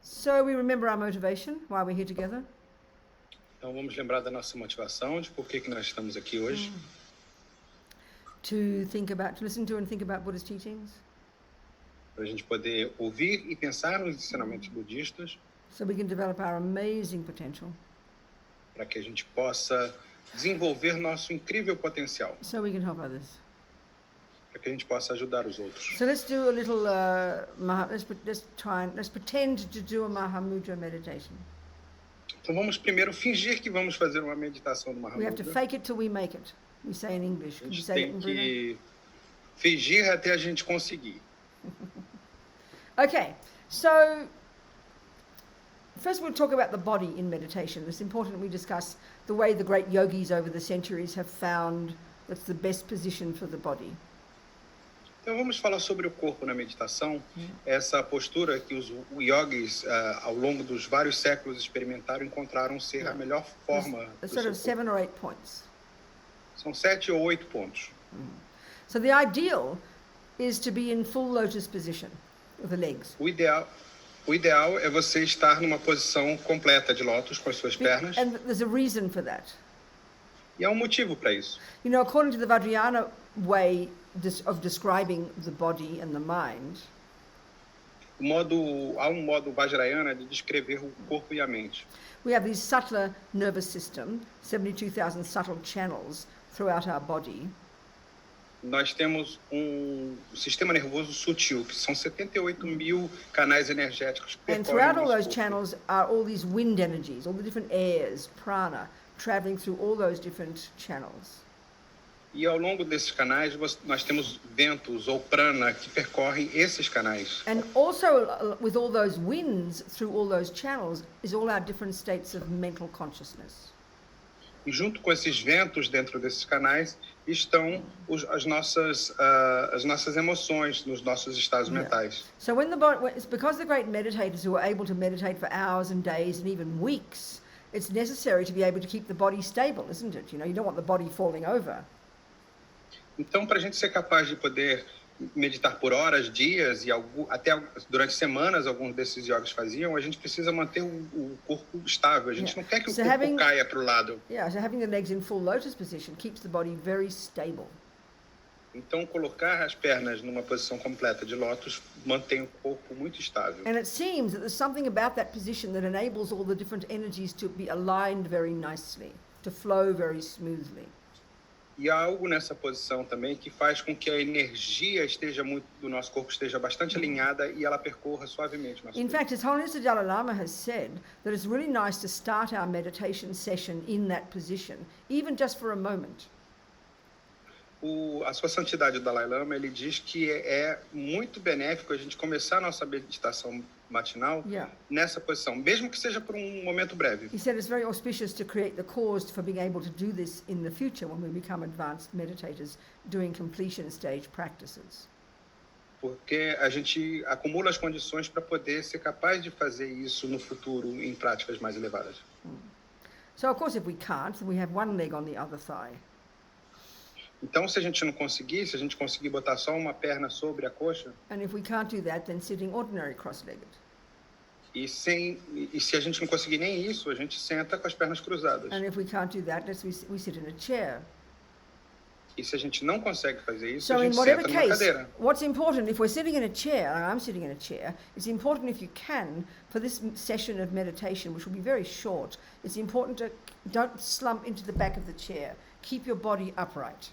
So we remember our motivation, why we're here together. Então vamos lembrar da nossa motivação, de por que nós estamos aqui hoje. To listen to and think about Buddha's teachings. Para a gente poder ouvir e pensar nos ensinamentos budistas. So we can develop our amazing potential. Para que a gente possa desenvolver nosso incrível potencial. So we can help others. Para que a gente possa ajudar os outros. So let's do a little, let's pretend to do a Mahamudra meditation. Então vamos primeiro fingir que vamos fazer uma meditação do We Mahamudra. have to fake it till we make it. We say in English. A Can you gente say it tem in que fingir até a gente conseguir. Okay, so first we'll talk about the body in meditation. It's important we discuss the way the great yogis over the centuries have found that's the best position for the body. Então vamos falar sobre o corpo na meditação, essa postura que os yogis ao longo dos vários séculos experimentaram e encontraram ser a melhor forma. Sort of 7 or 8 points. São 7 ou 8 pontos. So the ideal is to be in full lotus position with the legs. O ideal é você estar numa posição completa de lótus com as suas pernas. And there's a reason for that. E há um motivo para isso. You know, according to the Vajrayana way of describing the body and the mind, Há um modo Vajrayana de descrever o corpo e a mente. we have this subtler nervous system, 72,000 subtle channels throughout our body. Nós temos um sistema nervoso sutil, que são 78 mil canais energéticos que And percorrem throughout all nosso those corpo. channels are all these wind energies, all the different airs, prana, traveling through all those different channels. E ao longo desses canais nós temos ventos ou prana que percorrem esses canais. And also with all those winds through all those channels is all our different states of mental consciousness. E junto com esses ventos dentro desses canais estão as nossas emoções, nos nossos estados mentais. So it's because the great meditators who are able to meditate for hours and days and even weeks, it's necessary to be able to keep the body stable, isn't it? You know, you don't want the body falling over. Então, para a gente ser capaz de poder meditar por horas, dias e até durante semanas, alguns desses yogis faziam, a gente precisa manter o corpo estável. A gente não quer que o corpo caia para o lado. Yeah, so having the legs in full lotus position keeps the body very stable. Então, colocar as pernas numa posição completa de lótus mantém o corpo muito estável. And it seems that there's something about that position that enables all the different energies to be aligned very nicely, to flow very smoothly. E há algo nessa posição também que faz com que a energia do nosso corpo esteja bastante alinhada e ela percorra suavemente nosso In corpo. fact, His Holiness the Dalai Lama has said that it's really nice to start our meditation session in that position, even just for a moment. A sua santidade, o Dalai Lama, ele diz que é muito benéfico a gente começar a nossa meditação matinal nessa posição, mesmo que seja por um momento breve. He said it's very auspicious to create the cause for being able to do this in the future when we become advanced meditators doing completion stage practices. Porque a gente acumula as condições para poder ser capaz de fazer isso no futuro em práticas mais elevadas. So of course if we can't, then we have one leg on the other thigh. Então, se a gente conseguir botar só uma perna sobre a coxa. And if we can't do that, then sitting ordinary cross-legged. E se a gente não conseguir nem isso, a gente senta com as pernas cruzadas. And if we can't do that, we sit in a chair. E se a gente não consegue fazer isso, So a in gente whatever senta numa case, cadeira. what's important, if we're sitting in a chair, and I'm sitting in a chair, it's important if you can, for this session of meditation, which will be very short, it's important to don't slump into the back of the chair. Keep your body upright.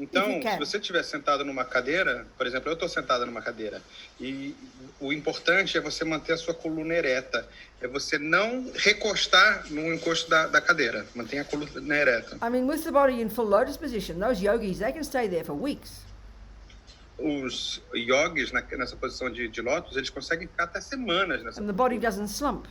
Então, se você estiver sentado numa cadeira, por exemplo, eu estou sentada numa cadeira, e o importante é você manter a sua coluna ereta, é você não recostar no encosto da cadeira, mantenha a coluna ereta. I mean, with the body in full lotus position, those yogis, they can stay there for weeks. Os yogis nessa posição de lótus, eles conseguem ficar até semanas nessa And the body doesn't slump.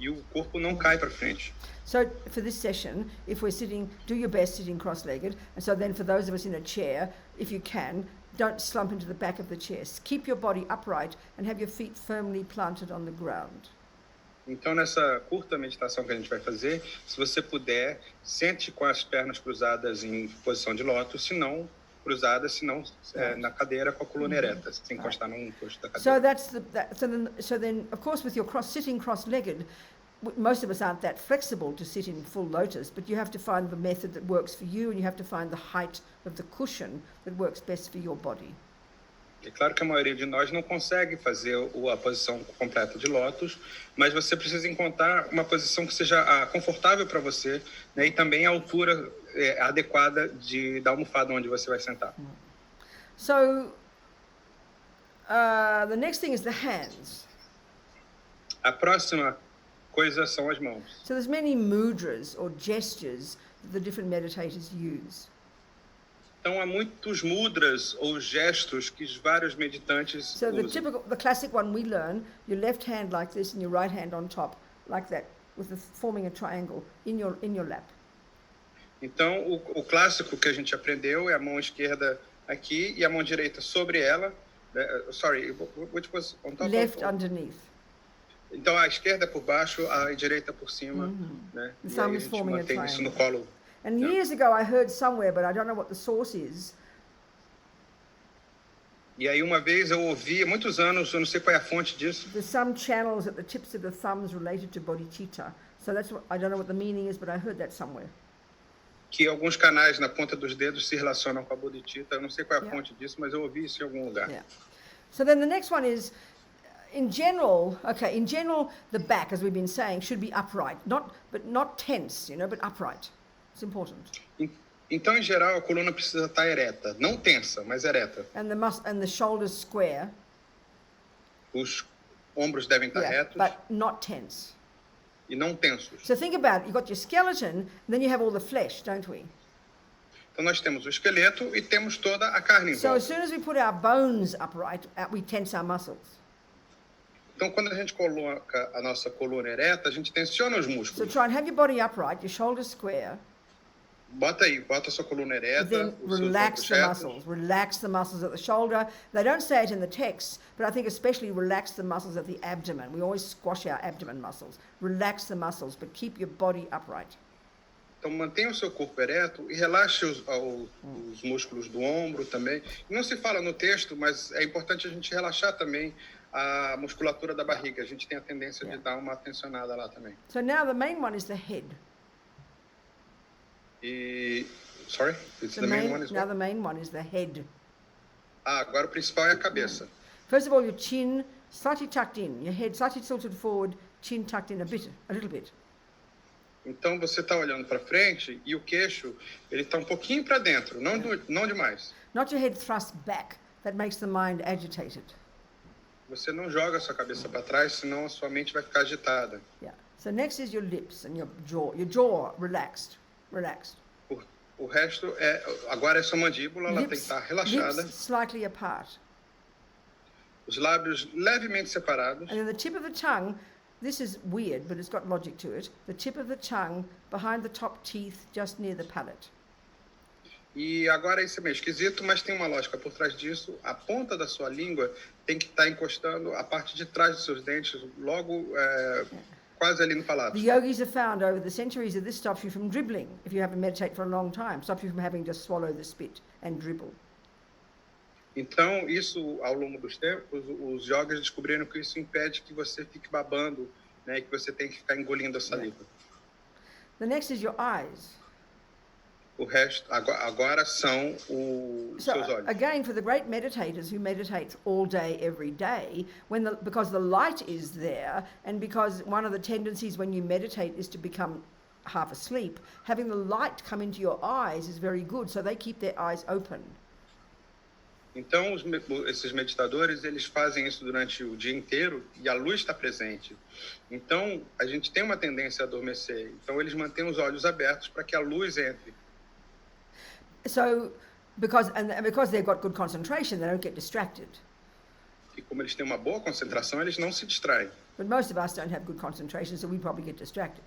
E o corpo não cai para frente. So for this session, if we're sitting, do your best sitting cross-legged. And so then for those of us in a chair, if you can, don't slump into the back of the chair. Keep your body upright and have your feet firmly planted on the ground. Então, nessa curta meditação que a gente vai fazer, se você puder, sente com as pernas cruzadas em posição de lótus, se não, cruzada, senão na cadeira com a coluna ereta, sem encostar no encosto da cadeira. So then, of course, with your sitting cross-legged, most of us aren't that flexible to sit in full lotus, but you have to find the method that works for you, and you have to find the height of the cushion that works best for your body. É claro que a maioria de nós não consegue fazer a posição completa de lótus, mas você precisa encontrar uma posição que seja confortável para você, né, e também a altura adequada da almofada onde você vai sentar. So, the next thing is the hands. A próxima coisa são as mãos. So there's many mudras or gestures that the different meditators use. Então há muitos mudras ou gestos que os vários meditantes usam. The classic one we learn, your left hand like this and your right hand on top, like that, forming a triangle in your lap. Então o clássico que a gente aprendeu é a mão esquerda aqui e a mão direita sobre ela. Sorry, which was on top? Left underneath. Então a esquerda por baixo, a direita por cima, né? The thumb is forming a triangle. Isso no colo. And years ago I heard somewhere, but I don't know what the source is. E aí uma vez eu ouvi, há muitos anos, eu não sei qual é a fonte disso. There's some channels at the tips of the thumbs related to bodhicitta. So that's what, I don't know what the meaning is, but I heard that somewhere. Que alguns canais na ponta dos dedos se relacionam com a bodhicitta. Eu não sei qual é a fonte disso, mas eu ouvi isso em algum lugar. Yeah. So then the next one is, in general, the back, as we've been saying, should be upright, but not tense, but upright. It's important. Então, em geral, a coluna precisa estar ereta, não tensa, mas ereta. And the shoulders square. Os ombros devem estar retos. But not tense. E não tensos. So think about it. You've got your skeleton, and then you have all the flesh, don't we? Então nós temos o esqueleto e temos toda a carne em volta. So as soon as we put our bones upright, we tense our muscles. Então, quando a gente coloca a nossa coluna ereta, a gente tensiona os músculos. So try and have your body upright, your shoulders square. Bota a sua coluna ereta. Then relax the muscles. Relax the muscles at the shoulder. They don't say it in the text, but I think especially relax the muscles at the abdomen. We always squash our abdomen muscles. Relax the muscles, but keep your body upright. Então, mantenha o seu corpo ereto e relaxe os músculos do ombro também. Não se fala no texto, mas é importante a gente relaxar também a musculatura da barriga. A gente tem a tendência de dar uma tensionada lá também. So now the main one is the head. Sorry? The main one is now the main one is the head. Agora o principal é a cabeça. First of all, your chin slightly tucked in. Your head slightly tilted forward, chin tucked in a little bit. Então você está olhando para frente e o queixo ele está um pouquinho para dentro, não demais. Not your head thrust back. That makes the mind agitated. Você não joga a sua cabeça para trás, senão a sua mente vai ficar agitada. Yeah. So next is your lips and your jaw. Your jaw relaxed. O resto agora é sua mandíbula, ela tem que estar relaxada. Lips slightly apart. Os lábios levemente separados. And then the tip of the tongue. This is weird, but it's got logic to it. The tip of the tongue behind the top teeth, just near the palate. E agora isso é meio esquisito, mas tem uma lógica por trás disso. A ponta da sua língua tem que estar encostando a parte de trás dos seus dentes, logo quase ali no palato. The yogis have found over the centuries that this stops you from dribbling if you haven't meditated for a long time. Stops you from having to swallow the spit and dribble. Então, isso, ao longo dos tempos, os yogis descobriram que isso impede que você fique babando, né, e que você tem que ficar engolindo a saliva. The next is your eyes. O resto, agora são os seus olhos. Again, for the great meditators who meditate all day, every day, because the light is there, and because one of the tendencies when you meditate is to become half asleep, having the light come into your eyes is very good, so they keep their eyes open. Então, esses meditadores, eles fazem isso durante o dia inteiro e a luz está presente. Então, a gente tem uma tendência a adormecer. Então, eles mantêm os olhos abertos para que a luz entre. So, because they've got good concentration, they don't get distracted. E como eles têm uma boa concentração, eles não se distraem. But most of us don't have good concentration, so we probably get distracted.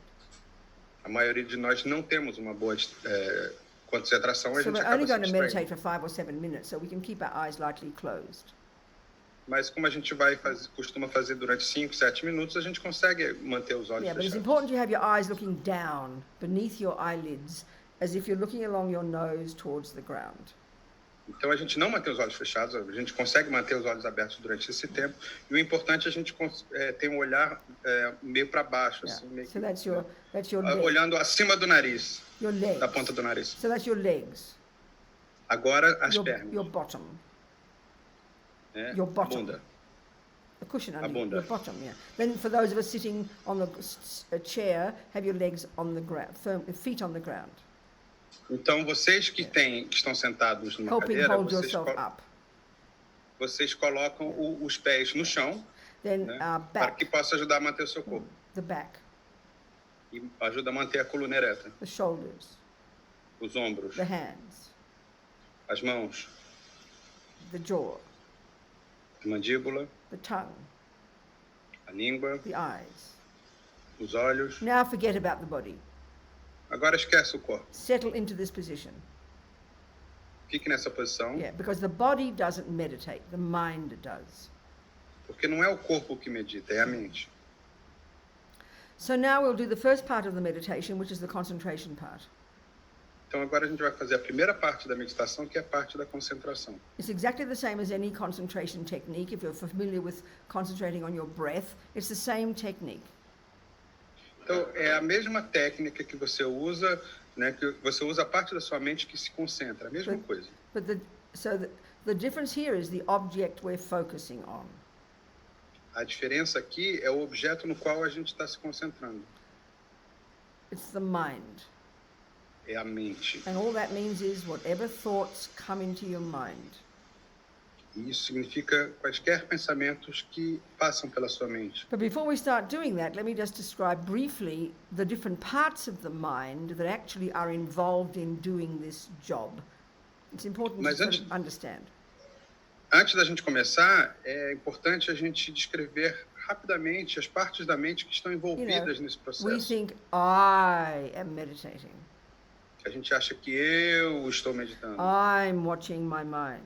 A maioria de nós não temos uma boa concentração, a gente acaba se distraindo. So we're only going to meditate for 5 or 7 minutes, so we can keep our eyes lightly closed. Mas como a gente costuma fazer durante 5, 7 minutos, a gente consegue manter os olhos fechados. But it's important to have your eyes looking down, beneath your eyelids, as if you're looking along your nose towards the ground. Então a gente não mantém os olhos fechados, a gente consegue manter os olhos abertos durante esse tempo. E o importante é a gente ter um olhar meio para baixo, assim, meio so that's your leg. Olhando acima do nariz, your legs. da ponta do nariz. So that's your legs. Agora as pernas. Your bottom. Né? Your bottom. A bunda. A cushion A under bunda. your bottom, yeah. Then for those of us sitting on a chair, have your legs on the ground, feet on the ground. Então vocês que estão sentados numa cadeira, vocês colocam os pés no chão, then, né, back, para que possa ajudar a manter o seu corpo. The back. E ajuda a manter a coluna ereta. The shoulders. Os ombros. The hands. As mãos. The jaw. A mandíbula. The tongue. A língua. The eyes. Os olhos. Now forget about the body. Agora esquece o corpo. Settle into this position. Fique nessa posição. Yeah, because the body doesn't meditate, the mind does. Porque não é o corpo que medita, é a mente. So now we'll do the first part of the meditation, which is the concentration part. Então agora a gente vai fazer a primeira parte da meditação, que é a parte da concentração. It's exactly the same as any concentration technique. If you're familiar with concentrating on your breath, it's the same technique. Então, é a mesma técnica que você usa, né, que você usa a parte da sua mente que se concentra, a mesma coisa. But the difference here is the object we're focusing on. A diferença aqui é o objeto no qual a gente está se concentrando. It's the mind. É a mente. And all that means is whatever thoughts come into your mind. E isso significa quaisquer pensamentos que passam pela sua mente. But before we start doing that, let me just describe briefly the different parts of the mind that actually are involved in doing this job. It's important to sort of understand. Antes da gente começar, é importante a gente descrever rapidamente as partes da mente que estão envolvidas nesse processo. We think I am meditating. A gente acha que eu estou meditando. I'm watching my mind.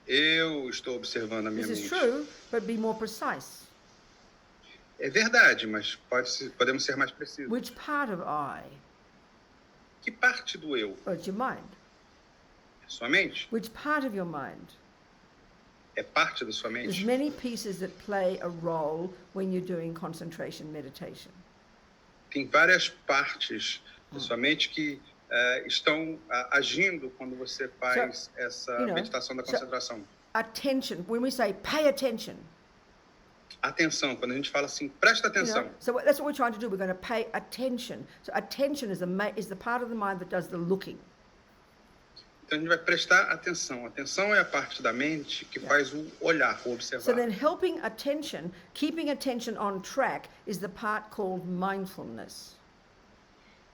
Eu estou observando a minha mente. This is true, but be more precise. É verdade, mas podemos ser mais precisos. Which part of I? Que parte do eu? Oh, it's your mind. É sua mente? Which part of your mind? É parte da sua mente? There's many pieces that play a role when you're doing concentration meditation. Tem várias partes da sua mente que estão agindo quando você faz essa meditação da concentração. Attention, when we say pay attention. Atenção, quando a gente fala assim, presta atenção. So that's what we're trying to do. We're going to pay attention. So attention is the part of the mind that does the looking. Então a gente vai prestar atenção. Atenção é a parte da mente que faz o olhar, o observar. So then helping attention, keeping attention on track is the part called mindfulness.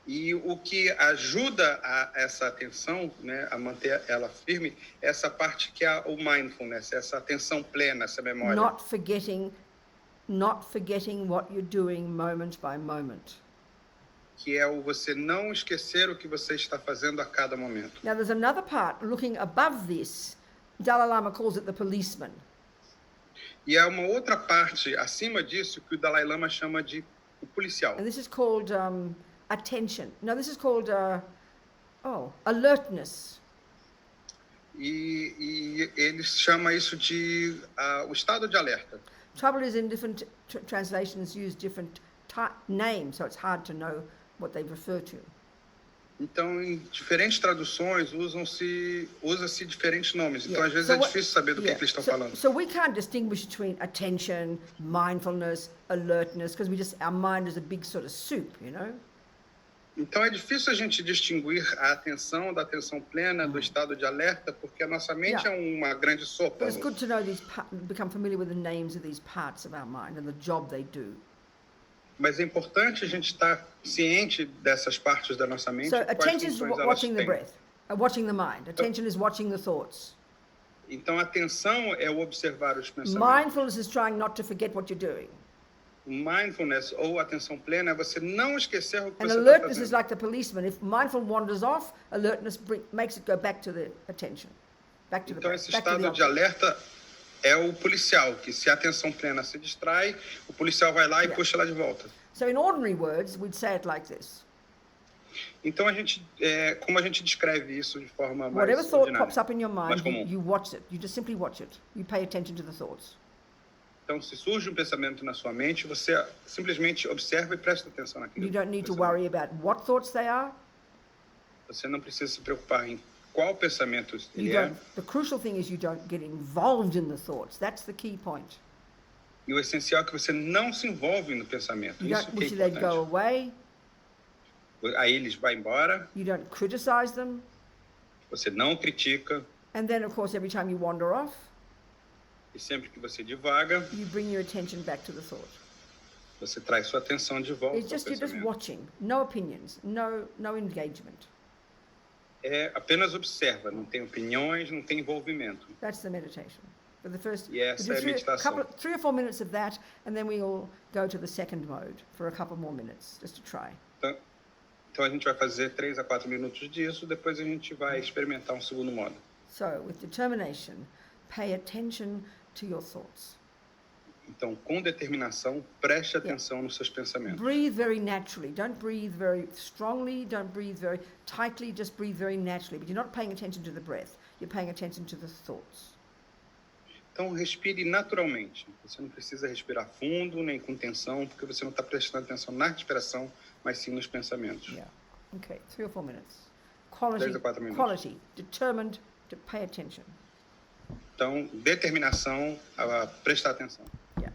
E o que ajuda essa atenção, né, a manter ela firme, é essa parte que é o mindfulness, essa atenção plena, essa memória. Not forgetting what you're doing moment by moment. Que é o você não esquecer o que você está fazendo a cada momento. Now there's another part looking above this. Dalai Lama calls it the policeman. E há uma outra parte acima disso que o Dalai Lama chama de o policial. And this is called attention. No, this is called alertness. E ele chama isso de o estado de alerta. Trouble is in different translations use different names, so it's hard to know what they refer to. Então, em diferentes traduções usa-se diferentes nomes. Então, às vezes é difícil saber do que eles estão falando. So we can't distinguish between attention, mindfulness, alertness, because our mind is a big sort of soup, you know. Então é difícil a gente distinguir a atenção da atenção plena do estado de alerta, porque a nossa mente é uma grande sopa. But it's good to know become familiar with the names of these parts of our mind and the job they do. Mas é importante a gente estar ciente dessas partes da nossa mente. So attention is watching the breath, watching the mind. Attention is watching the thoughts. Então atenção é o observar os pensamentos. Mindfulness is trying not to forget what you're doing. Mindfulness ou atenção plena é você não esquecer o que você está fazendo. Alertness is like the policeman. If mindful wanders off, alertness makes it go back to the attention, back to the breath. Então esse estado de alerta é o policial, que se a atenção plena se distrai, o policial vai lá e puxa ela de volta. So in ordinary words, we'd say it like this. Então como a gente descreve isso de forma mais Whatever thought ordinária, pops up in your mais mind, comum. you watch it. You just simply watch it. You pay attention to the thoughts. Então, se surge um pensamento na sua mente, você simplesmente observa e presta atenção naquilo. You don't need to worry about what thoughts they are. Você não precisa se preocupar em qual pensamento ele é. The crucial thing is you don't get involved in the thoughts. That's the key point. E o essencial é que você não se envolve no pensamento. You Isso don't que é wish they'd go importante. away. Aí eles vão embora. You don't criticize them. Você não critica. And then, of course, every time you wander off, e sempre que você divaga, you bring your attention back to the thought. Você traz sua atenção de volta ao You're just pensamento. watching, no opinions, no engagement. Apenas observa, não tem opiniões, não tem envolvimento. That's the meditation. For the first, E essa é a meditação. 3 or 4 minutes of that, and then we'll go to the second mode for a couple more minutes, just to try. Então a gente vai fazer 3 a 4 minutos disso, depois a gente vai experimentar um segundo modo. So, with determination, pay attention to your thoughts. Então, com determinação, preste atenção nos seus pensamentos. Breathe very naturally. Don't breathe very strongly. Don't breathe very tightly. Just breathe very naturally. But you're not paying attention to the breath. You're paying attention to the thoughts. Então, respire naturalmente. Você não precisa respirar fundo, nem com tensão, porque você não está prestando atenção na respiração, mas sim nos pensamentos. Yeah. Okay, 3 or 4 minutes. 3 a 4 minutos. Quality. Determined to pay attention. Então, determinação a prestar atenção. Yeah.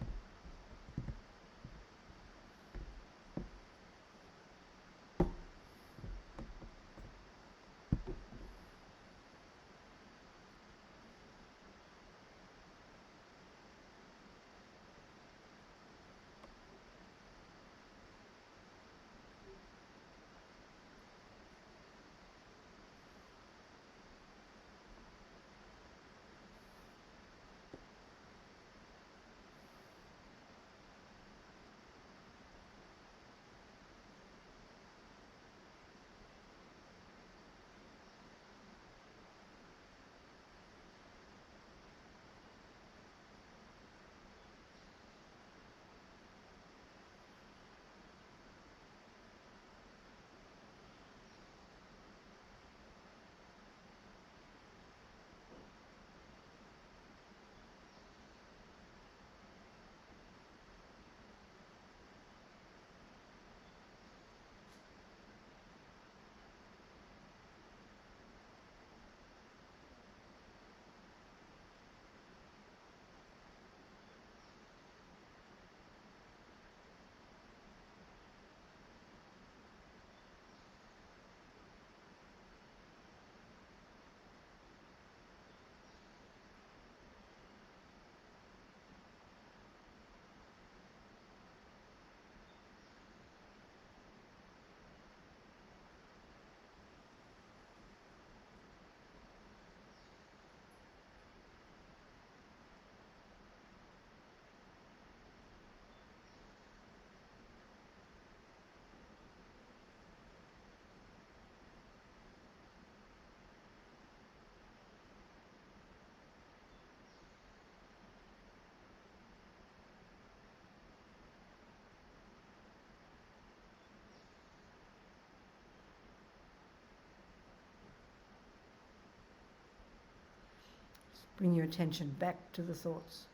Bring your attention back to the thoughts.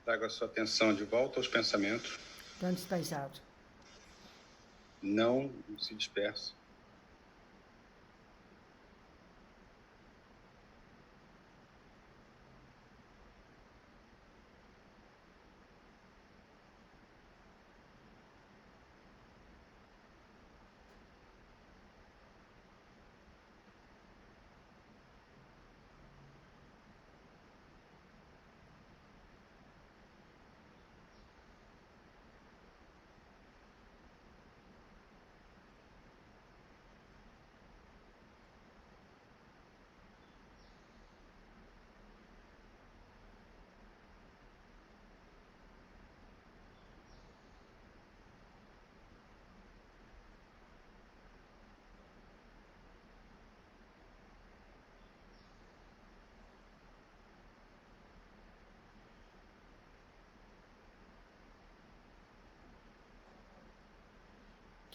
Traga a sua atenção de volta aos pensamentos. Don't space out. Não se disperse.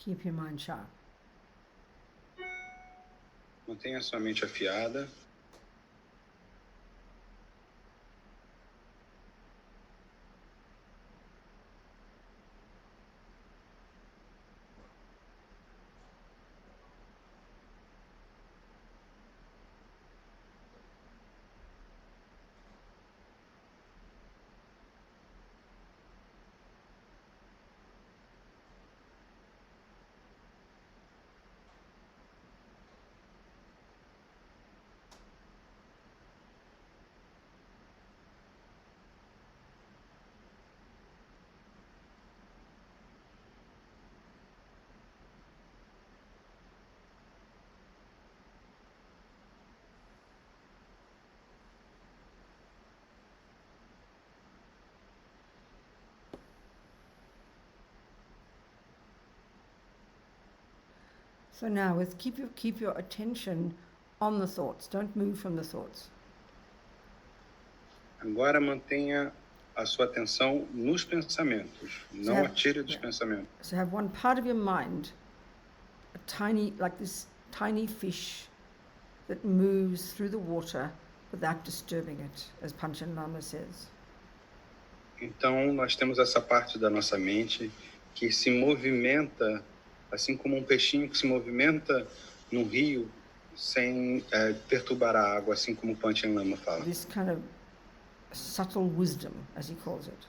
Keep your mind sharp. Mantenha sua mente afiada. So now, keep your attention on the thoughts. Don't move from the thoughts. Agora mantenha a sua atenção nos pensamentos. Não atire dos pensamentos. So have one part of your mind, like this tiny fish that moves through the water without disturbing it, as Panchen Lama says. Então, nós temos essa parte da nossa mente que se movimenta, assim como um peixinho que se movimenta no rio sem perturbar a água, assim como o Panchen Lama fala. This kind of subtle wisdom, as he calls it.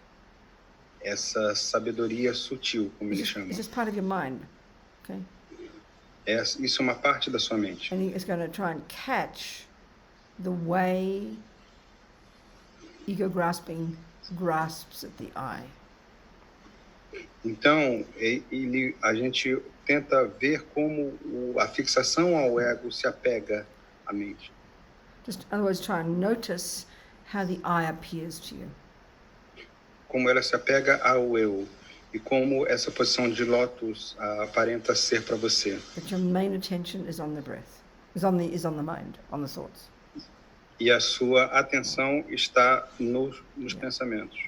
Essa sabedoria sutil, como ele chama. This is part of your mind, okay? Isso é uma parte da sua mente. And he is going to try and catch the way ego grasping grasps at the eye. Então, a gente tenta ver como a fixação ao ego se apega à mente. Just otherwise try and notice how the eye appears to you. Como ela se apega ao eu e como essa posição de lótus aparenta ser para você. But your main attention is on the breath, is on the mind, on the thoughts. E a sua atenção está nos pensamentos.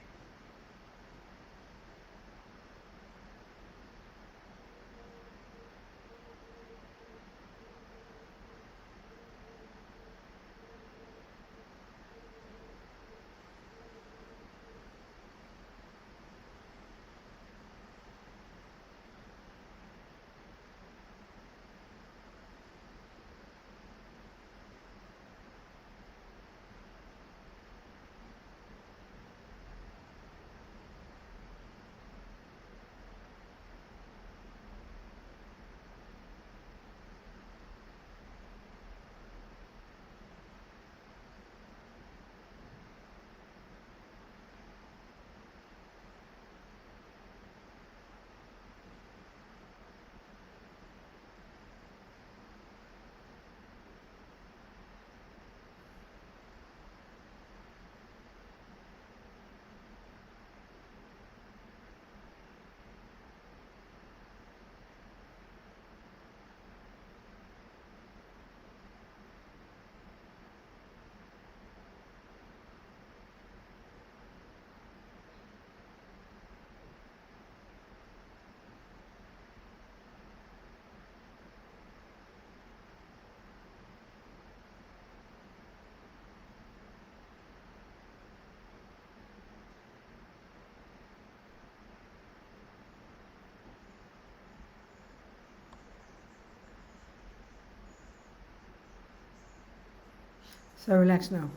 So relax now.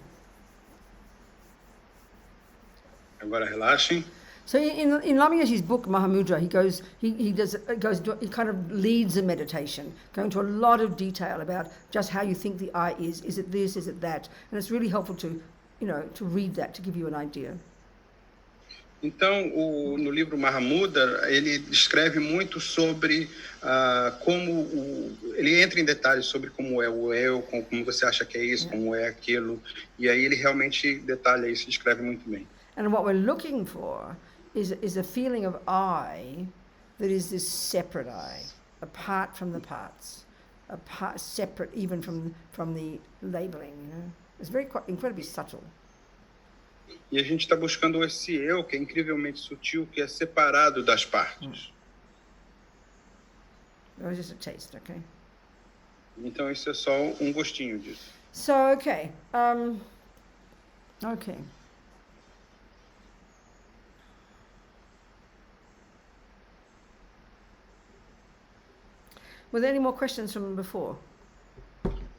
Agora relaxem. So in Lama Yeshe's book Mahamudra, he kind of leads a meditation, going into a lot of detail about just how you think the eye is. Is it this? Is it that? And it's really helpful to read that to give you an idea. Então, no livro Mahamudra, ele descreve muito sobre ele entra em detalhes sobre como é o eu, como você acha que é isso, como é aquilo, e aí ele realmente detalha isso, descreve muito bem. And what we're looking for is a feeling of I that is this separate I, apart from the parts, separate even from the labeling. It's incredibly subtle. E a gente está buscando esse eu que é incrivelmente sutil, que é separado das partes. That was just a taste, okay? Então isso é só gostinho disso. So, okay. Okay. Were there any more questions from before?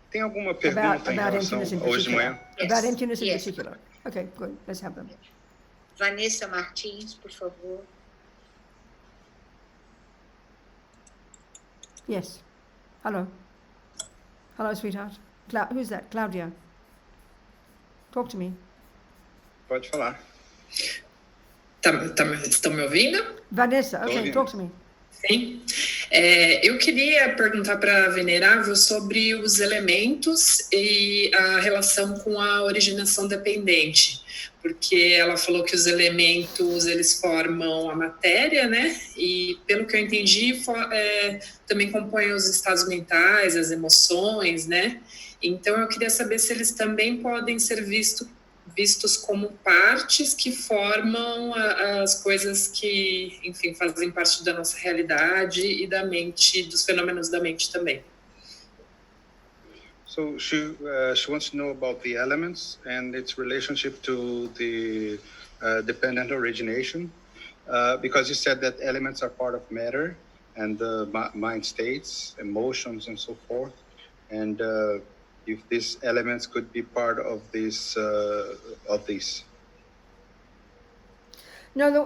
Tem alguma pergunta em relação a hoje de manhã? About emptiness in particular. Okay, good. Let's have them. Vanessa Martins, por favor. Yes. Hello. Hello, sweetheart. Who's that? Claudia. Talk to me. Pode falar. Estão me ouvindo? Vanessa, okay, talk to me. Sim. Eu queria perguntar para a Venerável sobre os elementos e a relação com a originação dependente, porque ela falou que os elementos eles formam a matéria, né? E pelo que eu entendi, também compõem os estados mentais, as emoções, né? Então eu queria saber se eles também podem ser vistos como partes que formam as coisas que, enfim, fazem parte da nossa realidade e da mente, dos fenômenos da mente também. So she wants to know about the elements and its relationship to the dependent origination, because you said that elements are part of matter and the mind states, emotions, and so forth, and if these elements could be part of this No,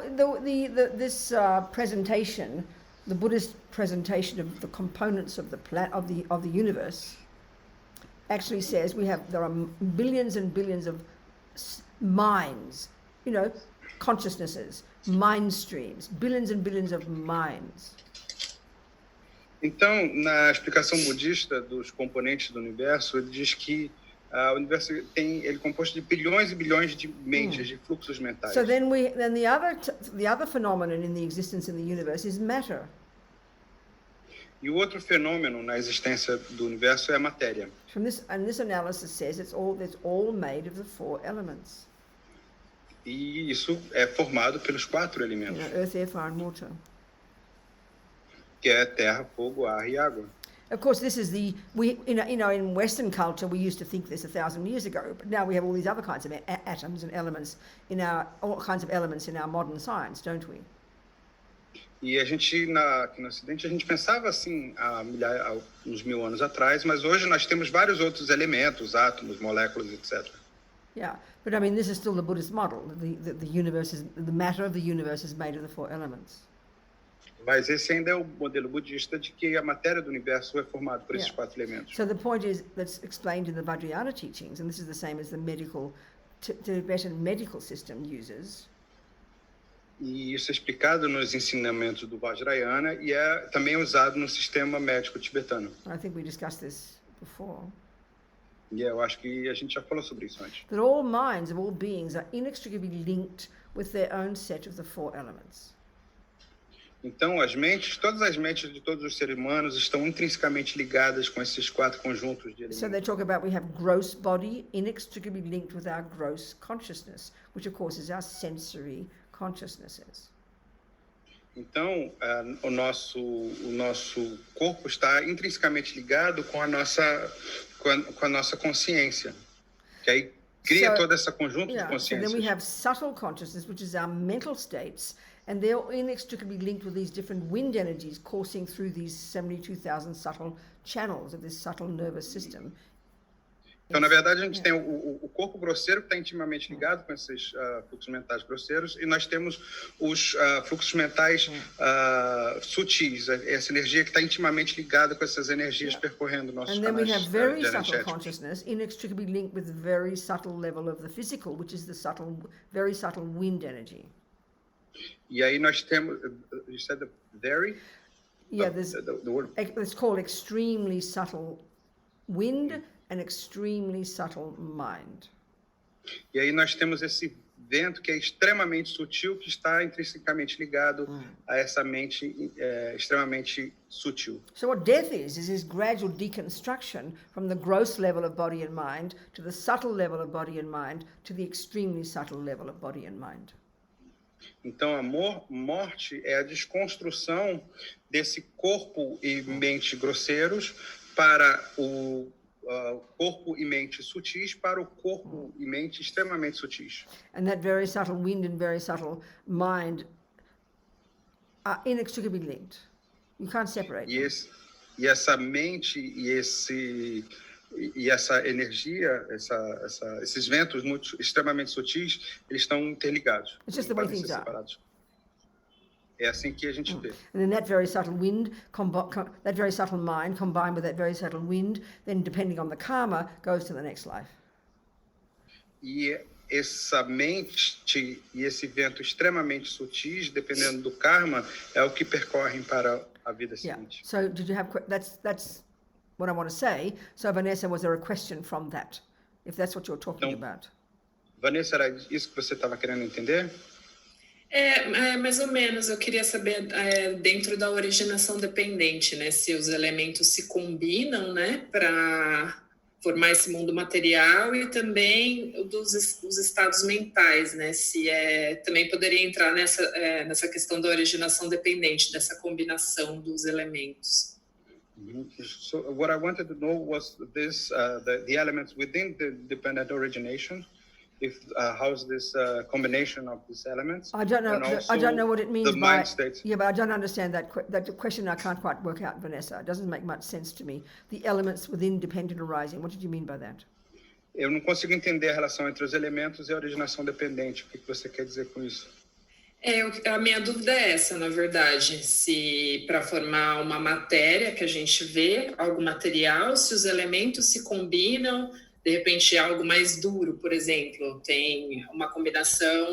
this presentation, the Buddhist presentation of the components of the universe, actually says there are billions and billions of minds, consciousnesses, mind streams, billions and billions of minds. Então, na explicação budista dos componentes do universo, ele diz que o universo ele é composto de bilhões e bilhões de mentes, de fluxos mentais. So then the other phenomenon in the existence in the universe is matter. E o outro fenômeno na existência do universo é a matéria. This analysis says it's all made of the 4 elements. E isso é formado pelos 4 elementos. Earth, air, fire, and water. Que é terra, fogo, ar e água. Of course, this is in Western culture we used to think this 1,000 years ago, but now we have all these other kinds of atoms and elements all kinds of elements in our modern science, don't we? E a gente aqui no Ocidente a gente pensava assim há uns 1000 anos atrás, mas hoje nós temos vários outros elementos, átomos, moléculas, etc. Yeah, but I mean this is still the Buddhist model. The matter of the universe is made of the 4 elements. Mas esse ainda é o modelo budista de que a matéria do universo é formada por esses 4 elementos. So the point is that's explained in the Vajrayana teachings, and this is the same as the Tibetan medical system uses. E isso é explicado nos ensinamentos do Vajrayana e é também usado no sistema médico tibetano. I think we discussed this before. E eu acho que a gente já falou sobre isso antes. That all minds of all beings are inextricably linked with their own set of the 4 elements. Então, todas as mentes de todos os seres humanos estão intrinsecamente ligadas com esses 4 conjuntos de elementos. So they talk about we have gross body inextricably linked with our gross consciousness, which of course is our sensory consciousnesses. Então, o nosso corpo está intrinsecamente ligado com a nossa consciência, que aí cria todo esse conjunto de consciências. So then we have subtle consciousness, which is our mental states, and they're inextricably linked with these different wind energies coursing through these 72,000 subtle channels of this subtle nervous system. Então, na verdade, a gente tem o corpo grosseiro que está intimamente ligado com esses fluxos mentais grosseiros, e nós temos os fluxos mentais sutis, essa energia que está intimamente ligada com essas energias percorrendo nossos canais energéticos. And then we have very subtle subtle consciousness inextricably linked with the very subtle level of the physical, which is the very subtle wind energy. E aí nós temos, you said the very? Yeah, the word. It's called extremely subtle wind and extremely subtle mind. E aí nós temos esse vento que é extremamente sutil, que está intrinsecamente ligado a essa mente extremamente sutil. So what death is this gradual deconstruction from the gross level of body and mind to the subtle level of body and mind to the extremely subtle level of body and mind. Então, a morte é a desconstrução desse corpo e mente grosseiros para o corpo e mente sutis para o corpo e mente extremamente sutis. And that very subtle wind and very subtle mind are inextricably linked. You can't separate them. E essa mente e essa energia, esses ventos extremamente sutis, eles estão interligados. It's just the way things are. É assim que a gente vê. And then that very subtle wind, that very subtle mind combined with that very subtle wind, then depending on the karma, goes to the next life. E essa mente e esse vento extremamente sutis, dependendo do karma, é o que percorrem para a vida seguinte. So did you have that's what I want to say. So Vanessa, was there a question from that? If that's what you're talking about. Vanessa, era isso que você estava querendo entender? Mais ou menos. Eu queria saber, dentro da originação dependente, né, se os elementos se combinam, né, para formar esse mundo material, e também os estados mentais, né, se também poderia entrar nessa questão da originação dependente, dessa combinação dos elementos. So what I wanted to know was this, the elements within the dependent origination. How's this combination of these elements? I don't know. I don't know what it means the mind states. Yeah, but I don't understand that question. I can't quite work out, Vanessa. It doesn't make much sense to me. The elements within dependent arising. What did you mean by that? Eu não consigo entender a relação entre os elementos e a originação dependente. O que você quer dizer com isso? A minha dúvida é essa, na verdade, se para formar uma matéria que a gente vê, algo material, se os elementos se combinam. De repente, algo mais duro, por exemplo, tem uma combinação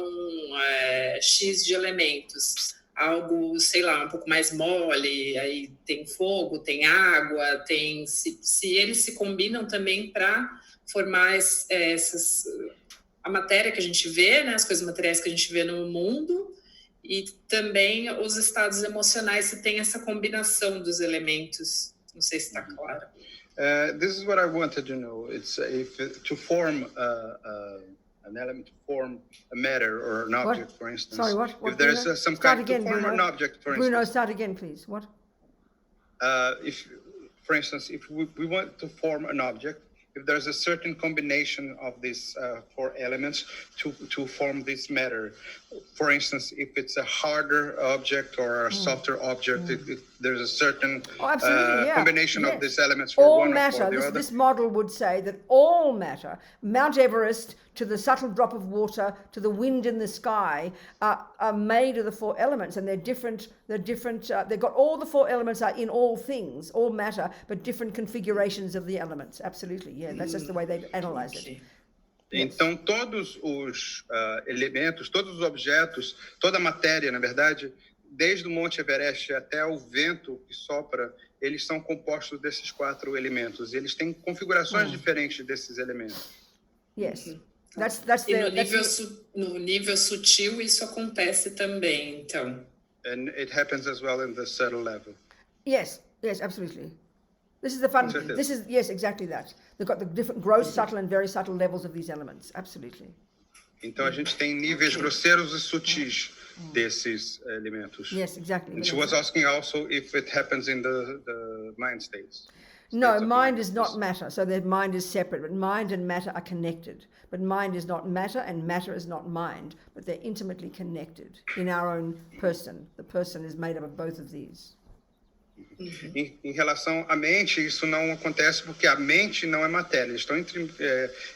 X de elementos. Algo, sei lá, um pouco mais mole, aí tem fogo, tem água, se eles se combinam também para formar a matéria que a gente vê, né, as coisas materiais que a gente vê no mundo, e também os estados emocionais, se tem essa combinação dos elementos. Não sei se está claro. This is what I wanted to know. It's to form an element, to form a matter or an object, for instance. Sorry, what? If there's some kind to form an object, for instance. Bruno, start again, please. What? For instance, if we want to form an object, if there's a certain combination of these four elements to form this matter. For instance, if it's a harder object or a softer object, if there's a certain combination of these elements for all one matter, or the other. This model would say that all matter, Mount Everest to the subtle drop of water to the wind in the sky, are made of the four elements, and they're different. They've got all the four elements are in all things, all matter, but different configurations of the elements. Absolutely, yeah. That's just the way they analyze it. Então, todos os elementos, todos os objetos, toda a matéria, na verdade, desde o Monte Everest até o vento que sopra, eles são compostos desses quatro elementos. Eles têm configurações diferentes desses elementos. Yes. No nível sutil, isso acontece também, então. And it happens as well in the subtle level. Yes, absolutely. This is the fun. Yes, exactly that. They've got the different gross, subtle, and very subtle levels of these elements. Absolutely. Então a gente tem níveis grosseiros e sutis desses elementos. Yes, exactly. And she was asking also if it happens in the mind states. No, mind is not matter. So the mind is separate, but mind and matter are connected. But mind is not matter, and matter is not mind. But they're intimately connected in our own person. The person is made up of both of these. Em relação à mente, isso não acontece porque a mente não é matéria. Eles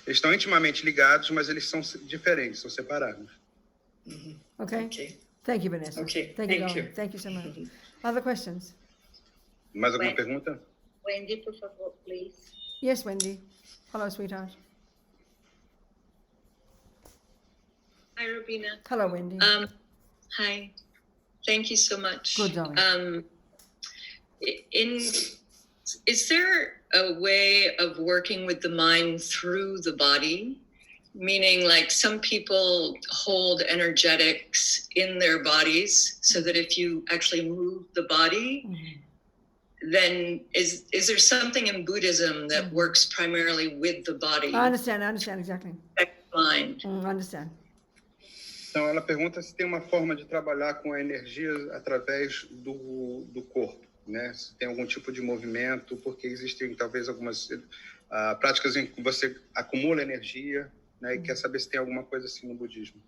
estão intimamente ligados, mas eles são diferentes, são separados. Okay. Thank you, Vanessa. Okay. Thank you. Thank you so much. Other questions? Mais alguma pergunta? Wendy, por favor, please. Yes, Wendy. Hello, sweetheart. Hi, Robina. Hello, Wendy. Hi. Thank you so much. Good, darling. Is there a way of working with the mind through the body? Meaning, like, some people hold energetics in their bodies so that if you actually move the body, then is there something in Buddhism that works primarily with the body? I understand exactly. Mind. I understand. Então, ela pergunta se tem uma forma de trabalhar com a energia através do corpo. né? Se tem algum tipo de movimento, porque existem talvez algumas práticas em que você acumula energia, né? E quer saber se tem alguma coisa assim no budismo.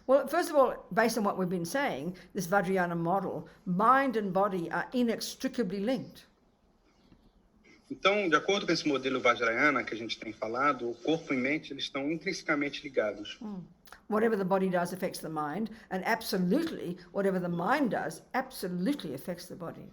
Well, first of all, based on what we've been saying, this Vajrayana model, mind and body are inextricably linked. Então, de acordo com esse modelo Vajrayana que a gente tem falado, o corpo e mente eles estão intrinsecamente ligados. Whatever the body does affects the mind, and absolutely, whatever the mind does absolutely affects the body.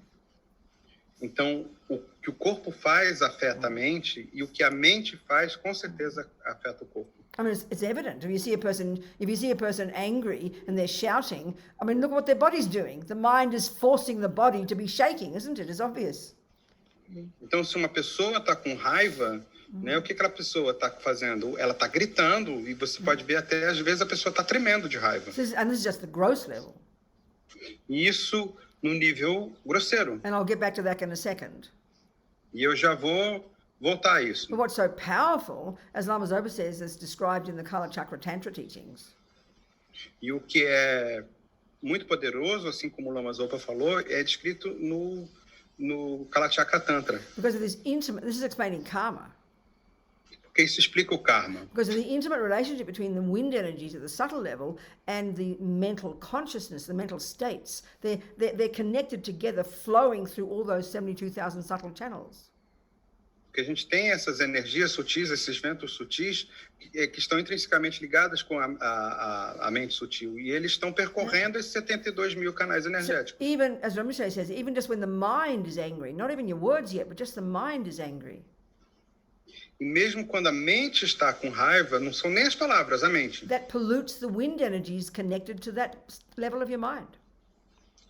Então, o que o corpo faz afeta a mente, e o que a mente faz, com certeza, afeta o corpo. I mean, it's evident. If you see a person angry and they're shouting, I mean, look at what their body's doing. The mind is forcing the body to be shaking, isn't it? It's obvious. Então, se uma pessoa está com raiva, né, o que aquela pessoa está fazendo? Ela está gritando, e você pode ver até, às vezes, a pessoa está tremendo de raiva. And this is just the gross level. E isso no nível grosseiro. And I'll get back to that in a second. E eu já vou voltar a isso. But what's so powerful, as Lama Zopa says, is described in the Kala Chakra Tantra teachings. E o que é muito poderoso, assim como o Lama Zopa falou, é descrito no Kala Chakra Tantra. Because of this is explaining karma. Porque isso explica o karma. Because of the intimate relationship between the wind energies at the subtle level and the mental consciousness, the mental states. They're connected together, flowing through all those 72,000 subtle channels. Porque a gente tem essas energias sutis, esses ventos sutis, que estão intrinsecamente ligados com a mente sutil. E eles estão percorrendo esses 72 mil canais energéticos. So even, as Ramesh says, even just when the mind is angry, not even your words yet, but just the mind is angry. E mesmo quando a mente está com raiva, não são nem as palavras, a mente. That pollutes the wind energies connected to that level of your mind.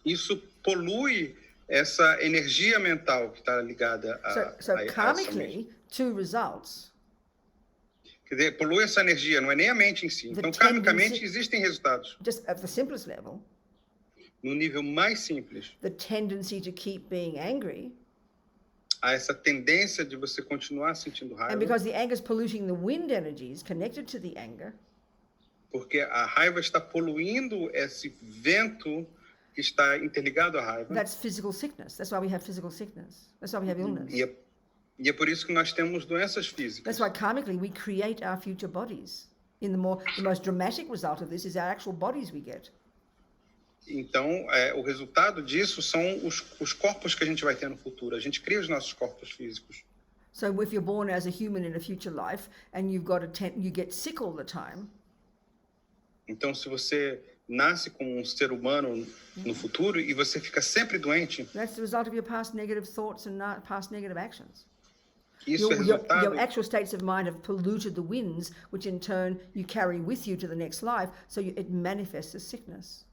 Isso polui essa energia mental que está ligada a karmically, two results. Quer dizer, polui essa energia, não é nem a mente em si. Então, karmicamente, existem resultados. Just at the simplest level. No nível mais simples. The tendency to keep being angry. Há essa tendência de você continuar sentindo raiva. And because the anger is polluting the wind energies connected to the anger. Porque a raiva está poluindo esse vento que está interligado à raiva. That's physical sickness. That's why we have physical sickness. That's why we have illness. E é por isso que nós temos doenças físicas. That's why karmically we create our future bodies. The most dramatic result of this is our actual bodies we get. Então, o resultado disso são os corpos que a gente vai ter no futuro. A gente cria os nossos corpos físicos. So if you're born as a human in a future life and you get sick all the time. Então, se você nasce com um ser humano no futuro e você fica sempre doente. That's the result of your past negative thoughts and past negative actions. Isso é resultado. Your actual states of mind have polluted the winds, which in turn you carry with you to the next life, so it manifests as sickness.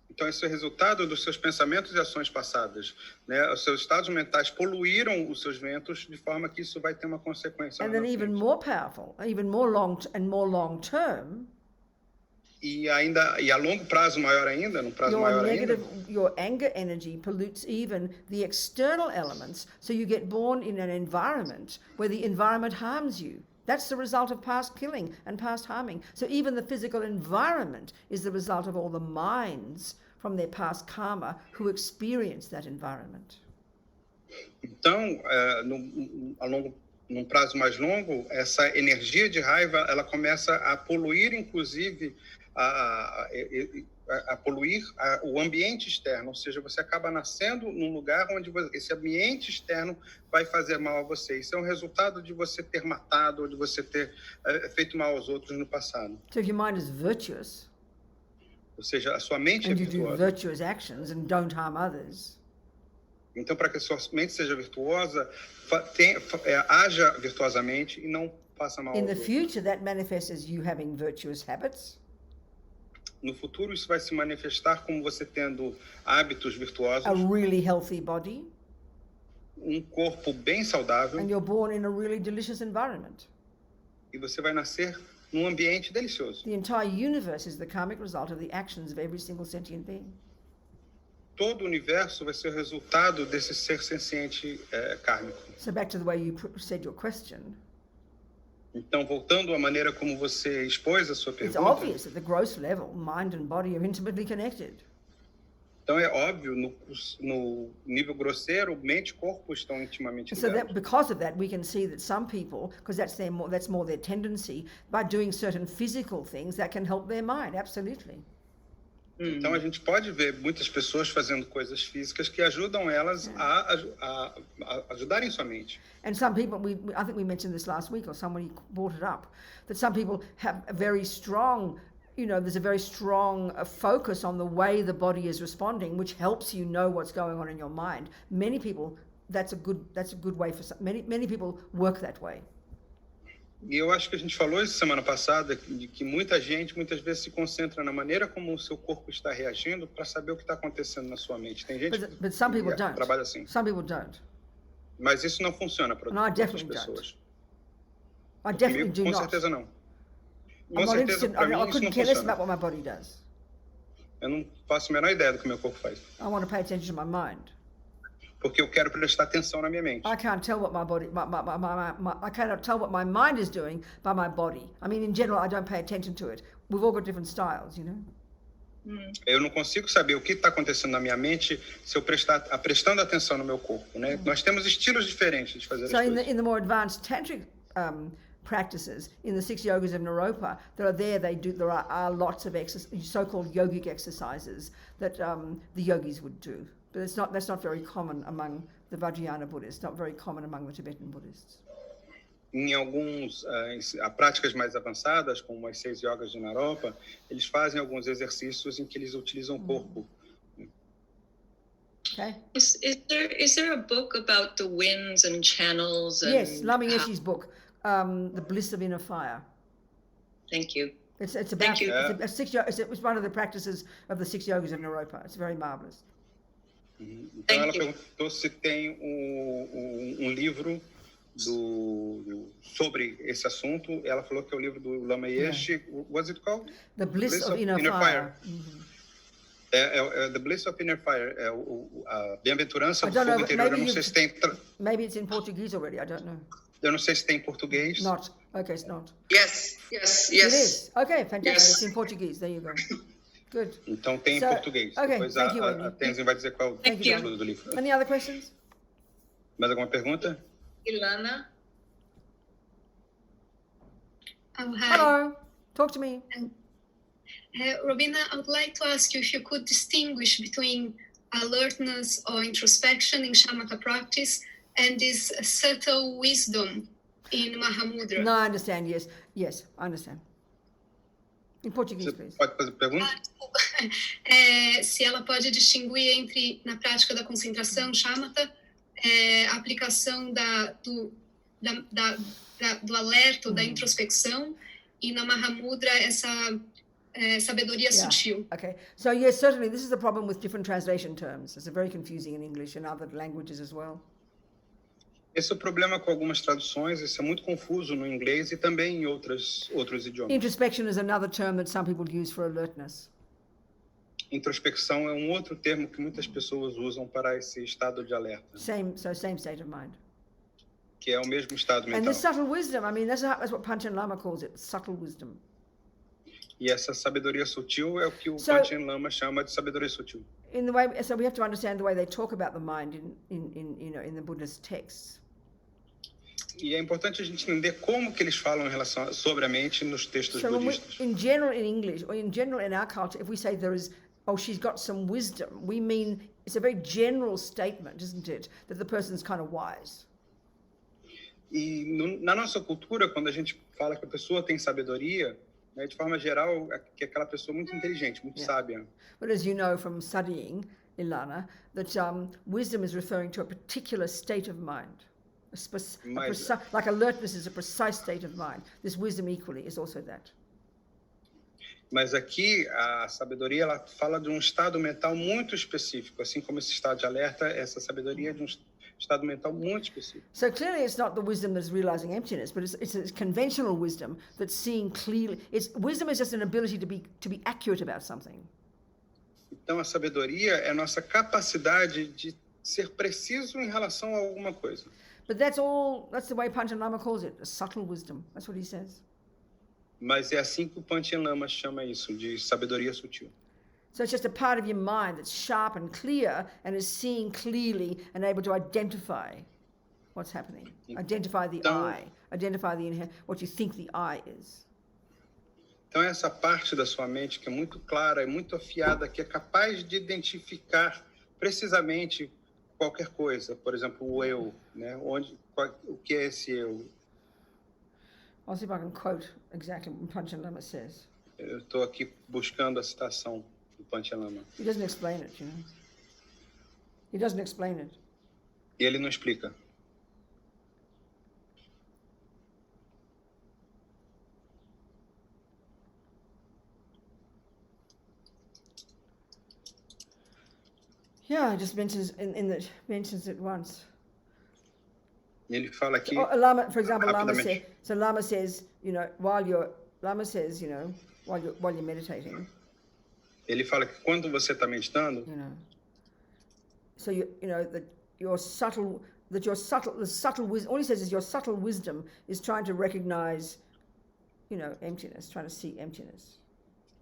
Então, isso é resultado dos seus pensamentos e ações passadas, né? Os seus estados mentais poluíram os seus ventos de forma que isso vai ter uma consequência. And then even more powerful, even more long term. E a longo prazo maior ainda, num prazo maior ainda. Your anger energy pollutes even the external elements, so you get born in an environment where the environment harms you. That's the result of past killing and past harming. So even the physical environment is the result of all the minds from their past karma who experience that environment. Então, num prazo mais longo, essa energia de raiva, ela começa a poluir, inclusive, a poluir o ambiente externo, ou seja, você acaba nascendo num lugar onde esse ambiente externo vai fazer mal a você. Isso é um resultado de você ter matado ou de você ter feito mal aos outros no passado. So if your mind is virtuous, ou seja, a sua mente é virtuosa. And you do virtuous actions and don't harm others. Então, para que a sua mente seja virtuosa, haja virtuosamente e não faça mal aos outros. In the future, that manifests as you having virtuous habits. No futuro, isso vai se manifestar como você tendo hábitos virtuosos. A really healthy body. Um corpo bem saudável. And you're born in a really delicious environment. E você vai nascer num ambiente delicioso. The entire universe is the karmic result of the actions of every single sentient being. Todo o universo vai ser o resultado desse ser senciente kármico. So back to the way you said your question. Então, voltando à maneira como você expôs a sua pergunta. It's obvious at the gross level, mind and body are intimately connected. Então é óbvio, no nível grosseiro, mente e corpo estão intimamente ligados. So because of that, we can see that some people, because that's more their tendency, by doing certain physical things, that can help their mind. Absolutely. Então a gente pode ver muitas pessoas fazendo coisas físicas que ajudam elas a ajudarem sua mente. And some people, I think we mentioned this last week, or somebody brought it up, that some people have a very strong, there's a very strong focus on the way the body is responding, which helps you know what's going on in your mind. Many people, that's a good way for many people work that way. E eu acho que a gente falou isso semana passada, de que muita gente, muitas vezes, se concentra na maneira como o seu corpo está reagindo para saber o que está acontecendo na sua mente. Tem gente but some people que trabalha assim. Some people don't. Mas isso não funciona para outras pessoas. I definitely do com not. certeza não. I'm not interested. I couldn't care less about what my body does. Eu não faço a menor ideia do que meu corpo faz. I want to pay attention to my mind. Porque eu quero prestar atenção na minha mente. I can't tell what my body, I cannot tell what my mind is doing by my body. I mean, in general, I don't pay attention to it. We've all got different styles, Eu não consigo saber o que está acontecendo na minha mente se eu prestando atenção no meu corpo, né? Nós temos estilos diferentes de fazer as coisas. So in the more advanced tantric practices, in the 6 yogas of Naropa, there are lots of so-called yogic exercises that the yogis would do. But that's not very common among the Vajrayana Buddhists, not very common among the Tibetan Buddhists. Em alguns práticas mais avançadas, como as 6 yogas de Naropa, eles fazem alguns exercícios em que eles utilizam o corpo. Okay. Is there a book about the winds and channels? Yes, Lama Yeshe's book, The Bliss of Inner Fire. Thank you. It's about Thank you. It's one of the practices of the 6 yogas of Naropa. It's very marvelous. Então ela perguntou se tem um livro sobre esse assunto. Ela falou que é o livro do Lama Yeshe. What's it called? The Bliss of Inner Fire. The Bliss of Inner Fire. A bem-aventurança do fogo interior. Eu não sei se tem. Maybe it's in Portuguese already. I don't know. Eu não sei se tem em português. Not. Okay, it's not. Yes. It is. Okay, fantastic. Yes. It's in Portuguese. There you go. Good. Então tem em português. Okay, depois a Tenzin vai dizer qual é o título do livro. Any other questions? Mais alguma pergunta? Ilana? Oh, hi. Hello. Talk to me. Robina, I would like to ask you if you could distinguish between alertness or introspection in Shamatha practice and this subtle wisdom in Mahamudra. No, I understand. Yes, I understand. In Portuguese, please. Pode fazer pergunta? Se ela pode distinguir entre, na prática da concentração, Shamatha, a aplicação do alerta, da introspecção, e na Mahamudra, essa sabedoria sutil. Okay. So yes, certainly this is the problem with different translation terms. It's very confusing in English and other languages as well. Esse é o problema com algumas traduções, isso é muito confuso no inglês e também em outros idiomas. Introspection is another term that some people use for alertness. Introspecção é um outro termo que muitas pessoas usam para esse estado de alerta. Same state of mind. Que é o mesmo estado mental. And this subtle wisdom, I mean, that's what Panchen Lama calls it, subtle wisdom. E essa sabedoria sutil é o que o Panchen Lama chama de sabedoria sutil. So we have to understand the way they talk about the mind in the Buddhist texts. E é importante a gente entender como que eles falam em relação sobre a mente nos textos budistas. In general, in English, or in general in our culture, if we say she's got some wisdom, we mean it's a very general statement, isn't it? That the person's kind of wise. E na nossa cultura, quando a gente fala que a pessoa tem sabedoria, né, de forma geral, é que aquela pessoa é muito inteligente, muito sábia. But as you know from studying, Ilana, that wisdom is referring to a particular state of mind. Like alertness is a precise state of mind. This wisdom equally is also that. Mas aqui a sabedoria ela fala de um estado mental muito específico, assim como esse estado de alerta, essa sabedoria é de um estado mental muito específico. So clearly it's not the wisdom that's realizing emptiness, but it's a conventional wisdom that's seeing clearly. Wisdom is just an ability to be accurate about something. Então a sabedoria é a nossa capacidade de ser preciso em relação a alguma coisa. But that's the way Panchen Lama calls it, a subtle wisdom. That's what he says. Mas é assim que o Panchen Lama chama isso, de sabedoria sutil. So it's just a part of your mind that's sharp and clear and is seeing clearly and able to identify what's happening. Identify the I. Identify what you think the I is. Então essa parte da sua mente que é muito clara, é muito afiada, que é capaz de identificar precisamente qualquer coisa. Por exemplo, o eu, né? O que é esse eu? I'll see if I can quote exactly what Panchen Lama says. Eu estou aqui buscando a citação do Panchen Lama. He doesn't explain it, you know. He doesn't explain it. E ele não explica. Yeah, he just mentions mentions it once. Ele fala aqui. So, Lama, for example, Lama says, you know, while you're meditating. Ele fala que quando você está meditando, you know, so the subtle wisdom. All he says is your subtle wisdom is trying to recognize, you know, emptiness, trying to see emptiness.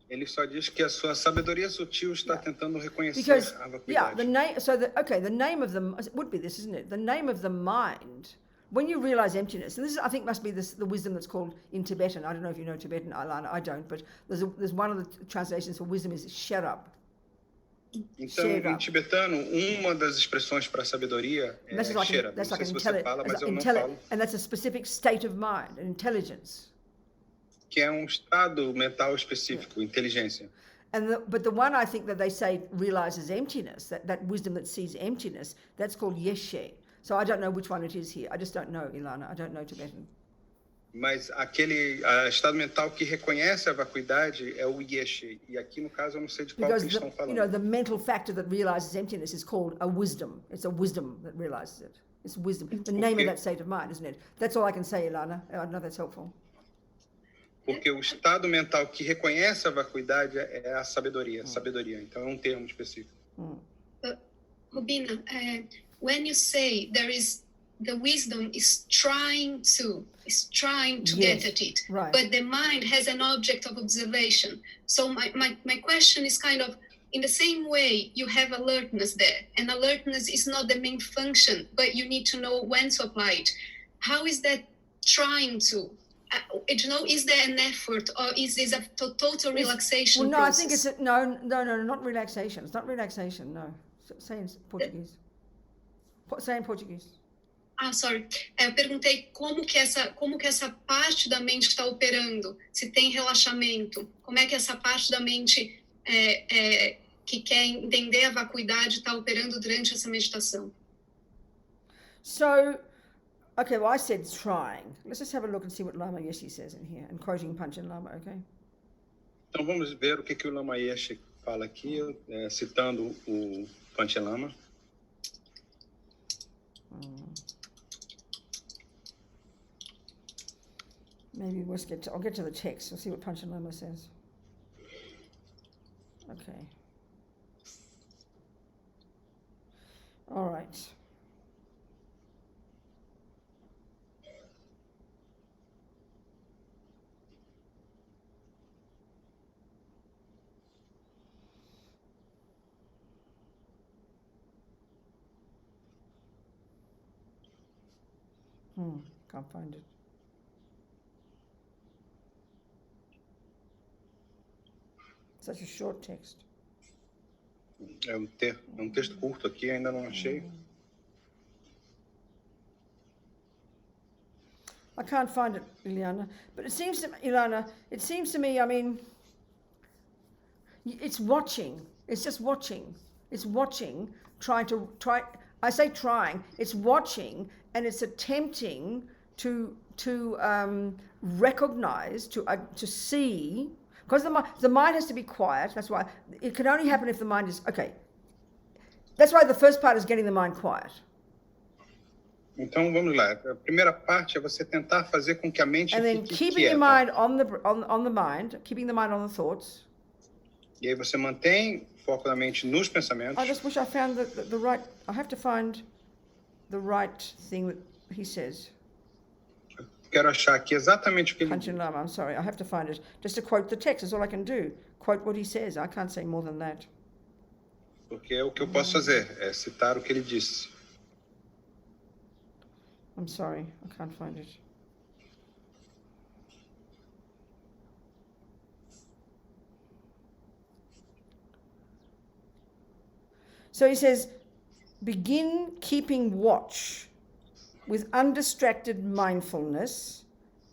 Ele só diz que a sua sabedoria sutil está tentando reconhecer a vacuidade. Yeah, the name of them would be this, isn't it? The name of the mind. When you realize emptiness, and this I think must be the wisdom that's called in Tibetan. I don't know if you know Tibetan, Ilana. I don't, but there's one of the translations for wisdom is sherab. Então, em tibetano, uma das expressões para sabedoria é sherab. Não sei se você fala, mas eu não falo. And that's a specific state of mind, an intelligence. Que é estado mental específico, inteligência. But the one I think that they say realizes emptiness, that wisdom that sees emptiness, that's called yeshe. So I don't know which one it is here. I just don't know, Ilana. I don't know Tibetan. Mas aquele estado mental que reconhece a vacuidade é o yeshe. E aqui no caso eu não sei de qual que eles estão falando. You know, the mental factor that realizes emptiness is called a wisdom. It's a wisdom that realizes it. It's wisdom. The name of that state of mind, isn't it? That's all I can say, Ilana. I don't know if that's helpful. Porque o estado mental que reconhece a vacuidade é a sabedoria. Sabedoria. Então é termo específico. Robina, when you say the wisdom is trying to yes, get at it, right. But the mind has an object of observation. So my question is kind of, in the same way you have alertness there, and alertness is not the main function, but you need to know when to apply it. How is that trying to? You know, is there an effort, or is this a total relaxation process? I think it's no, not relaxation. It's not relaxation, no. Say in Portuguese. Say in Portuguese. Sorry. Eu perguntei como que essa parte da mente está operando, se tem relaxamento, como é que essa parte da mente que quer entender a vacuidade está operando durante essa meditação. So, okay, well, I said trying. Let's just have a look and see what Lama Yeshe says in here, and quoting Panchen Lama, okay? Então vamos ver o que o Lama Yeshe fala aqui, citando o Panchen Lama. Maybe I'll get to the text. We'll see what Panchen Lama says. Okay. All right. Can't find it. Such a short text. É um texto curto aqui, ainda não achei. I can't find it, Ileana. But it seems to me, I mean, it's watching. It's just watching. It's watching, I say trying, it's watching, and it's attempting to recognize, to see, because the mind has to be quiet. That's why it can only happen if the mind is okay. That's why the first part is getting the mind quiet. Então vamos lá. A primeira parte é você tentar fazer com que a mente fique quieta. And then keeping your mind on the mind, keeping the mind on the thoughts. E aí você mantém o foco da mente nos pensamentos. I just wish I found the right. I have to find the right thing that he says. Quero achar aqui exatamente o que ele diz. Panchen Lama, I'm sorry, I have to find it. Just to quote the text is all I can do. quote what he says. I can't say more than that. Porque o que eu posso fazer é citar o que ele disse. I'm sorry, I can't find it. So he says, begin keeping watch with undistracted mindfulness,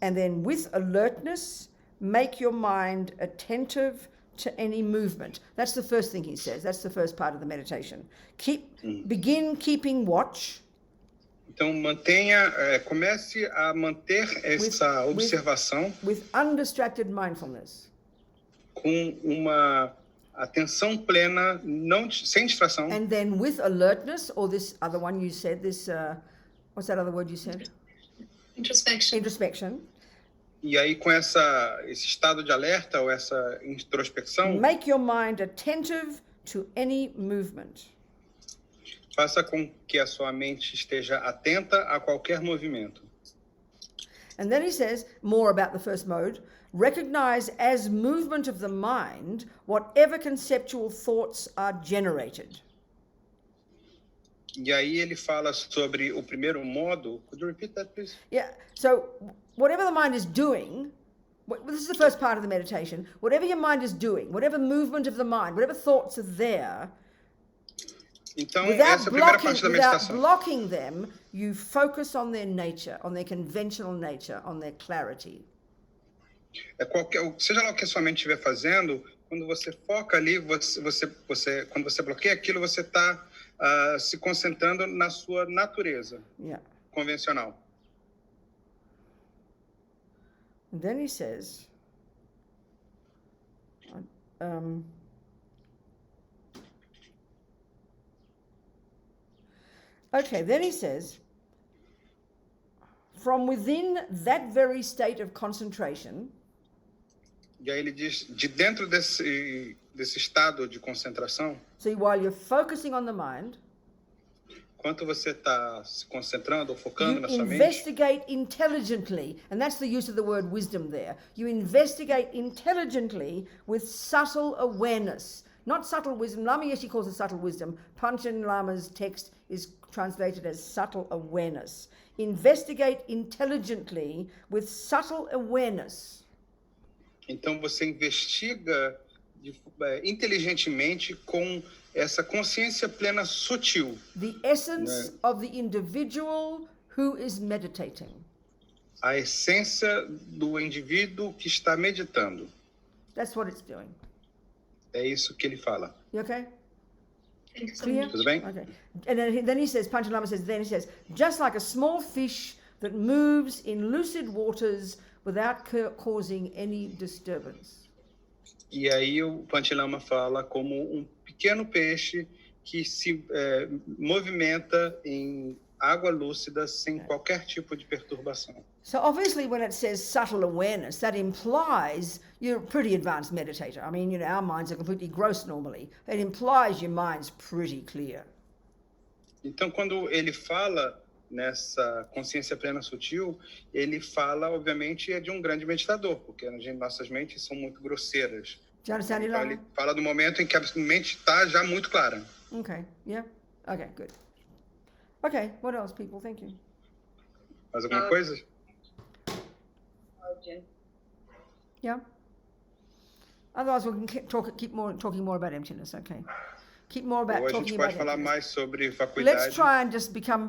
and then with alertness, make your mind attentive to any movement. That's the first thing he says. That's the first part of the meditation. Begin keeping watch. Então comece a manter essa observação with undistracted mindfulness. Com uma atenção plena, sem distração. And then with alertness, or this other one you said, this what's that other word you said? Introspection. E aí com esse estado de alerta ou essa introspecção, make your mind attentive to any movement. Faça com que a sua mente esteja atenta a qualquer movimento. And then he says more about the first mode. Recognize as movement of the mind whatever conceptual thoughts are generated. E aí ele fala sobre o primeiro modo. Could you repeat that, please? Yeah. So whatever the mind is doing, this is the first part of the meditation. Whatever your mind is doing, whatever movement of the mind, whatever thoughts are there, então, essa é a primeira parte da meditação. Without blocking them, you focus on their nature, on their conventional nature, on their clarity. Seja lá o que a sua mente estiver fazendo, quando você foca ali, quando você bloqueia aquilo, você está se concentrando na sua natureza convencional. And then he says, okay, then he says, from within that very state of concentration. E aí ele diz, de dentro desse estado de concentração. See, while you're focusing on the mind, enquanto você está se concentrando ou focando na sua mente, investigate intelligently, and that's the use of the word wisdom there. You investigate intelligently with subtle awareness. Not subtle wisdom. Lama Yeshe calls it subtle wisdom. Panchen Lama's text is translated as subtle awareness. Investigate intelligently with subtle awareness. Então você investiga inteligentemente com essa consciência plena sutil. The essence of the individual who is meditating. A essência do indivíduo que está meditando. That's what it's doing. É isso que ele fala. You okay? Clear? Tudo bem? Okay. And then he says, Panchen Lama says, just like a small fish that moves in lucid waters without causing any disturbance. E aí o Panchen Lama fala como um pequeno peixe que se movimenta em água lúcida sem qualquer tipo de perturbação. So obviously when it says subtle awareness, that implies you're a pretty advanced meditator. I mean, our minds are completely gross normally. It implies your mind's pretty clear. Então quando ele fala nessa consciência plena sutil, ele fala, obviamente, de um grande meditador, porque nossas mentes são muito grosseiras. Do you understand, então, ele fala do momento em que a mente está já muito clara. Okay, yeah? Okay, good. Okay, what else, people? Thank you. Mais alguma coisa? Yeah? Otherwise, we can keep talking more about emptiness, okay? Keep more about talking about emptiness. A gente pode falar mais sobre vacuidade. Let's try and just become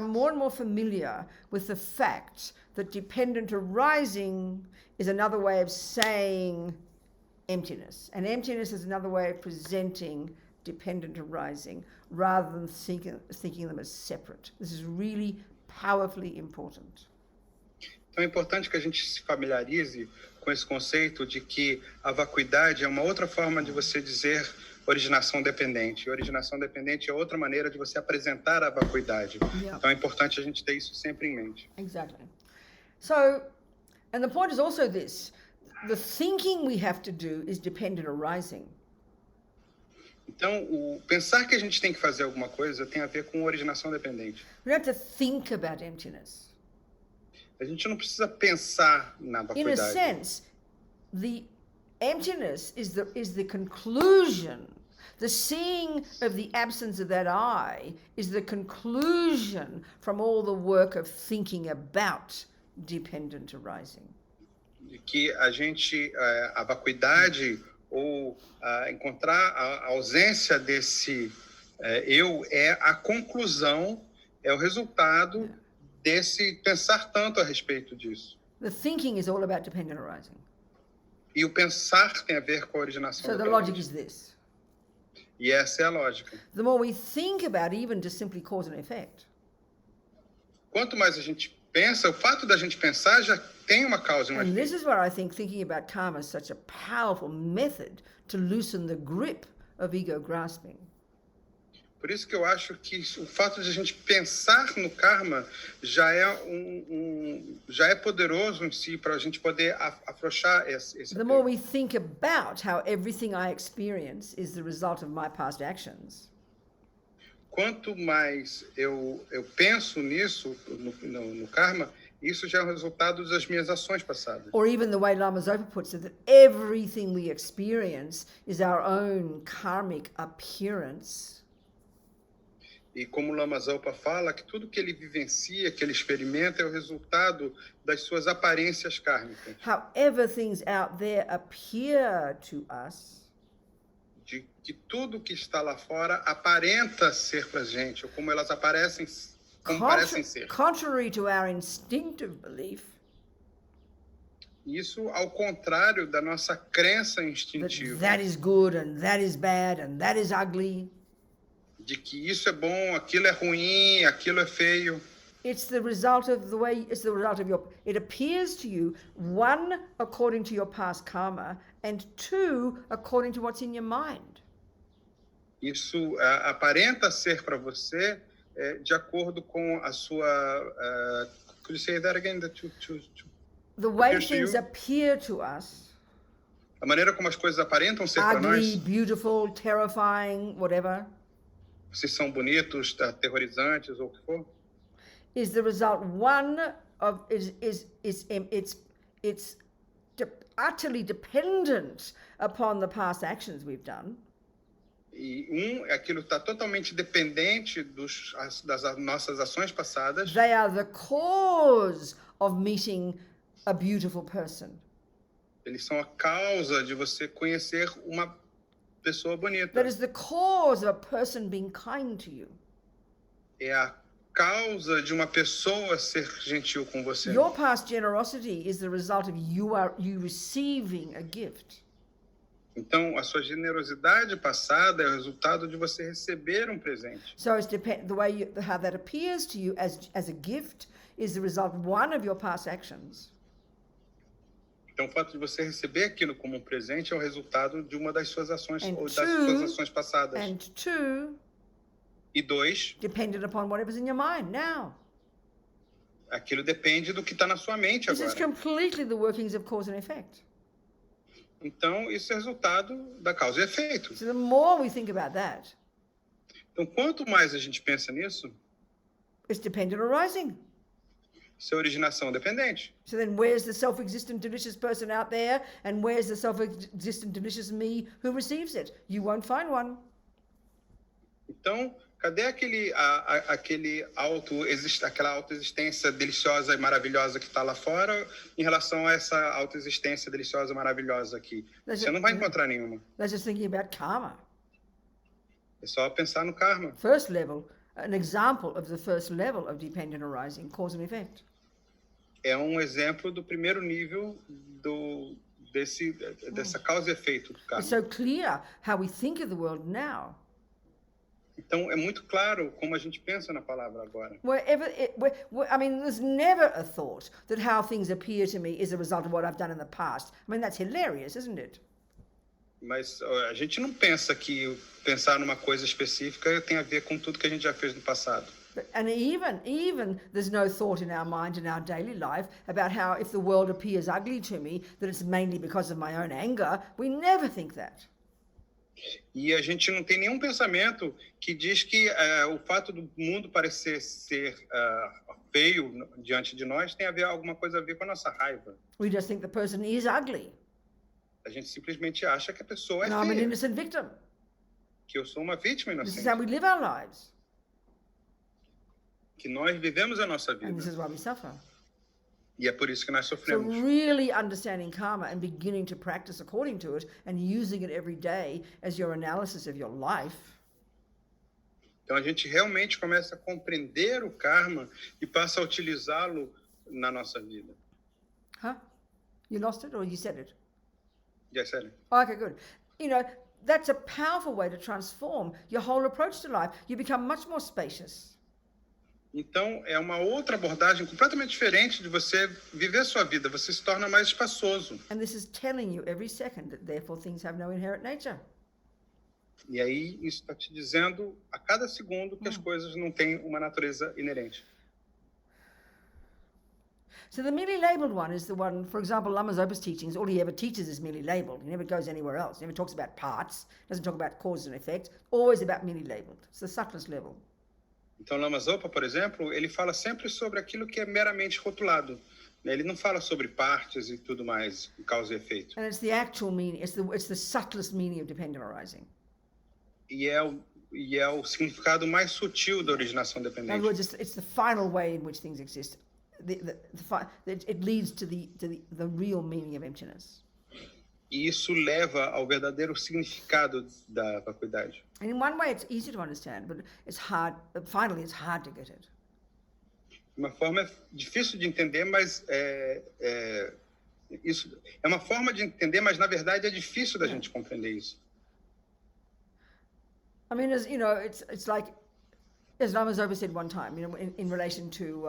more and more familiar with the fact that dependent arising is another way of saying emptiness. And emptiness is another way of presenting dependent arising, rather than thinking them as separate. This is really powerfully important. Então é importante que a gente se familiarize com esse conceito de que a vacuidade é uma outra forma de você dizer originação dependente. Originação dependente é outra maneira de você apresentar a vacuidade. Yeah. Então é importante a gente ter isso sempre em mente. Exactly. So, and the point is also this, the thinking we have to do is dependent arising. Então, o pensar que a gente tem que fazer alguma coisa tem a ver com originação dependente. We don't have to think about emptiness. A gente não precisa pensar na vacuidade. In a sense, the Emptiness is the conclusion. The seeing of the absence of that I is the conclusion from all the work of thinking about dependent arising. Que a gente, a vacuidade ou encontrar a ausência desse eu é a conclusão, é o resultado desse pensar tanto a respeito disso. The thinking is all about dependent arising. E o pensar tem a ver com a originação. So the logic is this. E essa é a lógica. The more we think about even just simply cause and effect. Quanto mais a gente pensa, o fato da gente pensar já tem uma causa e um efeito. And this is where I think thinking about karma is such a powerful method to loosen the grip of ego grasping. Por isso que eu acho que o fato de a gente pensar no karma já é já é poderoso em si para a gente poder afrouxar esse The more we think about how everything I experience is the result of my past actions. Quanto mais eu penso nisso no karma, isso já é o resultado das minhas ações passadas. Or even the way Lama Zopa puts it, that everything we experience is our own karmic appearance. E como o Lama Zopa fala, que tudo que ele vivencia, que ele experimenta, é o resultado das suas aparências kármicas. However things out there appear to us, de que tudo que está lá fora aparenta ser pra gente, ou como elas aparecem, como parecem ser. Contrary to our instinctive belief, isso ao contrário da nossa crença instintiva. That is good and that is bad and that is ugly. De que isso é bom, aquilo é ruim, aquilo é feio. It's the result of it appears to you, one, according to your past karma, and two, according to what's in your mind. Isso aparenta ser para você de acordo com a sua... could you say that again? The way things appear to us. A maneira como as coisas aparentam ser para nós. Ugly, beautiful, terrifying, whatever. Se são bonitos, aterrorizantes ou o que for. Is the result it's utterly dependent upon the past actions we've done. E aquilo está totalmente dependente das nossas ações passadas. They are the cause of meeting a beautiful person. Eles são a causa de você conhecer uma pessoa bonita. That is the cause of a person being kind to you. É a causa de uma pessoa ser gentil com você. Your past generosity is the result of you receiving a gift. Então, a sua generosidade passada é o resultado de você receber um presente. So it's the way how that appears to you as a gift is the result of one of your past actions. Então, o fato de você receber aquilo como um presente é o resultado de uma das suas ações ou das suas ações passadas. And two, e dois, dependent upon whatever's in your mind now. Aquilo depende do que está na sua mente agora. This is completely the workings of cause and effect. Então, isso é resultado da causa e efeito. So the more we think about that, então, quanto mais a gente pensa nisso, it's dependent arising. Isso é originação dependente. So then where's the self-existent delicious person out there and where's the self-existent delicious me who receives it? You won't find one. Então, cadê aquela autoexistência deliciosa e maravilhosa que está lá fora em relação a essa autoexistência deliciosa e maravilhosa aqui? Você não vai encontrar nenhuma. That's just thinking about karma. É só pensar no karma. First level, an example of the first level of dependent arising, cause and effect. É um exemplo do primeiro nível dessa causa e efeito do karma. It's so clear how we think of the world now. Então, é muito claro como a gente pensa na palavra agora. There's never a thought that how things appear to me is a result of what I've done in the past. I mean, that's hilarious, isn't it? Mas a gente não pensa que pensar numa coisa específica tem a ver com tudo que a gente já fez no passado. And even there's no thought in our mind in our daily life about how if the world appears ugly to me, that it's mainly because of my own anger. We never think that. E a gente não tem nenhum pensamento que diz que o fato do mundo parecer ser feio diante de nós tem alguma coisa a ver com a nossa raiva. We just think the person is ugly. A gente simplesmente acha que a pessoa é And I'm an feia, innocent victim. que eu sou uma vítima This is inocente, how we live our lives. que nós vivemos a nossa And this vida. is why we suffer. E é por isso que nós So sofremos. really understanding karma and beginning to practice according to it and using it every day as your analysis of your life. Então a gente realmente começa a compreender o karma e passa a utilizá-lo na nossa vida. Huh? You lost it or you said it? É sério. Okay, good. You know, that's a powerful way to transform your whole approach to life. You become much more spacious. Então é uma outra abordagem completamente diferente de você viver a sua vida. Você se torna mais espaçoso. And this is telling you every second that therefore things have no inherent nature. E aí isso está te dizendo a cada segundo que as coisas não têm uma natureza inerente. So the merely labeled one is the one, for example, Lama Zopa's teachings, all he ever teaches is merely labeled. He never goes anywhere else. He never talks about parts, doesn't talk about cause and effect, always about merely labeled. It's the subtlest level. Então, Lama Zopa, por exemplo, ele fala sempre sobre aquilo que é meramente rotulado. Ele não fala sobre partes e tudo mais, causa e efeito. And it's the actual meaning, it's the subtlest meaning of dependent arising. E é o significado mais sutil da originação In other dependente. words, it's the final way in which things exist. It leads to the real meaning of emptiness. E isso leva ao verdadeiro significado da vacuidade. And in one way, it's easy to understand, but it's hard. Finally, it's hard to get it. De uma forma é difícil de entender, mas isso é uma forma de entender, mas na verdade é difícil da gente compreender isso. I mean, as you know, it's like, as Lama Zopa said one time, you know, in relation to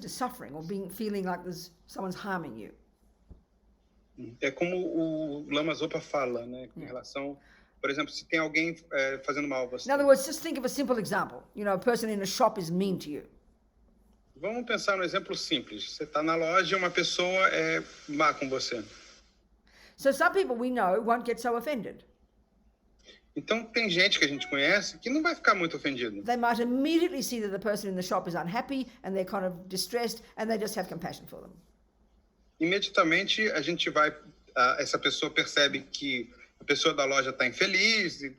suffering or feeling like someone's harming you. É como o Lama Zopa fala, né, em relação, por exemplo, se tem alguém fazendo mal a você. In other words, just think of a simple example. You know, a person in a shop is mean to you. Vamos pensar no exemplo simples. Você está na loja e uma pessoa é má com você. So some people we know won't get so offended. Então tem gente que a gente conhece que não vai ficar muito ofendido. They might immediately see that the person in the shop is unhappy and they're kind of distressed and they just have compassion for them. Imediatamente a gente essa pessoa percebe que a pessoa da loja está infeliz e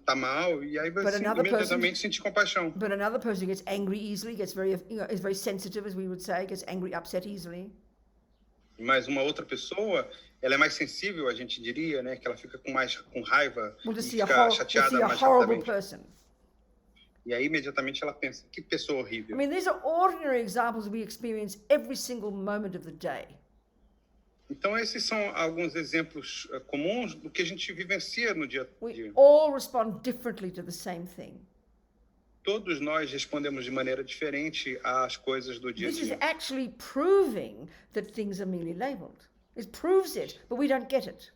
tá mal, e aí vai imediatamente sentir compaixão. But another person gets angry easily, is very sensitive, as we would say, gets angry, upset easily. Mas uma outra pessoa, ela é mais sensível, a gente diria, né, que ela fica com raiva e fica chateada mais rapidamente. E aí imediatamente ela pensa, que pessoa horrível. I mean, these are ordinary examples we experience every single moment of the day. Então esses são alguns exemplos comuns do que a gente vivencia no dia a dia. We all respond differently to the same thing. Todos nós respondemos de maneira diferente às coisas do dia a This is dia. actually proving that things are merely labeled. It proves it, but we don't get it.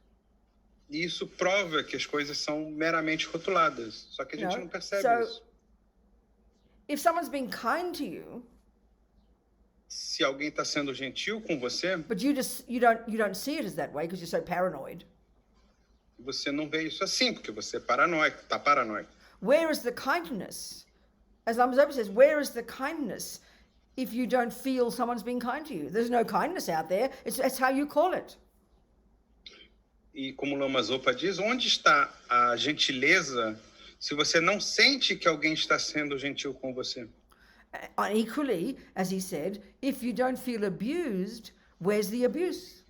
E isso prova que as coisas são meramente rotuladas, só que a gente não percebe isso. If someone's being kind to you, se alguém está sendo gentil com você, but you don't see it as that way because you're so paranoid. Você não vê isso assim porque você é paranoico, está paranoico. Where is the kindness? As Lama Zopa says, where is the kindness if you don't feel someone's being kind to you? There's no kindness out there. That's how you call it. E como Lama Zopa diz, onde está a gentileza se você não sente que alguém está sendo gentil com você? Equally, as he said, if you don't feel abused, where's the abuse?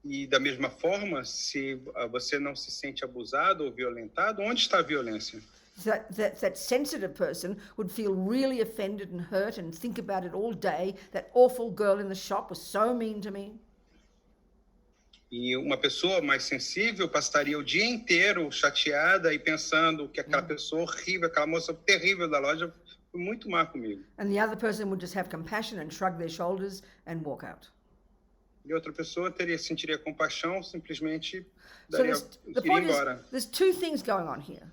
E da mesma forma, se você não se sente abusado ou violentado, onde está a violência? That sensitive person would feel really offended and hurt and think about it all day. That awful girl in the shop was so mean to me. E uma pessoa mais sensível passaria o dia inteiro chateada e pensando que aquela pessoa horrível, aquela moça terrível da loja foi muito má comigo. And the other person would just have compassion and shrug their shoulders and walk out. E outra pessoa sentiria compaixão, simplesmente iria embora. There's two things going on here.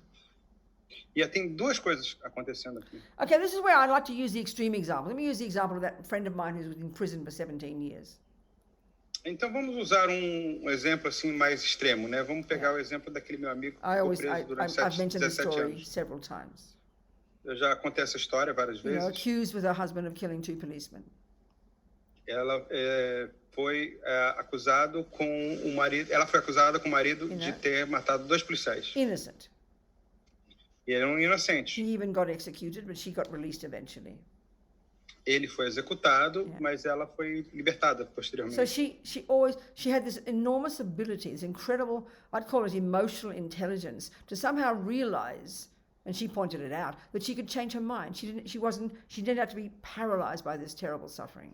E tem duas coisas acontecendo aqui. Okay, this is where I like to use the extreme example. Let me use the example of that friend of mine who was in prison for 17 years. Então vamos usar um exemplo assim mais extremo, né? Vamos pegar o exemplo daquele meu amigo que ficou preso durante I've mentioned this 17 story anos. several times. Eu já contei essa história várias vezes. Accused with her husband of killing 2 policemen. ela foi acusado com o marido. Ela foi acusada com o marido de ter matado 2 policiais. Innocent. E era um inocente. He even got executed, but she got released eventually. Ele foi executado, mas ela foi libertada posteriormente. So she had this enormous ability, this incredible, I'd call it emotional intelligence, to somehow realize, and she pointed it out, that she could change her mind. She didn't have to be paralyzed by this terrible suffering.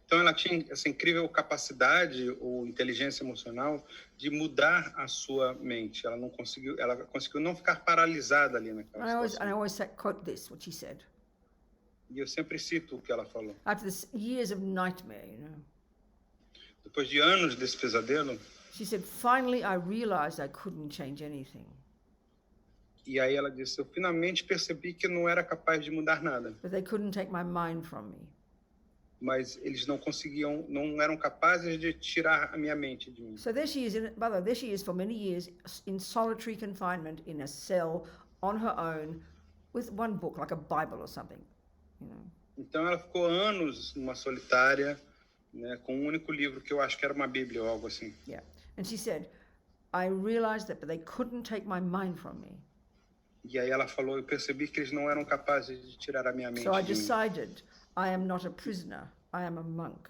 Então ela tinha essa incrível capacidade ou inteligência emocional de mudar a sua mente. Ela conseguiu não ficar paralisada ali naquela situação. I always quote this, what she said. E eu sempre cito o que ela falou. After this years of nightmare, Depois de anos desse pesadelo, she said, finally I realized I couldn't change anything. E aí ela disse, eu finalmente percebi que não era capaz de mudar nada. But they couldn't take my mind from me. Mas eles não eram capazes de tirar a minha mente de mim. So there she is for many years in solitary confinement in a cell on her own with one book, like a Bible or something. Então ela ficou anos numa solitária, né, com um único livro que eu acho que era uma Bíblia ou algo assim. Yeah. And she said, I realized that, but they couldn't take my mind from me. E aí ela falou, eu percebi que eles não eram capazes de tirar a minha mente So I de mim. decided, I am not a prisoner, I am a monk.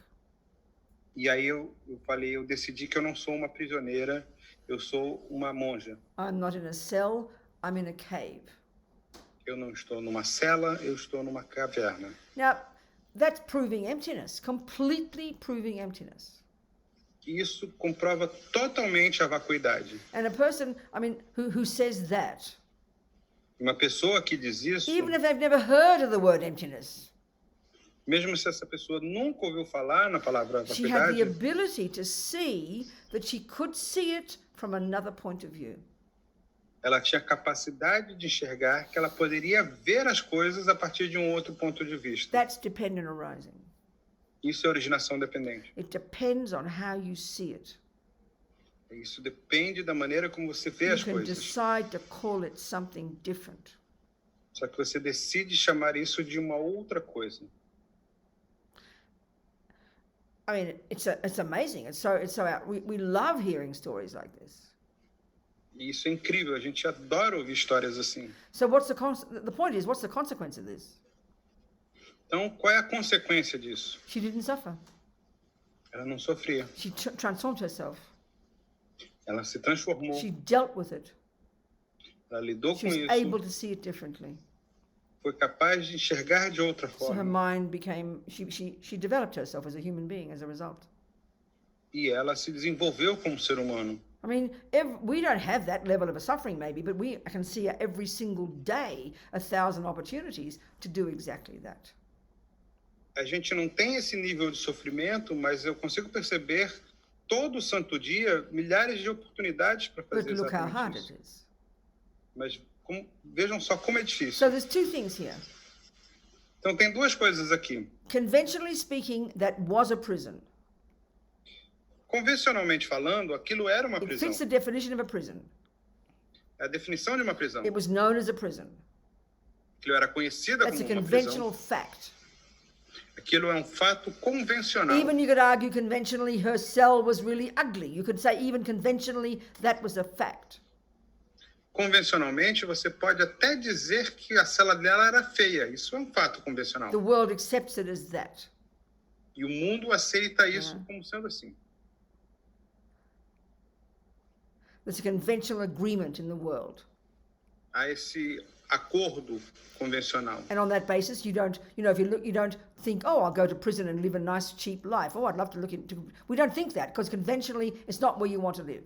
E aí eu decidi que eu não sou uma prisioneira, eu sou uma monja. I'm not in a cell, I'm in a cave. Eu não estou numa cela, eu estou numa caverna. Now, that's proving emptiness, completely proving emptiness. Isso comprova totalmente a vacuidade. And a person, who says that, Uma pessoa que diz isso, even if they've never heard of the word emptiness, mesmo se essa pessoa nunca ouviu falar na palavra she had vacuidade, the ability to see that she could see it from another point of view. ela tinha capacidade de enxergar que ela poderia ver as coisas a partir de um outro ponto de vista. That's dependent arising. Isso é originação dependente. It depends on how you see it. Isso depende da maneira como você vê You as can coisas. decide to call it something different. Só que você decide chamar isso de uma outra coisa. It's amazing. It's so out. We love hearing stories like this. E isso é incrível, a gente adora ouvir histórias assim. So the point is, what's the consequence of this? Então, qual é a consequência disso? She didn't suffer. Ela não sofria. She transformed herself. Ela se transformou. She dealt with it. Ela lidou She com was isso. able to see it differently. Foi capaz de enxergar de outra So her forma. mind became, she developed herself as a human being as a result. E ela se desenvolveu como ser humano. We don't have that level of a suffering maybe, but we can see every single day 1,000 opportunities to do exactly that. A gente não tem esse nível de sofrimento, mas eu consigo perceber todo santo dia milhares de oportunidades para fazer But look how hard exatamente it isso. is. Mas vejam só como é difícil. So there's two things here. Então tem duas coisas aqui. Conventionally speaking, that was a prison. Convencionalmente falando, aquilo era uma It prisão. fits the definition of a prison. É a definição de uma prisão. It was known as a prison. Aquilo era conhecida That's a como uma conventional prisão. fact. Aquilo é um fato convencional. Even you could argue conventionally her cell was really ugly. You could say even conventionally that was a fact. Convencionalmente, você pode até dizer que a cela dela era feia. Isso é um fato convencional. The world accepts it as that. E o mundo aceita isso como sendo assim. There's a conventional agreement in the world. Há esse acordo convencional. And on that basis, you don't, if you look, you don't think, oh, I'll go to prison and live a nice, cheap life. Oh, I'd love to look into. We don't think that because conventionally, it's not where you want to live.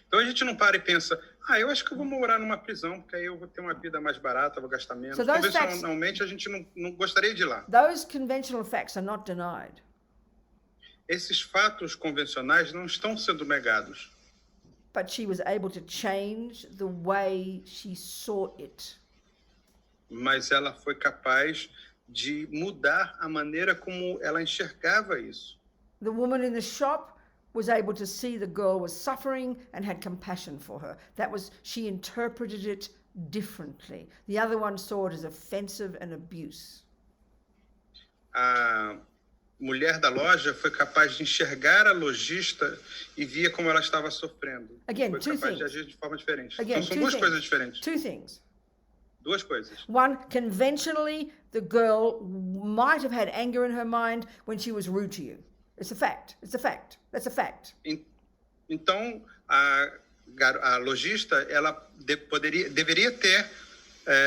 Então a gente não para e pensa, eu acho que eu vou morar numa prisão, porque aí eu vou ter uma vida mais barata, vou gastar menos. So those Convencionalmente, a gente não gostaria de ir lá. Those conventional facts are not denied. Esses fatos convencionais não estão sendo negados. But she was able to change the way she saw it. Mas ela foi capaz de mudar a maneira como ela enxergava isso. The woman in the shop was able to see the girl was suffering and had compassion for her. She interpreted it differently. The other one saw it as offensive and abuse. a mulher da loja foi capaz de enxergar a lojista e via como ela estava sofrendo. Again, foi two capaz things. de agir de forma diferente. Again, Então são duas coisas diferentes. Two things. Duas coisas. One, conventionally, the girl might have had anger in her mind when she was rude to you. It's a fact. It's a fact. That's a fact. Então, a lojista, ela deveria ter,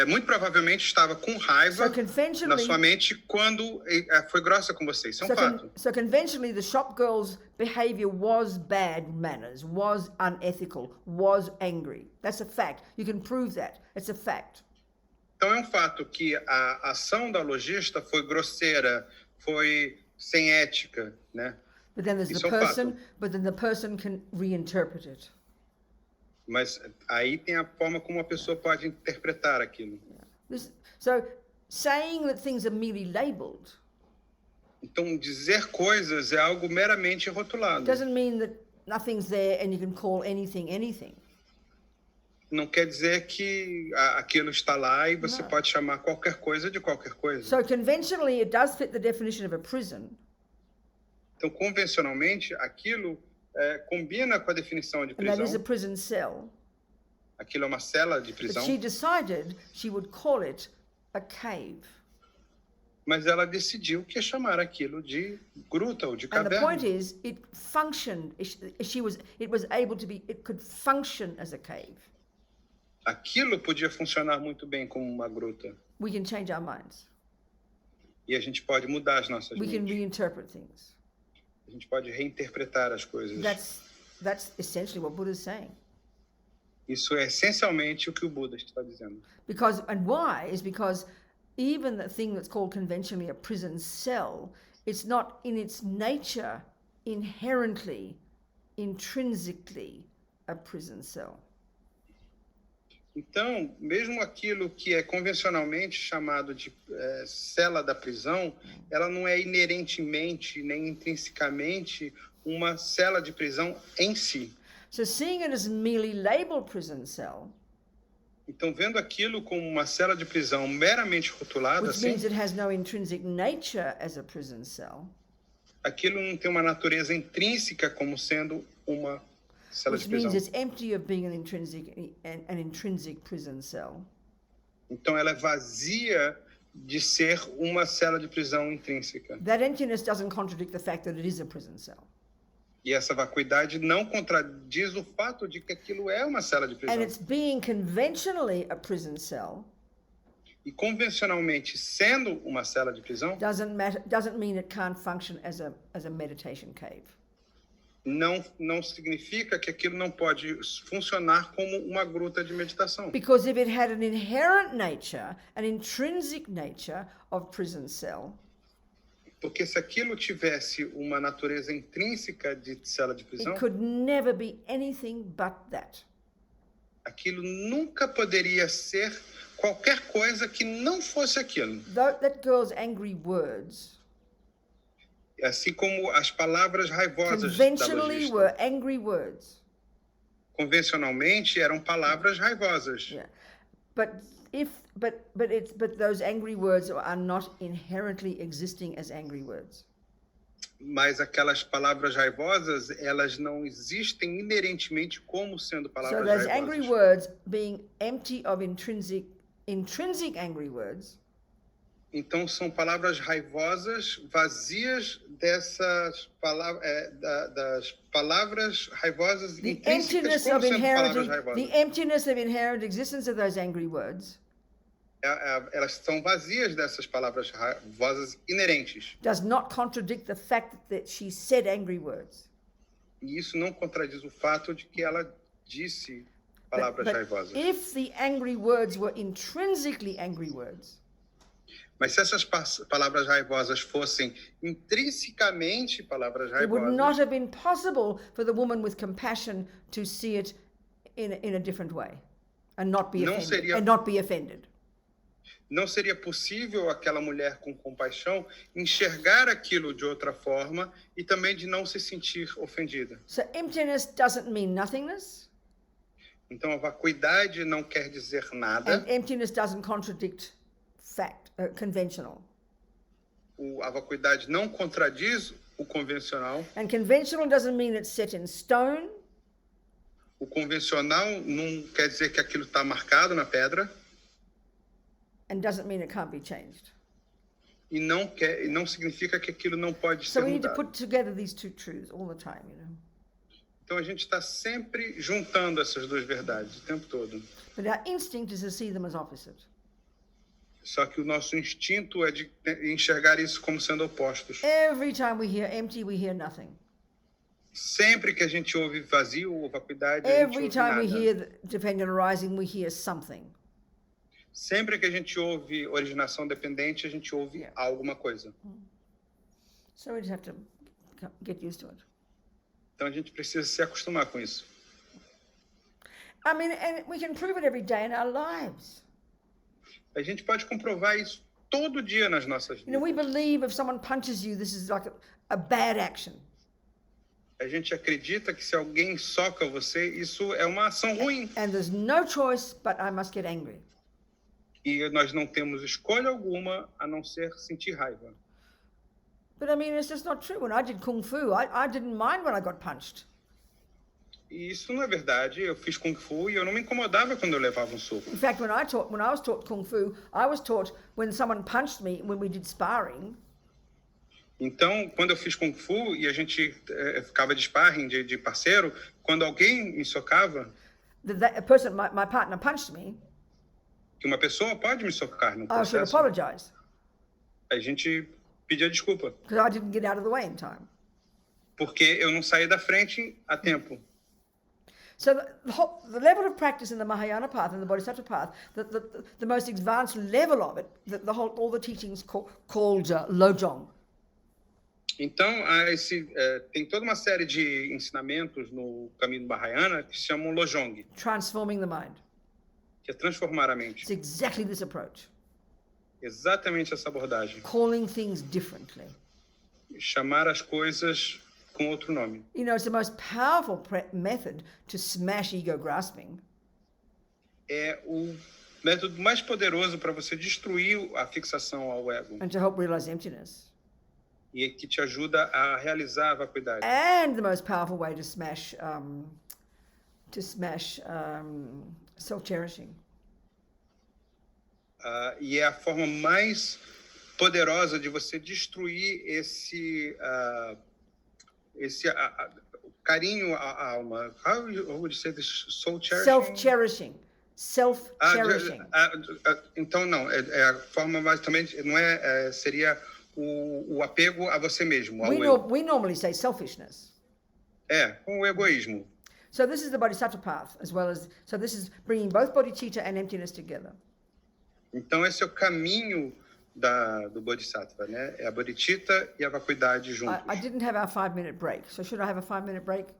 muito provavelmente estava com raiva na sua mente quando foi grossa com você. Isso é um fato. So conventionally, the shop girl's behavior was bad manners, was unethical, was angry. That's a fact. You can prove that. It's a fact. Então, é um fato que a ação da lojista foi grosseira, foi sem ética, né? But then there's Isso the é um person, fato. but then the person can reinterpret it. Mas aí tem a forma como a pessoa pode interpretar aquilo. So saying that things are merely labeled Então, dizer coisas é algo meramente rotulado. doesn't mean that nothing's there and you can call anything anything. Não quer dizer que aquilo está lá e você pode chamar qualquer coisa de qualquer coisa. So conventionally, it does fit the definition of a prison. Então, convencionalmente, aquilo combina com a definição de And that is a prisão. prison cell. Aquilo é uma cela de But prisão. she decided she would call it a cave. Mas ela decidiu que ia chamar aquilo de gruta ou de And the point caverna. is, it functioned. It was able to be. It could function as a cave. Aquilo podia funcionar muito bem como uma gruta. We can change our minds. E a gente pode mudar as nossas We can mentes. reinterpret things. A gente pode reinterpretar as coisas. That's essentially what Buddha is saying. Isso é essencialmente o que o Buda está dizendo. And why is because even the thing that's called conventionally a prison cell, it's not in its nature inherently, intrinsically a prison cell. Então, mesmo aquilo que é convencionalmente chamado de cela da prisão, ela não é inerentemente nem intrinsecamente uma cela de prisão em si. So seeing it as merely labeled prison cell, então, vendo aquilo como uma cela de prisão meramente rotulada, which assim, means it has no intrinsic nature as a prison cell, aquilo não tem uma natureza intrínseca como sendo uma cela which de prisão. means it's empty of being an intrinsic prison cell. Então, ela é vazia de ser uma cela de prisão intrínseca. That emptiness doesn't contradict the fact that it is a prison cell. E essa vacuidade não contradiz o fato de que aquilo é uma cela de prisão. And it's being conventionally a prison cell E convencionalmente sendo uma cela de prisão, doesn't mean it can't function as a meditation cave. não significa que aquilo não pode funcionar como uma gruta de meditação. Because if it had an inherent nature, an intrinsic nature of prison cell, Porque se aquilo tivesse uma natureza intrínseca de cela de prisão, it could never be anything but that. aquilo nunca poderia ser qualquer coisa que não fosse aquilo. That girl's angry words Assim como as palavras raivosas da conventionally lojista. were angry words. Convencionalmente eram palavras raivosas. Yeah. But those angry words are not inherently existing as angry words. Mas aquelas palavras raivosas, elas não existem inerentemente como sendo So palavras those raivosas. angry words being empty of intrinsic angry words, Então são palavras raivosas, vazias dessas palavras, das palavras raivosas the intrínsecas como sendo palavras raivosas. emptiness of inherent existence of those angry words Elas são vazias dessas palavras raivosas inerentes. does not contradict the fact that she said angry words. E isso não contradiz o fato de que ela disse palavras But raivosas. if the angry words were intrinsically angry words, Mas se essas palavras raivosas fossem intrinsecamente palavras it would raivosas, not have been possible for the woman with compassion to see it in a different way and not be offended. Não seria possível aquela mulher com compaixão enxergar aquilo de outra forma e também de não se sentir ofendida. So emptiness doesn't mean nothingness, Então a vacuidade não quer dizer nada. and emptiness doesn't contradict conventional. a vacuidade não contradiz o convencional. And conventional doesn't mean it's set in stone. O convencional não quer dizer que aquilo está marcado na pedra. And doesn't mean it can't be changed. E não significa que aquilo não pode ser So we need to mudado. put together these two truths all the time, you know. Então a gente está sempre juntando essas duas verdades o tempo todo. But our instinct is to see them as opposite. Só que o nosso instinto é de enxergar isso como sendo opostos. Every time we hear empty, we hear nothing. Sempre que a gente ouve vazio ou vacuidade, a gente Every ouve time we nada. hear dependent arising, we hear something. Sempre que a gente ouve originação dependente, a gente ouve alguma coisa. So we just have to get used to it. Então a gente precisa se acostumar com isso. I mean, and we can prove it every day in our lives. A gente pode comprovar isso todo dia nas nossas You know, we vidas. believe if someone punches you, this is like a bad action. A gente acredita que se alguém soca você, isso é uma ação ruim. And there's no choice, but I must get angry. E nós não temos escolha alguma a não ser sentir raiva. But I mean, it's just not true. When I did Kung Fu, I didn't mind when I got punched. E isso não é verdade. Eu fiz Kung Fu e eu não me incomodava quando eu levava um soco. In fact, when I was taught Kung Fu, I was taught when someone punched me, when we did sparring, Então, quando eu fiz Kung Fu e a gente ficava de sparring, de parceiro, quando alguém me socava, a person, my partner punched me, que uma pessoa pode me socar no I should processo, apologize a gente pedia desculpa, because I didn't get out of the way in time. porque eu não saí da frente a tempo. So the level of practice in the Mahayana path and the Bodhisattva path, the most advanced level of it, all the teachings called Lojong. Então, tem toda uma série de ensinamentos no caminho Mahayana que se chamam Lojong, Transforming the mind. que é transformar a mente. It's exactly this approach. Exatamente essa abordagem. Calling things differently. Chamar as coisas com outro nome. You know, it's the most powerful method to smash ego grasping. É o método mais poderoso para você destruir a fixação ao ego. And to help realize emptiness. E que te ajuda a realizar a vacuidade. And the most powerful way to smash self-cherishing. E é a forma mais poderosa de você destruir esse carinho à alma. How would you say this? Soul cherishing? Self-cherishing. Então não, é a forma mais também não seria o apego a você mesmo, ao eu. We normally say selfishness. Com o egoísmo. So this is the Bodhisattva path, so this is bringing both bodhicitta and emptiness together. Então esse é o caminho do Bodhisattva, né? É a bodhicitta e a vacuidade juntos. I didn't have our 5-minute break, so should I have a 5-minute break,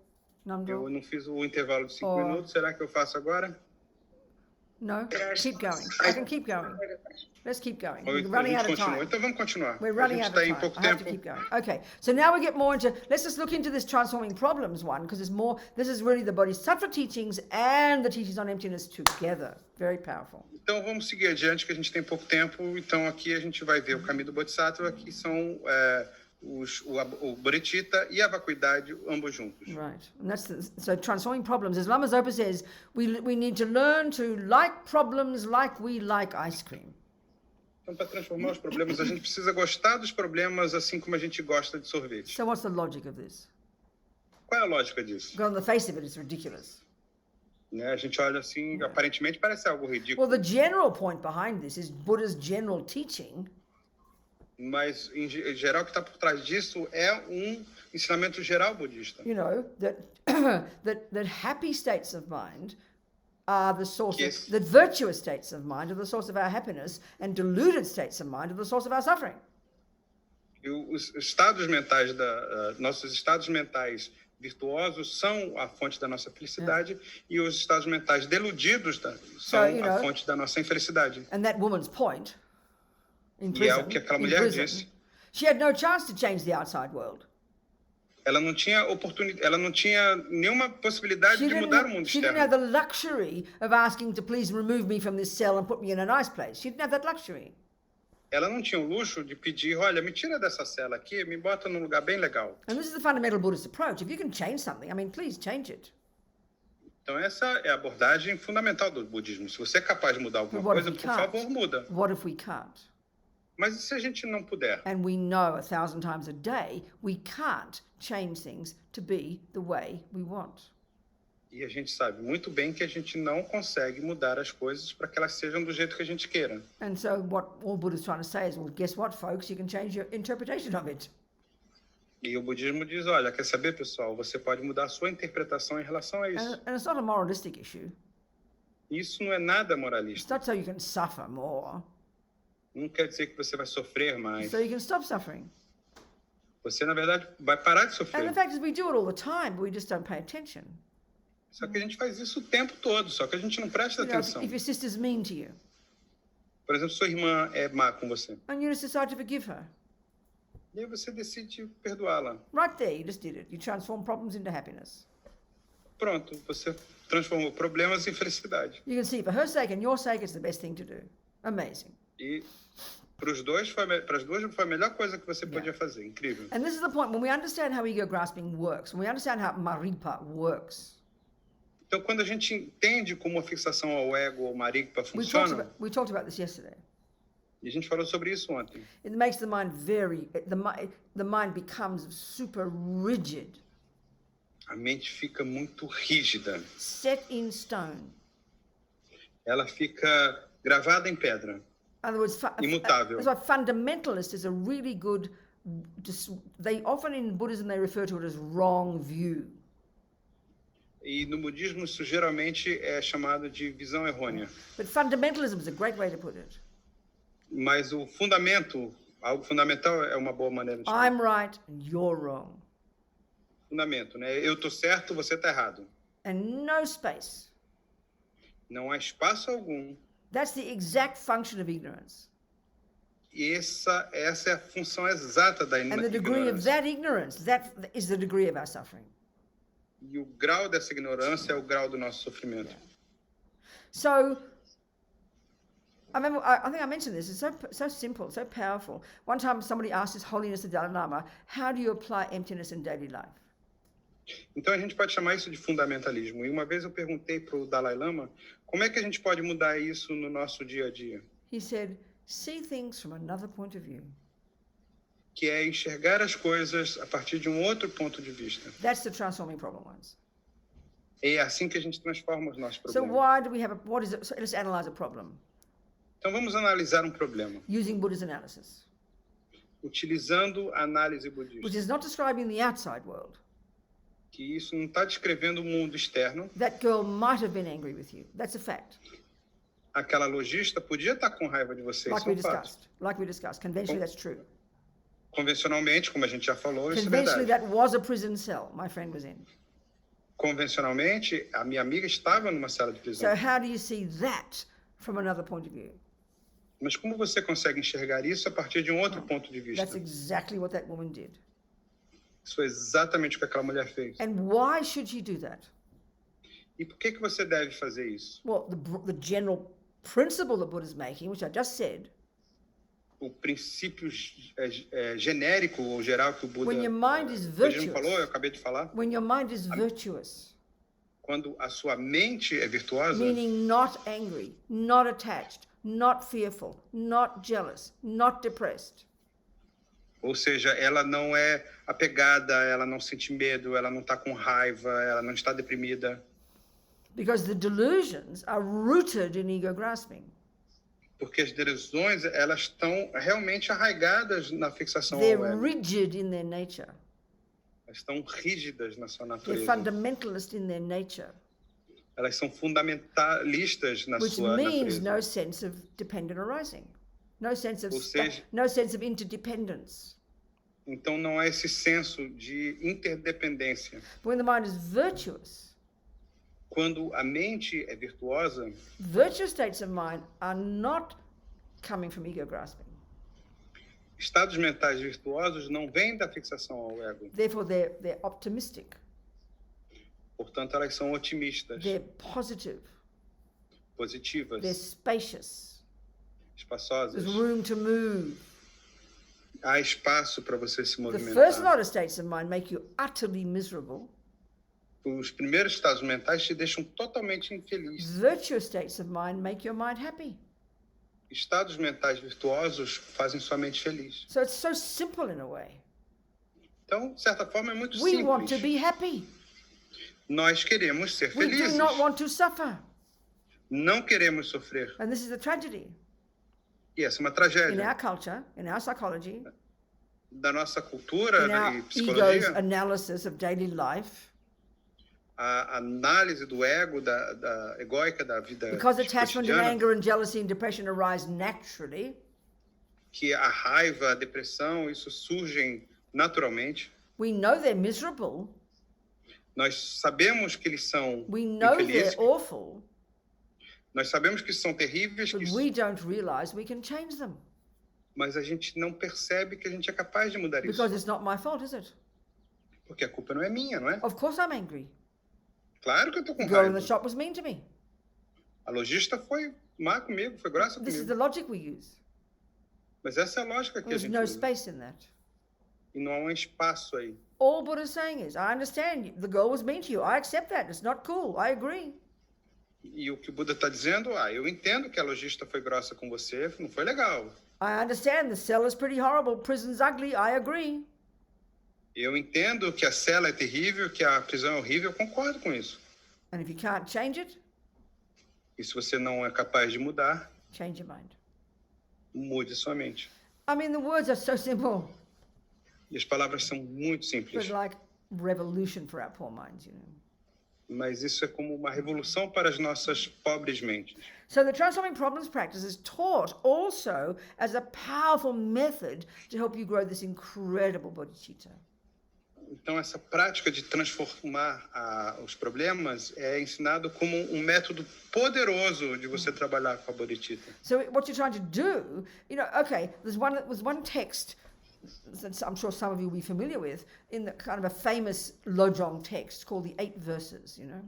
Namdul? Eu não fiz o intervalo de 5 minutos, será que eu faço agora? No? Keep going. I can keep going. Let's keep going. We're A running gente out of continua. time. Então vamos continuar. We're running a out gente of está em time. pouco I have to tempo. keep going. Okay, so now we get more into, let's just look into this transforming problems one, because there's more, this is really the Bodhisattva teachings and the teachings on emptiness together. Very powerful. Então vamos seguir adiante, que a gente tem pouco tempo. Então aqui a gente vai ver o caminho do Bodhisattva, que são o bodhicitta e a vacuidade, ambos juntos. Right, and so transforming problems. As Lama Zopa says, we need to learn to like problems like we like ice cream. Então, para transformar os problemas, a gente precisa gostar dos problemas assim como a gente gosta de sorvete. So what's the logic of this? Qual é a lógica disso? On the face of it, it's ridiculous. Né? A gente olha assim, aparentemente parece algo ridículo. Well, the general point behind this is Buddha's general teaching. Mas, em geral, o que está por trás disso é ensinamento geral budista. You know, that happy states of mind are the source that virtuous states of mind are the source of our happiness, and deluded states of mind are the source of our suffering. E os estados mentais, nossos estados mentais virtuosos são a fonte da nossa felicidade, e os estados mentais deludidos são a fonte da nossa infelicidade. And that woman's point, in prison, é o que aquela mulher disse. She had no chance to change the outside world. Ela não tinha oportunidade, ela não tinha nenhuma possibilidade de mudar o mundo She externo. didn't have the luxury of asking to please remove me from this cell and put me in a nice place. She didn't have that luxury. ela não tinha o luxo de pedir, olha, me tira dessa cela aqui, me bota num lugar bem legal. And this is the fundamental Buddhist approach. If you can change something, I mean, please change it. Então essa é a abordagem fundamental do budismo. Se você é capaz de mudar alguma coisa, por favor, muda. What if we can't? Mas e se a gente não puder? And we know 1,000 times a day we can't change things to be the way we want. E a gente sabe muito bem que a gente não consegue mudar as coisas para que elas sejam do jeito que a gente queira. And so what all Buddha is trying to say is, well, guess what, folks? You can change your interpretation of it. E o budismo diz, olha, quer saber, pessoal? Você pode mudar a sua interpretação em relação a isso. And it's not a moralistic issue. Isso não é nada It's moralista. not so you can suffer more. Não quer dizer que você vai sofrer mais. So you can stop suffering. Você, na verdade, vai parar de And the sofrer. fact is we do it all the time, but we just don't pay attention. Só que a gente faz isso o tempo todo, só que a gente não presta You know, atenção. if your sister's mean to you, Por exemplo, sua irmã é má com você. and you just decide to forgive her, E aí você decide perdoá-la. right there, you just did it. You transform problems into happiness. Pronto, você transformou problemas em felicidade. You can see, for her sake and your sake, it's the best thing to do. Amazing. E para as duas foi a melhor coisa que você podia fazer. Incrível. And this is the point, when we understand how ego grasping works, when we understand how maripa works, Então, quando a gente entende como a fixação ao ego ou marikpa we talked, funciona, we talked about this yesterday. e a gente falou sobre isso ontem, It makes the mind the mind becomes super rigid, a mente fica muito rígida. set in stone. Ela fica gravada em pedra. In other words, Imutável. that's why fundamentalist is a really good, they often in Buddhism they refer to it as wrong view. E no budismo isso geralmente é chamado de visão errônea. But fundamentalism is a great way to put it. Mas o fundamento, algo fundamental é uma boa maneira de chamar. I'm right and you're wrong. Fundamento, né? Eu tô certo, você tá errado. And no space. Não há espaço algum. That's the exact function of ignorance. E essa é a função exata da And the degree of ignorância. that ignorance, that is the degree of our suffering. E o grau dessa ignorância é o grau do nosso sofrimento. So, I think I mentioned this, it's so simple, so powerful. One time somebody asked His Holiness the Dalai Lama, how do you apply emptiness in daily life? Então a gente pode chamar isso de fundamentalismo. E uma vez eu perguntei para o Dalai Lama, como é que a gente pode mudar isso no nosso dia a dia? He said, see things from another point of view. Que é enxergar as coisas a partir de um outro ponto de vista. That's the transforming problem ones. É assim que a gente transforma os nossos So problemas. why do we have what is it? So let's analyze a problem Então vamos analisar um problema, using Buddha's analysis, utilizando a análise which budista. is not describing the outside world. Que isso não está descrevendo o mundo externo. That girl might have been angry with you. That's a fact. Aquela lojista podia estar com raiva de você, isso é um fato. Like we discussed. Conventionally, that's true. Convencionalmente, como a gente já falou, isso é Conventionally, verdade. that was a prison cell my friend was in. Convencionalmente, a minha amiga estava numa cela de So prisão. how do you see that from another point of view? Mas como você consegue enxergar isso a partir de um outro ponto de vista? That's exactly what that woman did. Isso foi exatamente o que aquela mulher fez. And why should she do that? E por que você deve fazer isso? Well, the general principle that Buddha is making, which I just said, O princípio genérico ou geral que o Buda when your mind is budismo virtuous, falou, eu acabei de falar, when your mind is virtuous, quando a sua mente é virtuosa, meaning not angry, not attached, not fearful, not jealous, not depressed, ou seja, ela não é apegada, ela não sente medo, ela não está com raiva, ela não está deprimida, because the delusions are rooted in ego grasping. porque as delusões, elas estão realmente arraigadas na fixação ao They're ego. rigid in their nature. Elas estão rígidas na sua They're natureza. fundamentalist in their nature, Elas são fundamentalistas na which sua means natureza. no sense of dependent arising, no sense of Ou seja- no sense of interdependence. Então não há esse senso de interdependência. But when the mind is virtuous, Quando a mente é virtuosa, virtuous states of mind are not coming from ego grasping. estados mentais virtuosos não vêm da fixação ao ego. Therefore, they're optimistic, Portanto, elas são otimistas, they're positive, positivas, they're spacious, espaçosas. There's room to move. Há espaço para você se The movimentar. first lot of states of mind make you utterly miserable. Os primeiros estados mentais te deixam totalmente infeliz. Virtuous states of mind make your mind happy. Estados mentais virtuosos fazem sua mente feliz. So it's so simple in a way. Então, de certa forma, é muito We simples. want to be happy. Nós queremos ser We felizes. do not want to suffer. Não queremos sofrer. And this is the tragedy. E essa é uma In tragédia. our culture, in our psychology, Da nossa cultura in our e ego's psicologia, analysis of daily life, a análise do ego, da egóica da vida because attachment and cotidiana, anger and jealousy and depression arise naturally, que a raiva, a depressão, isso surgem naturalmente. we know they're miserable, Nós sabemos que eles são we know infelizes, they're awful, nós sabemos que são terríveis, but we don't realize we can change them. mas a gente não percebe que a gente é capaz de mudar isso. Because it's not my fault, is it? Porque a culpa não é minha, não é? Of course I'm angry. Claro que eu tô The com girl in the raiva. shop was mean to me. A lojista foi má comigo, foi grossa This is comigo. the logic we use. Mas essa é a lógica que a There's gente no usa. space in that. E não há um espaço aí. All Buddha's saying is, I understand the girl was mean to you. I accept that. It's not cool. I agree. E o que o Buda está dizendo, eu entendo que a lojista foi grossa com você, não foi legal. I understand the cell is pretty horrible. Prison's ugly. I agree. Eu entendo que a cela é terrível, que a prisão é horrível, eu concordo com isso. And if you can't change it, E se você não é capaz de mudar, change your mind. mude sua mente. I mean, the words are so simple, E as palavras são muito but simples, like revolution for our poor minds, you know. mas isso é como uma revolução para as nossas pobres mentes. So the transforming problems practice is taught also as a powerful method to help you grow this incredible bodhicitta. Então, essa prática de transformar os problemas é ensinado como um método poderoso de você trabalhar com a bodhicitta. So what you're trying to do, you know, okay, there's one text that I'm sure some of you will be familiar with, in the kind of a famous Lojong text called the 8 Verses, you know.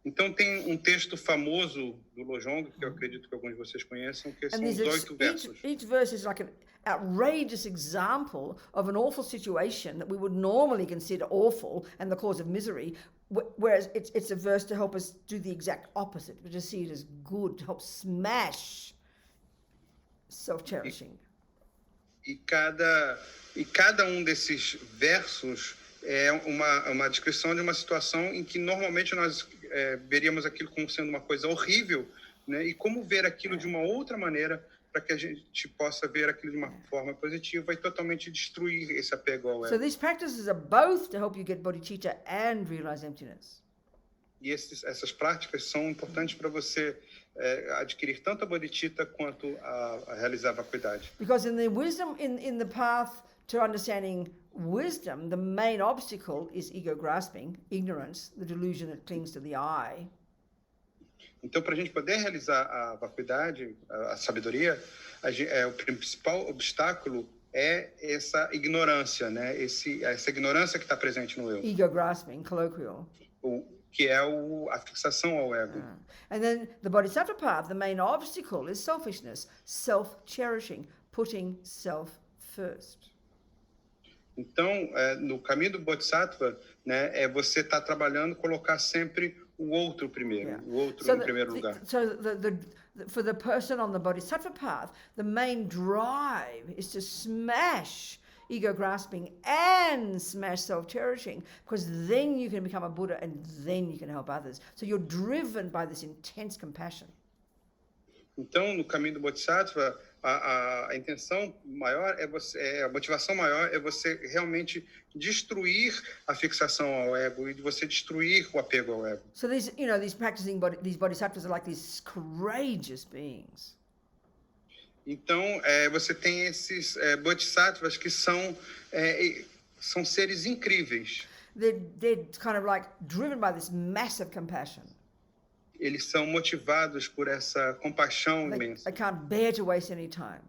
Então, tem um texto famoso do Lojong, que eu acredito que alguns de vocês conheçam, que são And os 8 versos. each verse is like an outrageous example of an awful situation that we would normally consider awful and the cause of misery, whereas it's a verse to help us do the exact opposite, but to see it as good, to help smash self-cherishing. E cada um desses versos é uma descrição de uma situação em que normalmente nós veríamos aquilo como sendo uma coisa horrível, né? E como ver aquilo de uma outra maneira para que a gente possa ver aquilo de uma forma positiva e totalmente destruir esse apego ao ego. So these practices are both to help you get bodhicitta and realize emptiness. E essas práticas são importantes para você adquirir tanto a bodhicitta quanto a realizar a vacuidade. Because in the wisdom, in the path to understanding wisdom, the main obstacle is ego grasping, ignorance, the delusion that clings to the I. Então, para a gente poder realizar a vacuidade, a sabedoria, o principal obstáculo é essa ignorância, né? Essa ignorância que está presente no eu. Ego grasping, colloquial. Que é a fixação ao ego. And then the bodhisattva path, the main obstacle is selfishness, self-cherishing, putting self first. Então, no caminho do bodhisattva, né, é você estar trabalhando, colocar sempre o outro primeiro, o outro em primeiro lugar. So for the person on the bodhisattva path, the main drive is to smash ego grasping and smash self-cherishing, because then you can become a Buddha and then you can help others. So you're driven by this intense compassion. Então, no caminho do Bodhisattva, a intenção maior a motivação maior é você realmente destruir a fixação ao ego e de você destruir o apego ao ego. So these bodhisattvas are like these courageous beings. Então, você tem esses bodhisattvas que são seres incríveis. They're kind of like driven by this massive compassion. Eles são motivados por essa compaixão imensa. They can't bear to waste any time.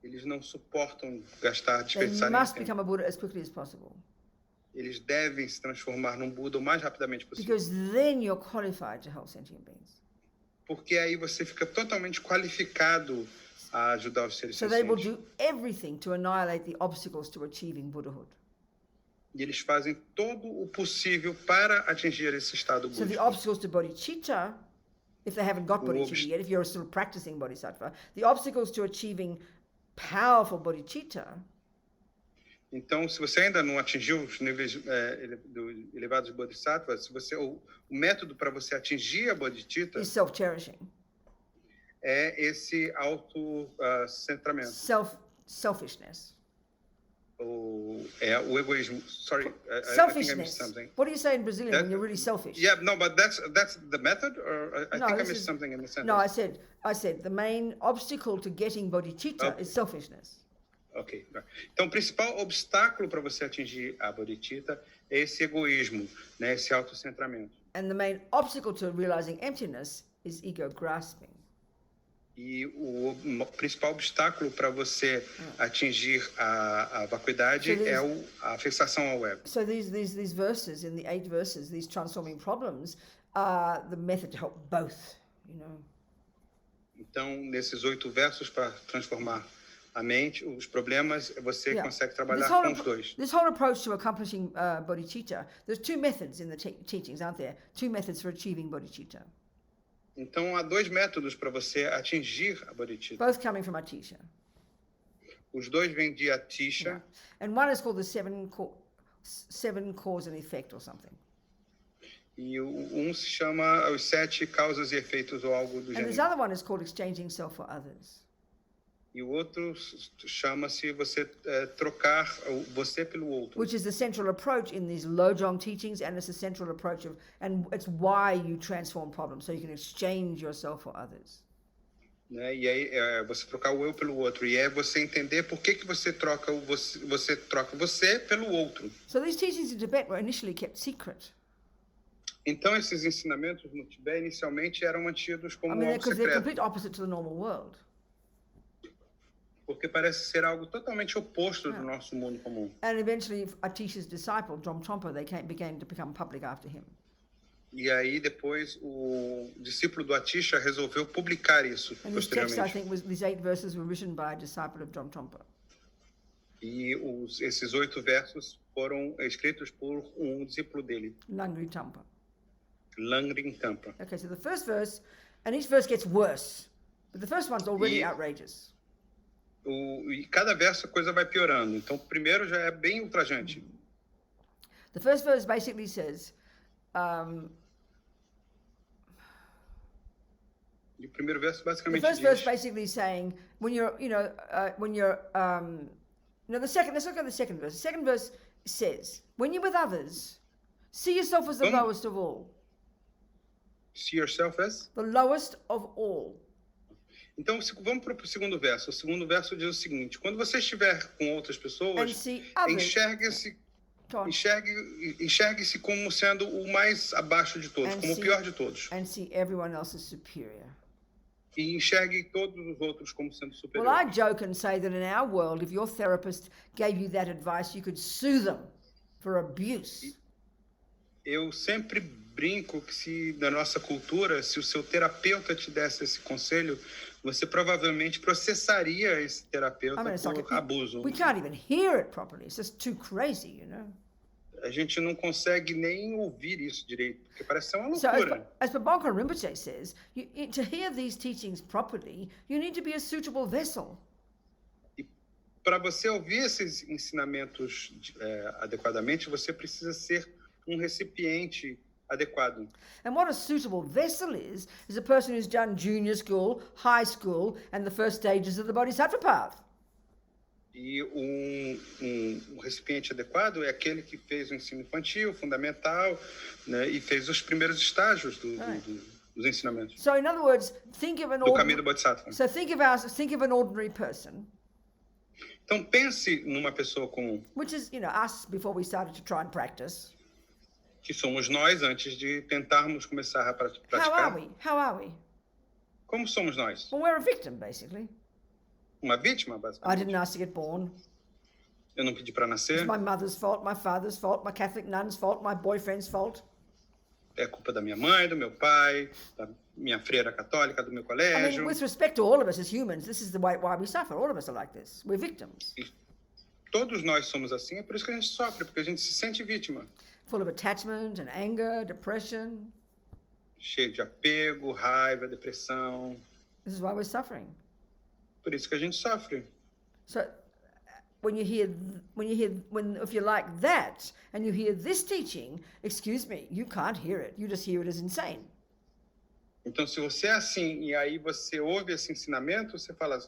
Eles não suportam desperdiçar They must tempo. become a Buddha as quickly as possible. Eles devem se transformar num Buda o mais rapidamente possível. Because then you're qualified to help sentient beings. porque aí você fica totalmente qualificado a ajudar os seres So they will sencientes. do everything to annihilate the obstacles to achieving Buddhahood. E eles fazem todo o possível para atingir esse estado So the búdico. obstacles to bodhicitta, if they haven't got bodhicitta yet, if you're still practicing bodhisattva, the obstacles to achieving powerful bodhicitta. Então, se você ainda não atingiu os níveis elevados de bodhisattva, o método para você atingir a bodhicitta Is self-cherishing. É esse auto-centramento. Selfishness. O egoísmo. Sorry, selfishness. I think I missed something. What do you say in Brazilian when you're really selfish? Yeah, no, but that's the method, or I think I missed something in the sentence. No, I said the main obstacle to getting bodhicitta is selfishness. Ok. Então, o principal obstáculo para você atingir a bodhicitta é esse egoísmo, né, esse autocentramento. And the main obstacle to realizing emptiness is ego grasping. E o principal obstáculo para você atingir a vacuidade é a fixação ao ego. So these verses, in the 8 verses, these transforming problems, are the method to help both, you know. Então, nesses 8 versos para transformar a mente, os problemas, você consegue trabalhar com os dois. This whole approach to accomplishing bodhicitta, there's 2 methods in the teachings, aren't there? 2 methods for achieving bodhicitta. Então, há 2 métodos para você atingir a bodhicitta. Both coming from Atisha. Os 2 vêm de Atisha. Yeah. And one is called the seven cause and effect or something. E se chama os 7 causas e efeitos ou algo do gênero. And this other one is called exchanging self for others. E o outro chama-se você trocar você pelo outro. Which is the central approach in these Lojong teachings, and it's the central approach and it's why you transform problems, so you can exchange yourself for others. Né? E aí você trocar o eu pelo outro, e é você entender por que você troca você pelo outro. So these teachings in Tibet were initially kept secret. Então esses ensinamentos no Tibete inicialmente eram mantidos como algo because they're secreto. complete opposite to the normal world. Porque parece ser algo totalmente oposto do nosso mundo comum. And eventually Atisha's disciple, Dromtrompa, began to become public after him. E aí depois o discípulo do Atisha resolveu publicar isso and this text, I think, these 8 verses were written by a disciple of Dromtrompa. E esses 8 versos foram escritos por um discípulo dele. Langri Tampa. Langri Tampa. Okay, so the first verse, and each verse gets worse, but the first one's already outrageous. E cada verso a coisa vai piorando. Então, o primeiro já é bem ultrajante. The first verse basically says, E o primeiro verso basicamente the first verse basically saying, when you're, the second, let's look at the second verse. The second verse says, when you're with others, see yourself as the lowest of all. See yourself as? The lowest of all. Então, vamos para o segundo verso. O segundo verso diz o seguinte: quando você estiver com outras pessoas, enxergue-se como sendo o mais abaixo de todos, como o pior de todos. And see everyone else as superior. E enxergue todos os outros como sendo superiores. Well, I joke and say that in our world, if your therapist gave you that advice, you could sue them for abuse. Eu sempre brinco que se na nossa cultura, se o seu terapeuta te desse esse conselho, você provavelmente processaria esse terapeuta por abuso. We can't even hear it properly. It's just too crazy, you know. A gente não consegue nem ouvir isso direito, porque parece ser uma loucura. So, as Pabonka Rinpoche says, to hear these teachings properly, you need to be a suitable vessel. E para você ouvir esses ensinamentos adequadamente, você precisa ser um recipiente adequado. And what a suitable vessel is a person who's done junior school, high school, and the first stages of the Bodhisattva path. E um recipiente adequado é aquele que fez o ensino infantil, fundamental, né, e fez os primeiros estágios dos ensinamentos. So, in other words, think of do caminho do Bodhisattva. So think of an ordinary person. Então pense numa pessoa comum. Which is, us before we started to try and practice. Que somos nós antes de tentarmos começar a praticar. How are we? Como somos nós? Well, we're a victim, basically. Uma vítima, basicamente. I didn't ask to get born. Eu não pedi para nascer. It's my mother's fault, my father's fault, my Catholic nun's fault, my boyfriend's fault. É culpa da minha mãe, do meu pai, minha freira católica do meu I colégio. mean, with respect to all of us as humans, this is the way why we suffer. All of us are like this. We're victims. E todos nós somos assim, é por isso que a gente sofre, porque a gente se sente vítima. Full of attachment and anger, depression. Cheio de apego, raiva, depressão. This is why we're suffering. Por isso que a gente sofre. So if you like that and you hear this teaching, excuse me, you can't hear it. You just hear it as insane. Então, se você é assim e aí você ouve esse ensinamento, você fala,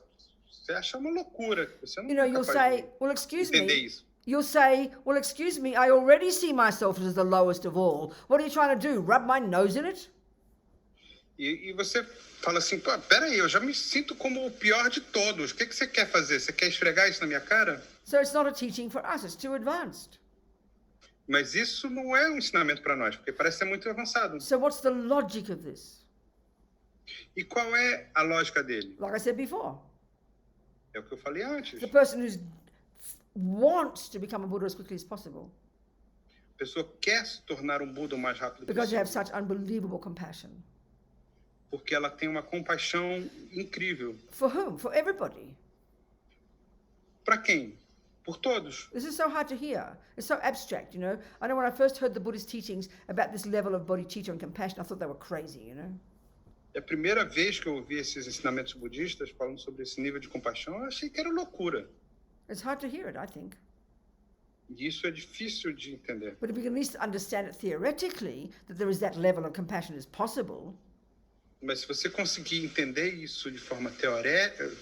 você acha uma loucura. Você não é you'll capaz say, de well, excuse entender me. isso. You'll say, well, excuse me, I already see myself as the lowest of all. What are you trying to do? Rub my nose in it? E você fala assim, pô, peraí, eu já me sinto como o pior de todos. O que você quer fazer? Você quer esfregar isso na minha cara? So it's not a teaching for us, it's too advanced. Mas isso não é um ensinamento para nós, porque parece ser muito avançado. So what's the logic of this? E qual é a lógica dele? Like I said before, É o que eu falei antes. the person who wants to become a Buddha as quickly as possible A pessoa quer se tornar um Buda o mais rápido because you have possível, such unbelievable compassion. porque ela tem uma compaixão incrível. For whom? For everybody. Para quem? Por todos. This is so hard to hear. It's so abstract, I know when I first heard the Buddhist teachings about this level of bodhicitta and compassion, I thought they were crazy, É a primeira vez que eu ouvi esses ensinamentos budistas falando sobre esse nível de compaixão, eu achei que era loucura. It's hard to hear it, I think. E isso é difícil de entender. But if we can at least understand it theoretically, that there is that level of compassion is possible, Mas se você conseguir entender isso de forma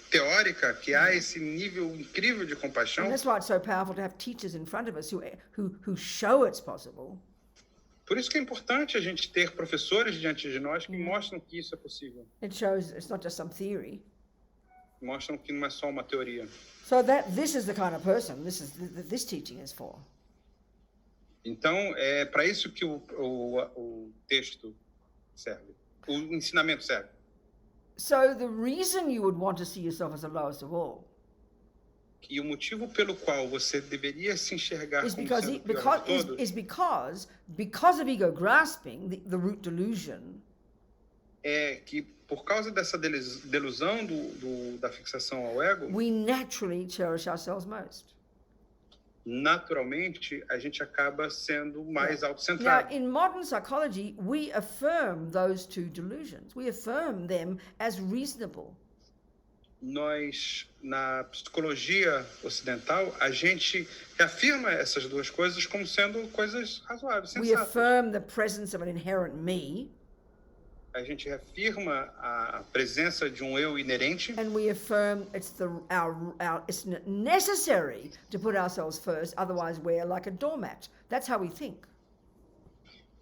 teórica, que há esse nível incrível de compaixão, and that's why it's so powerful to have teachers in front of us who show it's possible. por isso que é importante a gente ter professores diante de nós que mostram que isso é possível. It shows it's not just some theory. Mostram que não é só uma teoria. So this is the kind of person this teaching is for. Então, é para isso que o texto serve. O ensinamento serve. So the reason you would want to see yourself as the lowest of all E o motivo pelo qual você deveria se enxergar is como because sendo o pior de todos because of ego grasping, the root delusion, é que, por causa dessa delusão da fixação ao ego, we naturally cherish ourselves most. naturalmente, a gente acaba sendo mais Now, autocentrado. in modern psychology, we affirm those two delusions. We affirm them as reasonable. Nós, na psicologia ocidental, a gente afirma essas duas coisas como sendo coisas razoáveis, We sensatas. affirm the presence of an inherent me, A gente reafirma a presença de um eu inerente and we affirm it's necessary to put ourselves first, otherwise we're like a doormat. That's how we think.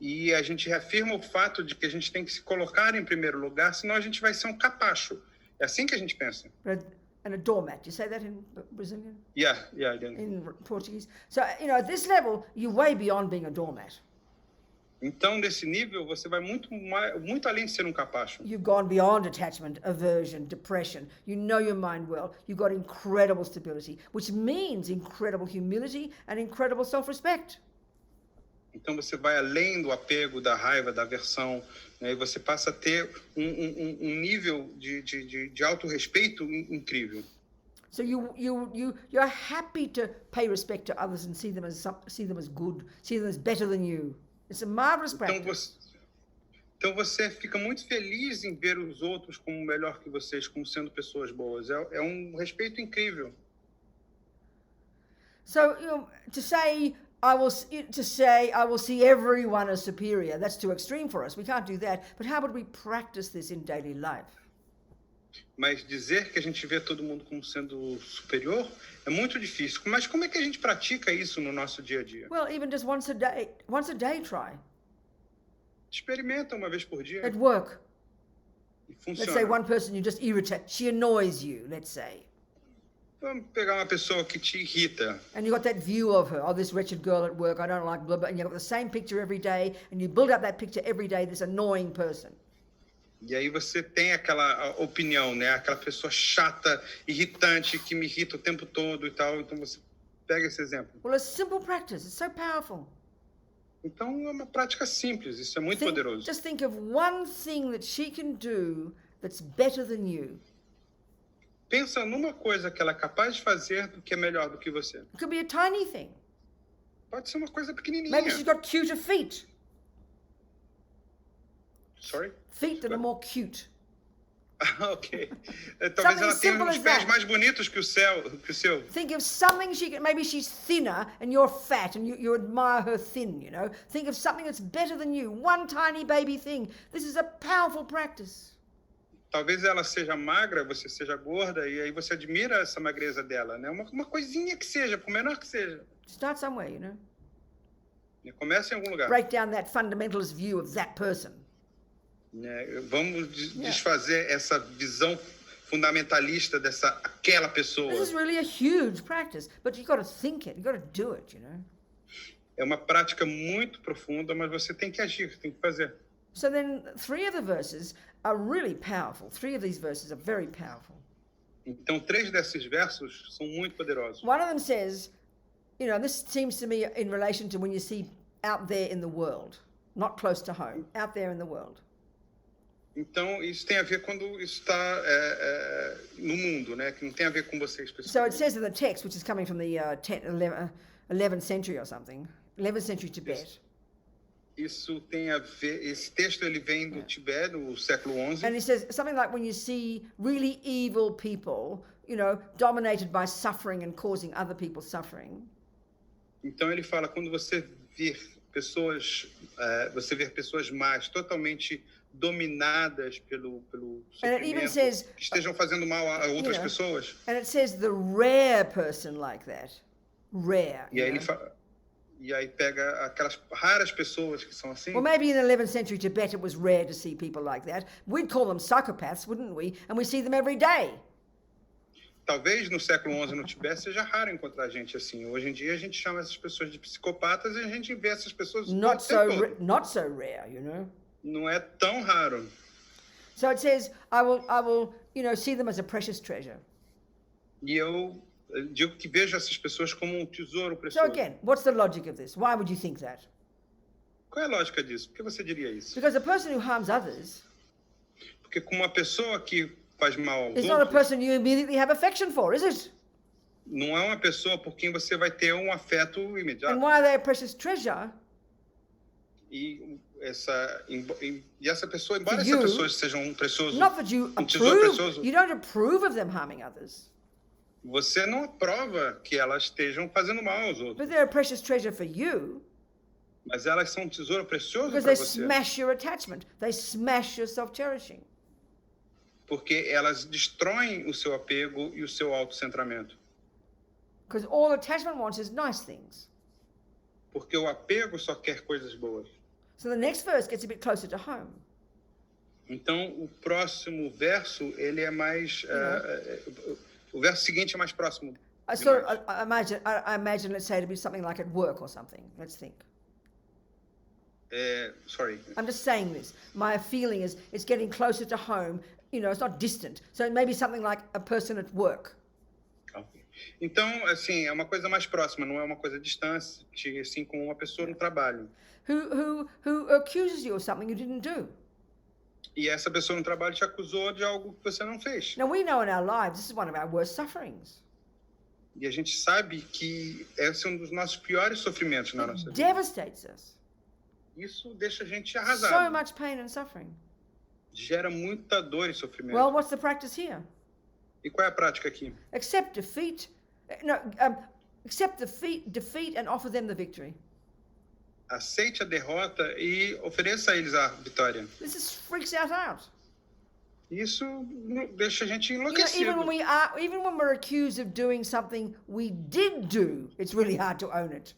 e a gente reafirma o fato de que a gente tem que se colocar em primeiro lugar, senão a gente vai ser um capacho. É assim que a gente pensa. And a doormat. You say that in Brazilian? Yeah, I didn't. In Portuguese? So, at this level, you're way beyond being a doormat. Então, nesse nível, você vai muito além de ser um capacho. You've gone beyond attachment, aversion, depression. You know your mind well. You've got incredible stability, which means incredible humility and incredible self-respect. Então, você vai além do apego, da raiva, da aversão, né? E você passa a ter um nível de autorrespeito incrível. So you're happy to pay respect to others and see them as good, see them as better than you. It's a marvelous practice. Então você fica muito feliz em ver os outros como melhor que vocês, como sendo pessoas boas. É um respeito incrível. So to say I will see everyone as superior, that's too extreme for us. We can't do that. But how would we practice this in daily life? Mas dizer que a gente vê todo mundo como sendo superior é muito difícil. Mas como é que a gente pratica isso no nosso dia a dia? Well, even just once a day try. Experimenta uma vez por dia. At work. E funciona. Let's say one person you just irritate, she annoys you, let's say. Vamos pegar uma pessoa que te irrita. And you got that view of her, this wretched girl at work, I don't like blah, blah, and you've got the same picture every day, and you build up that picture every day, this annoying person. E aí você tem aquela opinião, né? Aquela pessoa chata, irritante, que me irrita o tempo todo e tal. Então você pega esse exemplo. Well, a simple practice, it's so powerful. Então é uma prática simples, isso é muito poderoso. Just think of one thing that she can do that's better than you. Pensa numa coisa que ela é capaz de fazer do que é melhor do que você. It could be a tiny thing. Pode ser uma coisa pequenininha. Maybe she's got cuter feet. Sorry? Feet that are more cute. Ok. Talvez ela tenha uns pés mais bonitos que o seu. Think of something she can, maybe she's thinner and you're fat and you admire her thin, you know. Think of something that's better than you. One tiny baby thing. This is a powerful practice. Talvez ela seja magra, você seja gorda, e aí você admira essa magreza dela, né? Uma coisinha que seja, por menor que seja. Start somewhere, you know. E comece em algum lugar. Break down that fundamentalist view of that person. Vamos desfazer essa visão fundamentalista aquela pessoa. This is really a huge practice, but you've got to think it, you've got to do it, you know. É uma prática muito profunda, mas você tem que agir, tem que fazer. So then 3 of the verses are really powerful. 3 of these verses are very powerful. Então 3 desses versos são muito poderosos. One of them says, you know, this seems to me in relation to when you see out there in the world, not close to home, out there in the world. Então, isso tem a ver quando isso está no mundo, né? Que não tem a ver com você especificamente. So it says in the text, which is coming from the 11th century or something, 11th century Tibet. Isso tem a ver, esse texto ele vem do Tibete, do século XI. And it says something like when you see really evil people, you know, dominated by suffering and causing other people suffering. Então ele fala quando você ver pessoas más totalmente dominadas pelo sofrimento, que estejam fazendo mal a outras pessoas. And it says the rare person like that, rare. E aí ele fala, e aí pega aquelas raras pessoas que são assim. Well, maybe in the 11th century Tibet it was rare to see people like that. We'd call them psychopaths, wouldn't we? And we see them every day. Talvez no século XI no Tibete seja raro encontrar gente assim. Hoje em dia a gente chama essas pessoas de psicopatas e a gente vê essas pessoas not so rare, you know. Não é tão raro. So it says, I will, you know, see them as a precious treasure. E eu digo que vejo essas pessoas como um tesouro So precioso. again, what's the logic of this? Why would you think that? Qual é a lógica disso? Por que você diria isso? Because a person who harms others Porque com uma pessoa que faz mal aos is not a outros, person you immediately have affection for, is it? não é uma pessoa por quem você vai ter um afeto imediato. And why are they a precious treasure? E essa pessoa, embora essa pessoa seja um precioso, Not that you tesouro approve, precioso, you don't approve of them harming others. você não aprova que elas estejam fazendo mal aos outros. But they're a precious treasure for you Mas elas são um tesouro precioso because para they você. smash your attachment. They smash your self-cherishing. Porque elas destroem o seu apego e o seu autocentramento. Because all attachment wants is nice things. Porque o apego só quer coisas boas. So the next verse gets a bit closer to home. Então, o próximo verso, ele é mais... o verso seguinte é mais próximo. I imagine, let's say, to be something like at work or something. Let's think. Sorry. I'm just saying this. My feeling is it's getting closer to home. You know, it's not distant. So it may be something like a person at work. Então, assim, é uma coisa mais próxima, não é uma coisa distante, assim como uma pessoa no trabalho. Who accuses you of something you didn't do. E essa pessoa no trabalho te acusou de algo que você não fez. Now we know in our lives this is one of our worst sufferings. E a gente sabe que esse é um dos nossos piores sofrimentos na nossa vida. Devastates us. Isso deixa a gente arrasado. So much pain and suffering. Gera muita dor e sofrimento. Well, what's the practice here? E qual é a prática aqui? Accept defeat. Accept defeat and offer them the victory. Aceite a derrota e ofereça a eles a vitória. This freaks us out. Isso deixa a gente You know, enlouquecido. even when we're accused of doing something we did do, it's really hard to own it.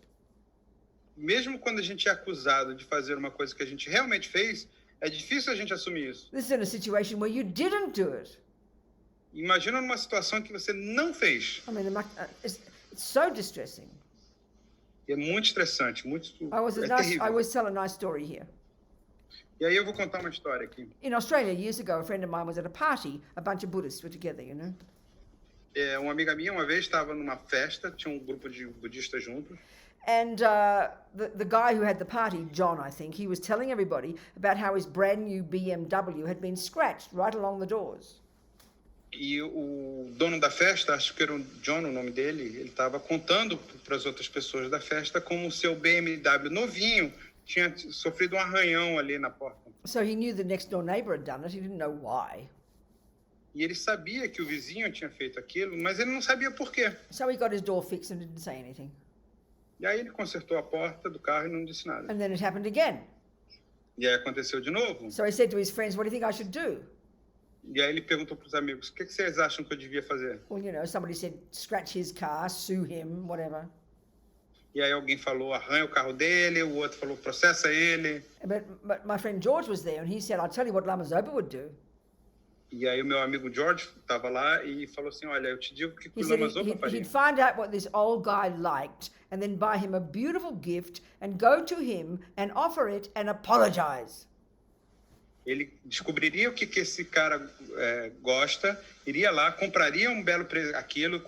Mesmo quando a gente é acusado de fazer uma coisa que a gente realmente fez, é difícil a gente assumir isso. This is in a situation where you didn't do it. Imagina numa situação que você não fez. I mean, it's so distressing. É muito estressante, muito I always tell a nice story here. E aí eu vou contar uma história aqui. In Australia, years ago, a friend of mine was at a party. A bunch of Buddhists were together, you know. Uma amiga minha uma vez estava numa festa, tinha um grupo de budistas juntos. And the guy who had the party, John, I think, he was telling everybody about how his brand new BMW had been scratched right along the doors. E o dono da festa, acho que era o John o nome dele, ele estava contando para as outras pessoas da festa como o seu BMW novinho tinha sofrido arranhão ali na porta. So he knew the next door neighbor had done it. He didn't know why. E ele sabia que o vizinho tinha feito aquilo, mas ele não sabia por quê. So he got his door fixed and didn't say anything. E aí ele consertou a porta do carro e não disse nada. And then it happened again. E aí aconteceu de novo. So he said to his friends, "What do you think I should do?" E aí ele perguntou para os amigos, o que vocês acham que eu devia fazer? Well, you know, somebody said, scratch his car, sue him, whatever. E aí alguém falou, arranha o carro dele, o outro falou, processa ele. But my friend George was there and he said, I'll tell you what Lama Zopa would do. E aí o meu amigo George estava lá e falou assim, olha, eu te digo o que o He Lama said Zopa faria. he'd find out what this old guy liked and then buy him a beautiful gift and go to him and offer it and apologize. Ele descobriria o que esse cara gosta, iria lá, compraria um belo aquilo,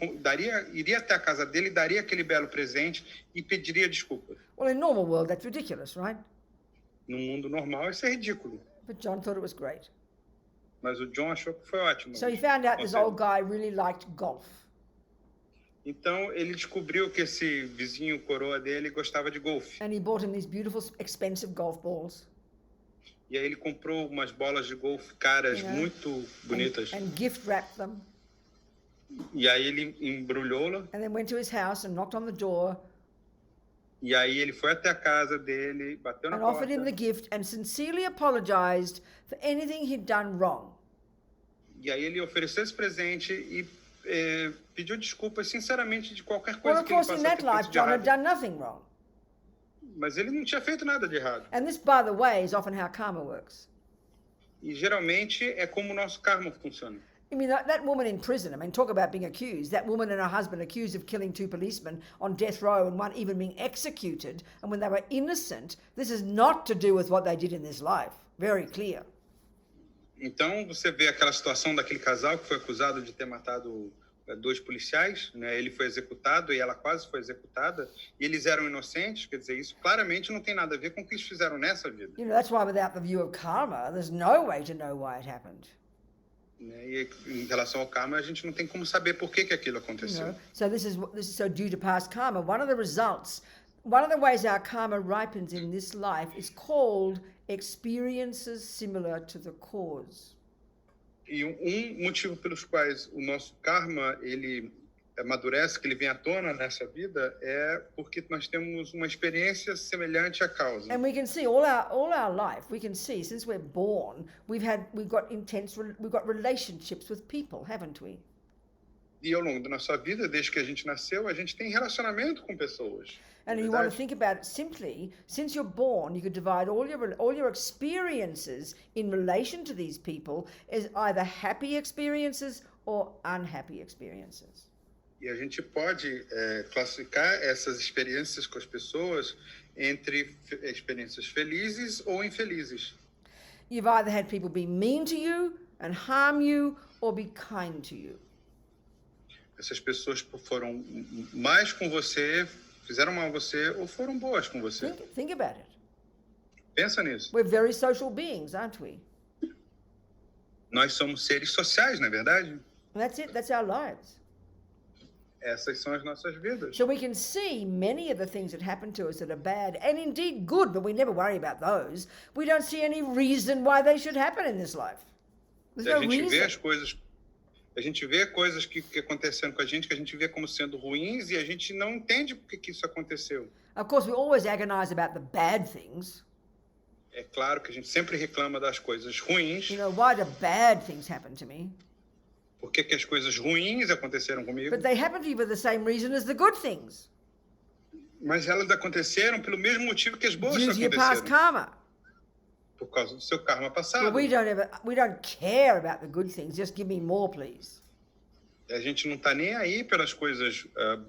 iria até a casa dele, daria aquele belo presente e pediria desculpas. Well, in normal world, that's ridiculous, right? No mundo normal, isso é ridículo. But John thought it was great. Mas o John achou que foi ótimo. So he found out this old guy really liked golf. Então ele descobriu que esse vizinho coroa dele gostava de golfe. And he bought him these beautiful, expensive golf balls. E aí ele comprou umas bolas de golfe caras, muito bonitas. And gift wrapped them. E aí ele embrulhou-la. And then went to his house and knocked on the door. E aí ele foi até a casa dele, bateu na and porta. offered him the gift and sincerely apologized for anything he'd done wrong. E aí ele ofereceu esse presente e pediu desculpas sinceramente de qualquer coisa que ele possa ter feito de errado. Well, of course, in that life, John had done nothing wrong. Mas ele não tinha feito nada de errado. And this, by the way, is often how karma works. E geralmente é como o nosso karma funciona. I mean, that woman in prison, I mean, talk about being accused. That woman and her husband accused of killing 2 policemen on death row and one even being executed. And when they were innocent, this is not to do with what they did in this life. Very clear. Então, você vê aquela situação daquele casal que foi acusado de ter matado 2 policiais, né? Ele foi executado e ela quase foi executada, e eles eram inocentes, quer dizer, isso claramente não tem nada a ver com o que eles fizeram nessa vida. You know, that's why without the view of karma, there's no way to know why it happened. E em relação ao karma, a gente não tem como saber por que aquilo aconteceu. You know? So this is so due to past karma. One of the results, one of the ways our karma ripens in this life is called experiences similar to the cause. E motivo pelos quais o nosso karma ele amadurece, que ele vem à tona nessa vida, é porque nós temos uma experiência semelhante à causa. And we can see all our life. We can see since we're born, we've got relationships with people, haven't we? E ao longo da nossa vida, desde que a gente nasceu, a gente tem relacionamento com pessoas. And you want to think about it simply, since you're born, you could divide all your experiences in relation to these people as either happy experiences or unhappy experiences. E a gente pode classificar essas experiências com as pessoas entre experiências felizes ou infelizes. You've either had people be mean to you and harm you or be kind to you. Essas pessoas foram mais com você, fizeram mal a você ou foram boas com você. Think about it. Pensa nisso. We're very social beings, aren't we? Nós somos seres sociais, não é verdade? And that's it. That's our lives. Essas são as nossas vidas. So we can see many of the things that happen to us that are bad and indeed good, but we never worry about those. We don't see any reason why they should happen in this life. There's no reason. A gente vê coisas que acontecendo com a gente, que a gente vê como sendo ruins e a gente não entende por que isso aconteceu. Of course, we always agonize about the bad things. É claro que a gente sempre reclama das coisas ruins. You know, why do bad things happen to me? Por que as coisas ruins aconteceram comigo? But they happen to you for the same reason as the good things. Mas elas aconteceram pelo mesmo motivo que as boas aconteceram. Due to your past karma. Por causa do seu karma passado. Well, we don't care about the good things. Just give me more, please. A gente não está nem aí pelas coisas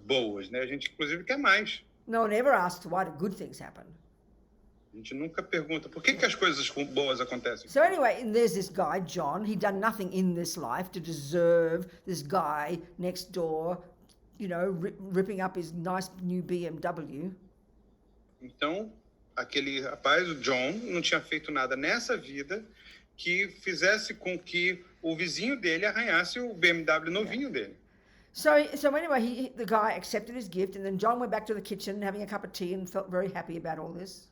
boas, né? A gente inclusive quer mais. No one ever asks why do good things happen. A gente nunca pergunta por que as coisas boas acontecem. So anyway, there's this guy, John. He'd done nothing in this life to deserve this guy next door, you know, ripping up his nice new BMW. Então, aquele rapaz, o John, não tinha feito nada nessa vida que fizesse com que o vizinho dele arranhasse o BMW novinho dele. So anyway, the guy accepted his gift, and then John went back to the kitchen having a cup of tea and felt very happy about all this.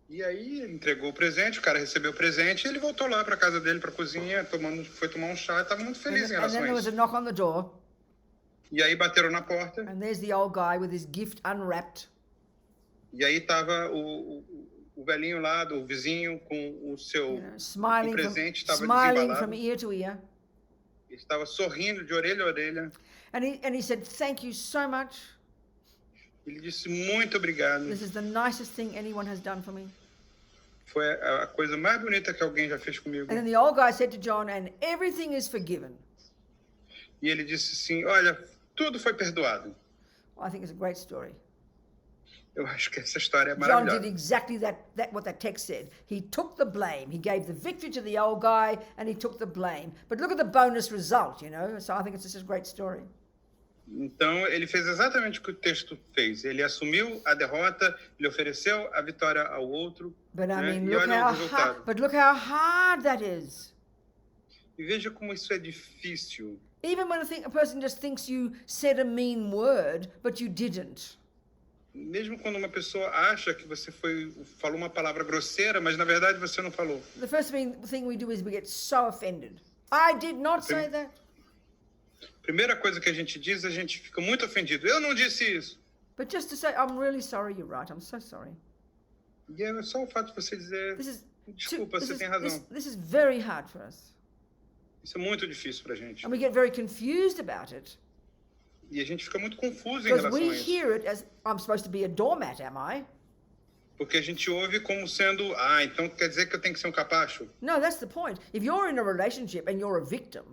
E aí ele entregou o presente, o cara recebeu o presente, e ele voltou lá para casa dele, para a cozinha, foi tomar um chá, e estava muito feliz em And relação then there a was a isso. knock on the door, E aí bateram na porta, and there's the old guy with his gift unwrapped. e aí estava o velhinho lá, do vizinho, com o seu Smiling presente, estava from desembalado. ear to ear. Ele estava sorrindo de orelha a orelha. And he said, "Thank you so much. Ele disse, muito obrigado. This is the nicest thing anyone has done for me." Foi a coisa mais bonita que alguém já fez comigo. And then the old guy said to John, "And everything is forgiven." E ele disse assim, olha, tudo foi perdoado. I think it's a great story. Eu acho que essa história é John did maravilhosa. exactly what that text said. He took the blame. He gave the victory to the old guy, and he took the blame. But look at the bonus result, you know. So I think it's just a great story. Então, ele fez exatamente o que o texto fez. Ele assumiu a derrota, ele ofereceu a vitória ao outro. But I mean, E olha o resultado. look how hard that is. E veja como isso é difícil. Even when a person just thinks you said a mean word, but you didn't. Mesmo quando uma pessoa acha que você falou uma palavra grosseira, mas na verdade você não falou. The first thing we do is we get so offended. I did not say that. Primeira coisa que a gente diz, a gente fica muito ofendido. Eu não disse isso. But just to say, I'm really sorry, you're right, I'm so sorry. E é só o fato de você dizer, desculpa, você tem razão. This is very hard for us. Isso é muito difícil pra gente. And we get very confused about it. E a gente fica muito confuso em Because relação we a isso. hear it as, I'm supposed to be a doormat, am I? Porque a gente ouve como sendo, então quer dizer que eu tenho que ser um capacho? No, that's the point. If you're in a relationship and you're a victim,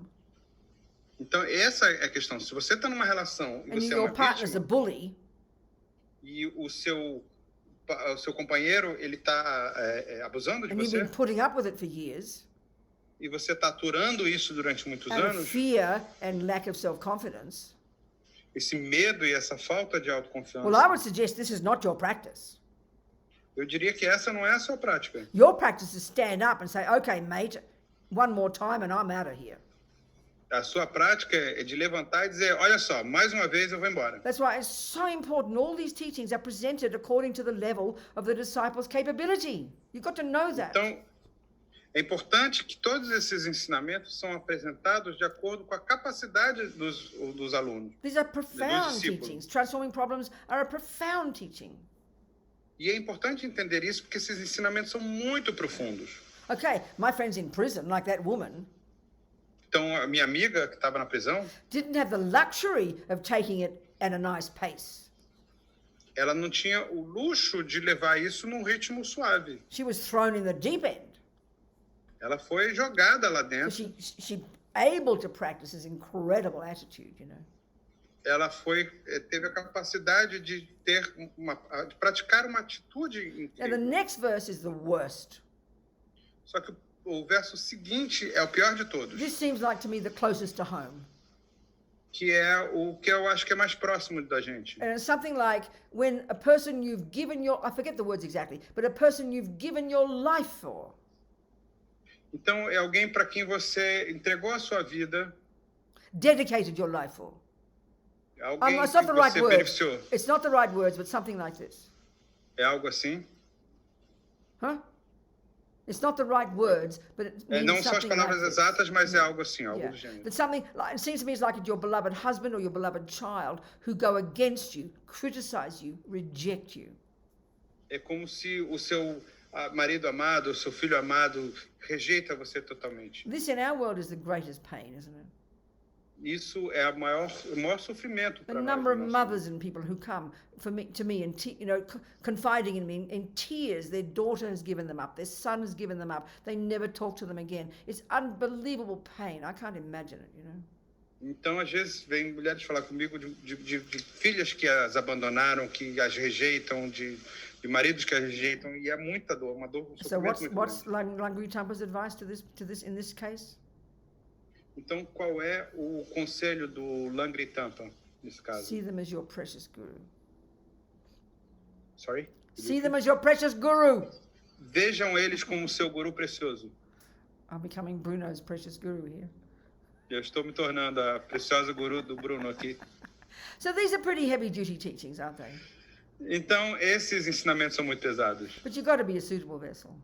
Então essa é a questão. Se você está numa relação e and você é uma your partner's a vítima, bully, e o seu companheiro ele está abusando de and you've você, been putting up with it for years, e você está aturando isso durante muitos out of anos, fear and lack of self-confidence, esse medo e essa falta de autoconfiança, well, I would suggest this is not your practice. eu diria que essa não é a sua prática. Your practice is stand up and say, okay, mate, one more time and I'm out of here. A sua prática é de levantar e dizer, olha só, mais uma vez eu vou embora. That's why it's so important. All these teachings are presented according to the level of the disciple's capability. You've got to know that. Então, é importante que todos esses ensinamentos são apresentados de acordo com a capacidade dos alunos. These are profound discípulos. teachings. Transforming problems are a profound teaching. E é importante entender isso porque esses ensinamentos são muito profundos. Okay, my friend's in prison, like that woman, Então, a minha amiga que estava na prisão, didn't have the luxury of taking it at a nice pace. ela não tinha o luxo de levar isso num ritmo suave. She was thrown in the deep end. Ela foi jogada lá So dentro. she able to practice this incredible attitude, you know. Ela teve a capacidade de de praticar uma atitude Now the incrível. next verse is the worst. Só que o verso seguinte é o pior de todos, This seems like to me the closest to home. que é o que eu acho que é mais próximo da gente. And it's something like when a person you've given I forget the words exactly, but a person you've given your life for, Então, é alguém para quem você entregou a sua vida, dedicated your life for. alguém It's que not the right você word. beneficiou. It's not the right words, but something like this. É algo assim? Huh? It's not the right words, but it means Não são as something palavras like this. exatas, mas é algo assim, algo Yeah. do gênero. That something like, it seems to me it's like your beloved husband or your beloved child who go against you, criticize you, reject you. É como se o seu marido amado, o seu filho amado rejeita você totalmente. This in our world is the greatest pain, isn't it? Isso é o maior sofrimento The para number of nós. mothers and people who come to me and confiding in me in tears. Their daughter has given them up. Their son has given them up. They never talk to them again. It's unbelievable pain. I can't imagine it, you know. Então, às vezes, vem mulheres falar comigo de filhas que as abandonaram, que as rejeitam, de maridos que as rejeitam, e é muita dor, uma dor, um So sofrimento muito what's grande. Langri Tampa's advice to this in this case? Então, qual é o conselho do Langri Tampa, nesse caso? See them as your precious guru. Sorry? See them as your precious guru. Vejam eles como seu guru precioso. I'm becoming Bruno's precious guru here. Eu estou me tornando a preciosa guru do Bruno aqui. So these are pretty heavy duty teachings, aren't they? Então, esses ensinamentos são muito pesados. But you've got to be a suitable vessel.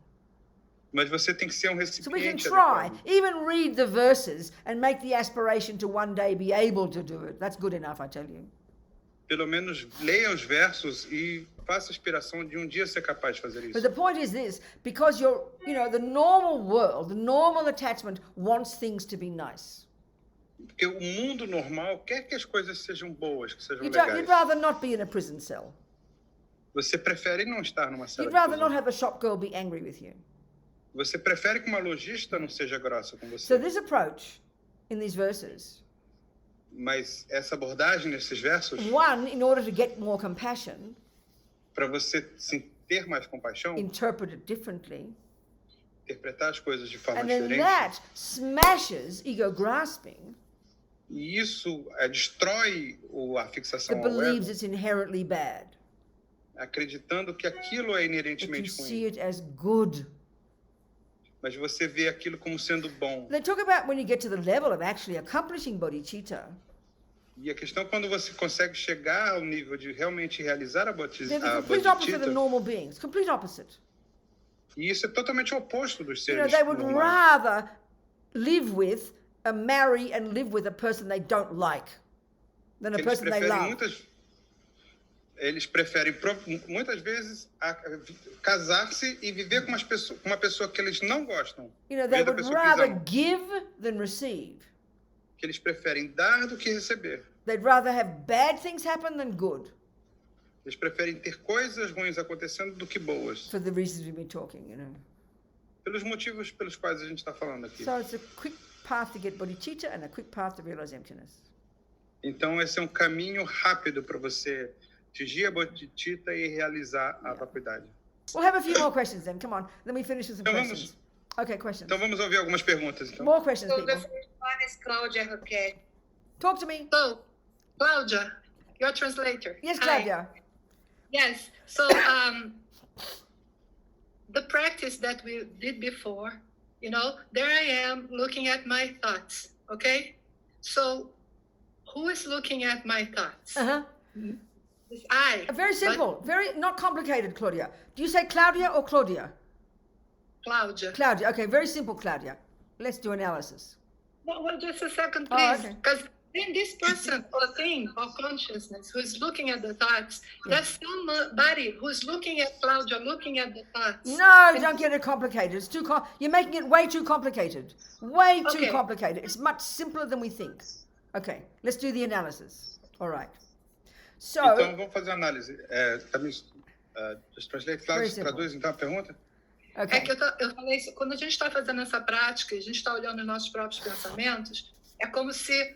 Mas você tem que ser um So we can recipiente try, adequado. even read the verses and make the aspiration to one day be able to do it. That's good enough, I tell you. Pelo menos leia os versos e faça a aspiração de um dia ser capaz de fazer isso. But the point is this, because the normal world, the normal attachment wants things to be nice. Porque o mundo normal quer que as coisas sejam boas, que sejam You'd legais. rather not be in a prison cell. Você prefere não estar numa cela You'd de rather prisão. not have a shop girl be angry with you. Você prefere que uma lojista não seja grossa com você. So this approach in these verses, Mas essa abordagem nesses versos, one, in order to get more compassion, para você ter mais compaixão, interpret it differently, interpretar as coisas de forma and then diferente, that smashes ego grasping e isso destrói a fixação that ao believes ego, it's inherently bad. acreditando que aquilo é But you inerentemente see ruim. it as good. Mas você vê aquilo como sendo bom. They talk about when you get to the level of actually accomplishing bodhicitta, E a questão é quando você consegue chegar ao nível de realmente realizar a they're the complete opposite bodhicitta, of normal beings. Complete opposite. e isso é totalmente o oposto dos You know, seres they would normais. rather live with, marry and live with a person they don't like than a Eles person they preferem love. eles preferem muitas vezes casar-se e viver com uma pessoa que eles não gostam. You know, Em they vez da would pessoa que eles rather amam. give than receive. Que eles preferem dar do que receber. They'd rather have bad things happen than good, Eles preferem ter coisas ruins acontecendo do que boas. for the reasons we've been talking, you know. Pelos motivos pelos quais a gente está falando aqui. So it's a quick path to get bodhicitta and a quick path to realize emptiness. Então esse é um caminho rápido para você atingir a bodhicitta e realizar a vacuidade. We'll have a few more questions then. Come on. Then we finish with some Então questions. Okay, questions. Então vamos ouvir algumas perguntas. Então. More questions, So the people. first one is Claudia Roquette. Talk to me. So, Claudia, your translator. Yes, Hi. Claudia. Yes. So, the practice that we did before, there I am looking at my thoughts. Okay. So, who is looking at my thoughts? Uh-huh. It's I. Very simple. Very not complicated, Claudia. Do you say Claudia or Claudia? Claudia. Claudia. Okay, very simple, Claudia. Let's do analysis. Well, just a second, Oh, please. okay. Because then this person or thing or consciousness who's looking at the thoughts, that's somebody who's looking at Claudia, looking at the thoughts. No, don't get it complicated. It's too you're making it way too complicated. Way too Okay. complicated. It's much simpler than we think. Okay, let's do the analysis. All right. So, Então vamos fazer a análise. Just translate, Very Flávio, simple. traduz então a pergunta. okay. É que eu falei isso, quando a gente está fazendo essa prática, a gente está olhando os nossos próprios pensamentos, é como se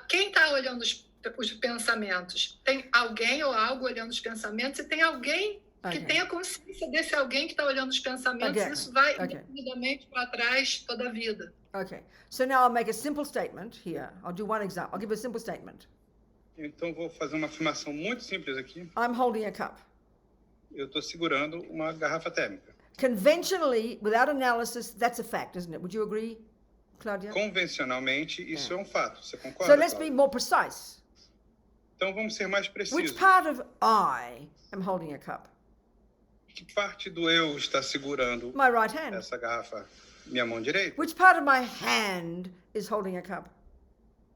quem está olhando os pensamentos, tem alguém ou algo olhando os pensamentos e tem alguém que Okay. tem a consciência desse alguém que está olhando os pensamentos, Okay. isso vai Okay. indefinidamente para trás toda a vida. Okay. So now I'll make a simple statement here. I'll do one example. I'll give a simple statement. Então vou fazer uma afirmação muito simples aqui. I'm holding a cup. Eu estou segurando uma garrafa térmica. Conventionally, without analysis, that's a fact, isn't it? Would you agree, Claudia? Convencionalmente, isso é um fato. Você So concorda? let's be Cláudio? more precise. Então vamos ser mais Which precisos. part of I am holding a cup? Que parte do eu está segurando My right hand. essa garrafa? Minha mão direita? Which part of my hand is holding a cup?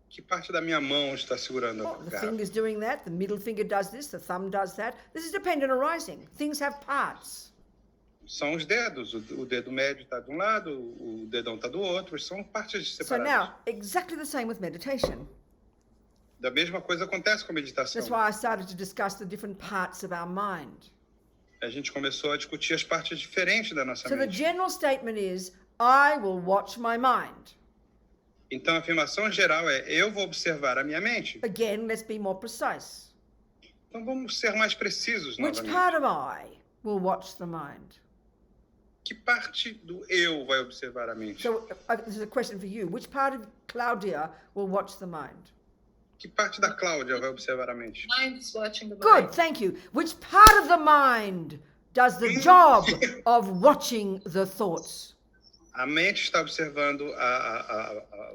Que parte da minha mão está segurando a Oh, the garrafa? finger's doing that, the middle finger does this, the thumb does that. This is dependent arising. Things have parts. São os dedos. O dedo médio está de um lado, o dedão está do outro. São partes So separadas. now, exactly the same with meditation. Da mesma coisa acontece com a meditação. That's why I started to discuss the different parts of our mind. A gente começou a discutir as partes diferentes da nossa So the mente. general statement is, I will watch my mind. Então a afirmação geral é: eu vou observar a minha mente. Again, let's be more precise. Então vamos ser mais precisos Which novamente. part of I will watch the mind? Que parte do eu vai observar a mente? So this is a question for you. Which part of Claudia will watch the mind? Que parte da Cláudia vai observar a mente? Mind is watching the mind. Good, thank you. Which part of the mind does the job of watching the thoughts? A mente está observando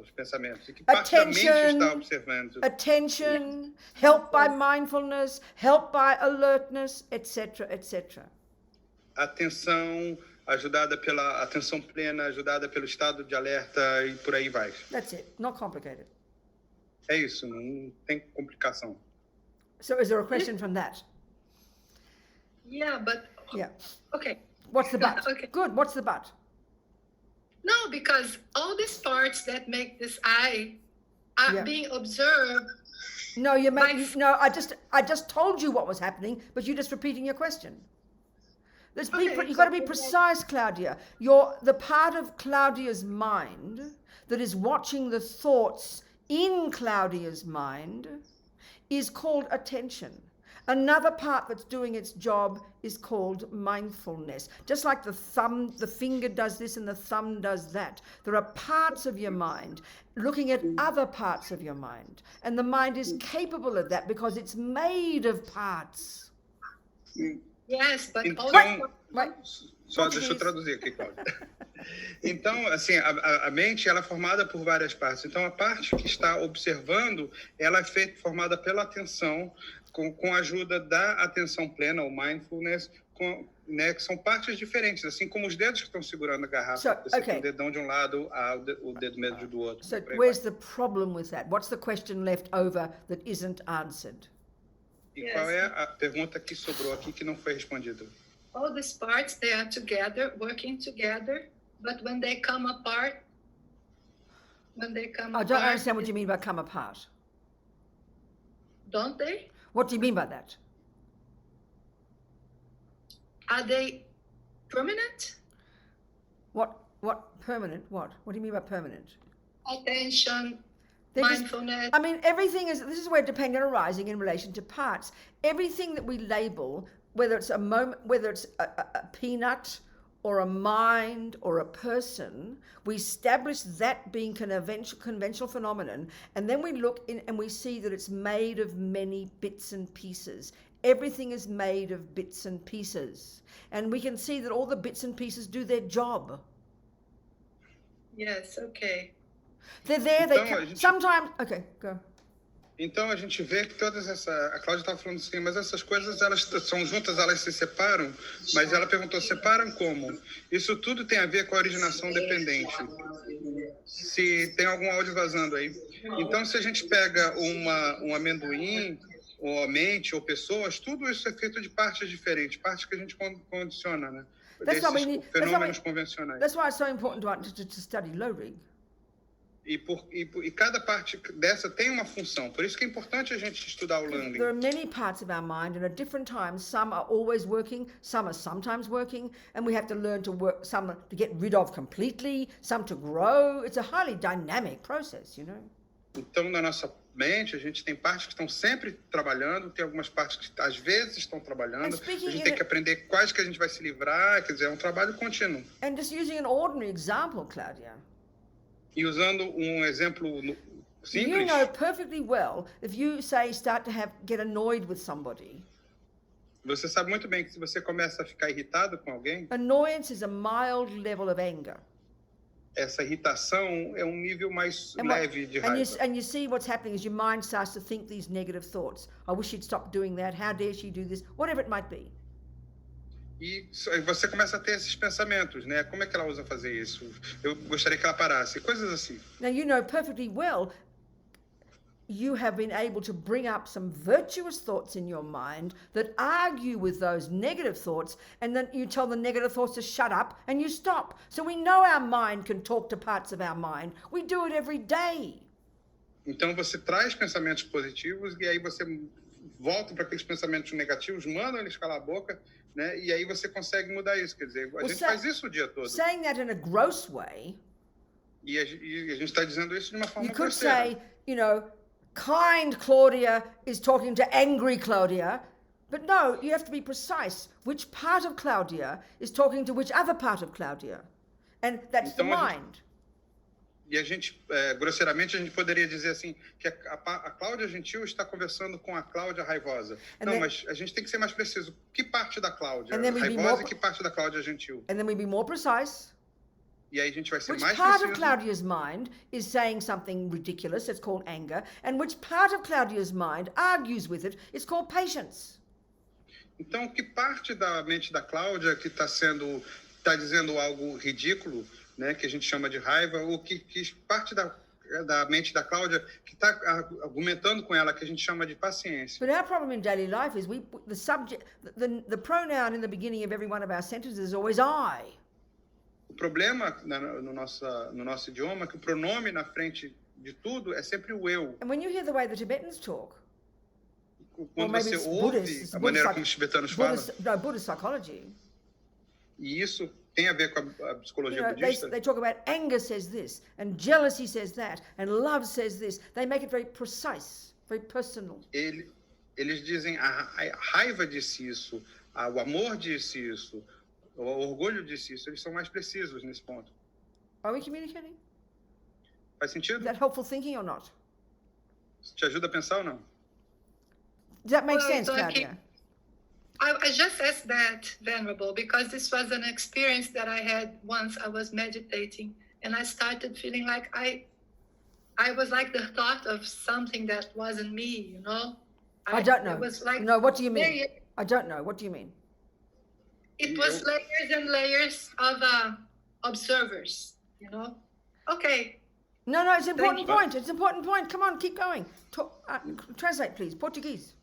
os pensamentos. E que parte da mente está observando? Attention, helped by mindfulness, helped by alertness, etc., etc. Atenção, ajudada pela atenção plena, ajudada pelo estado de alerta e por aí vai. That's it, not complicated. É isso, não tem complicação. So is there a question from that? Yeah, but... Yeah. Okay. What's the but? Okay. Good, what's the but? No, because all these parts that make this I are being observed. No, I just told you what was happening, but you're just repeating your question. You've got to be precise, Claudia. The part of Claudia's mind that is watching the thoughts in Claudia's mind is called attention. Another part that's doing its job is called mindfulness. Just like the finger does this and the thumb does that. There are parts of your mind looking at other parts of your mind. And the mind is capable of that because it's made of parts. Yes, but Só deixa eu traduzir aqui, Cláudia. Então, assim, a mente ela é formada por várias partes. Então, a parte que está observando, ela é formada pela atenção, com a ajuda da atenção plena, ou mindfulness, né, que são partes diferentes, assim como os dedos que estão segurando a garrafa. Você tem o dedão de um lado, o dedo médio do outro. So, where's the problem with that? What's the question left over that isn't answered? E qual é a pergunta que sobrou aqui que não foi respondida? All these parts, they are together, working together, but when they come apart, I don't understand what you mean by come apart. Don't they? What do you mean by that? Are they permanent? What permanent? What do you mean by permanent? Attention, mindfulness. I mean, this is where dependent arising in relation to parts. Everything that we label, whether it's a moment, whether it's a peanut or a mind or a person, we establish that being conventional phenomenon, and then we look in and we see that it's made of many bits and pieces. Everything is made of bits and pieces. And we can see that all the bits and pieces do their job. Yes, okay. They're there, sometimes... Okay, go. Então a gente vê que a Cláudia estava falando assim, mas essas coisas elas são juntas, elas se separam, mas ela perguntou, separam como? Isso tudo tem a ver com a originação dependente. Se tem algum áudio vazando aí. Então se a gente pega um amendoim, ou a mente, ou pessoas, tudo isso é feito de partes diferentes, partes que a gente condiciona, né? Desses fenômenos convencionais. That's why it's so important to study low rig. E cada parte dessa tem uma função. Por isso que é importante a gente estudar o landing. There are many parts of our mind, and at different times, some are always working, some are sometimes working, and we have to learn to work, some to get rid of completely, some to grow. It's a highly dynamic process, you know. Então, na nossa mente, a gente tem partes que estão sempre trabalhando, tem algumas partes que às vezes estão trabalhando. A gente tem que aprender quais que a gente vai se livrar, quer dizer, é um trabalho contínuo. And just using an ordinary example, Claudia. E usando um exemplo simples. You know perfectly well if you start to get annoyed with somebody. Você sabe muito bem que se você começa a ficar irritado com alguém. Annoyance is a mild level of anger. Essa irritação é um nível mais leve de raiva. And you see what's happening is your mind starts to think these negative thoughts. I wish she'd stop doing that. How dare she do this? Whatever it might be. E você começa a ter esses pensamentos, né? Como é que ela usa fazer isso? Eu gostaria que ela parasse. Coisas assim. Now you know perfectly well you have been able to bring up some virtuous thoughts in your mind that argue with those negative thoughts, and then you tell the negative thoughts to shut up and you stop. So we know our mind can talk to parts of our mind. We do it every day. Então você traz pensamentos positivos e aí você volta para aqueles pensamentos negativos, manda eles calar a boca, né? E aí você consegue mudar isso, quer dizer, a gente faz isso o dia todo. Saying that in a gross way. E a gente está dizendo isso de uma forma grosseira. You could say, you know, kind Claudia is talking to angry Claudia, but no, you have to be precise. Which part of Claudia is talking to which other part of Claudia? And that's the mind. E a gente, grosseiramente, a gente poderia dizer assim, que a Cláudia gentil está conversando com a Cláudia raivosa. Não, mas a gente tem que ser mais preciso. Que parte da Cláudia raivosa e que parte da Cláudia gentil? And then we'd be more precise. E aí a gente vai ser Which mais part preciso. of Claudia's mind is saying something ridiculous, it's called anger, and which part of Claudia's mind argues with it, it's called patience. Então, que parte da mente da Cláudia que está dizendo algo ridículo, né, que a gente chama de raiva, ou que parte da mente da Cláudia que está argumentando com ela, que a gente chama de paciência. But our problem in daily life is the pronoun in the beginning of every one of our sentences is always I. O problema no nosso idioma é que o pronome na frente de tudo é sempre o eu. And when you hear the way the Tibetans talk, quando você ouve a maneira como os tibetanos falam, Buddhist psychology. E isso tem a ver com a psicologia budista. They talk about anger says this, and jealousy says that, and love says this. They make it very precise, very personal. Eles dizem a raiva disse isso, o amor disse isso, o orgulho disse isso. Eles são mais precisos nesse ponto. Are we communicating? Faz sentido? Is that helpful thinking or not? Te ajuda a pensar ou não? Does that make sense, Claudia? I just asked that, Venerable, because this was an experience that I had once. I was meditating, and I started feeling like I was like the thought of something that wasn't me, you know? I don't know. It was like, no, what do you mean? I don't know. What do you mean? It was layers and layers of observers, you know? Okay. No, it's an important point. It's an important point. Come on, keep going. Translate, please. Portuguese.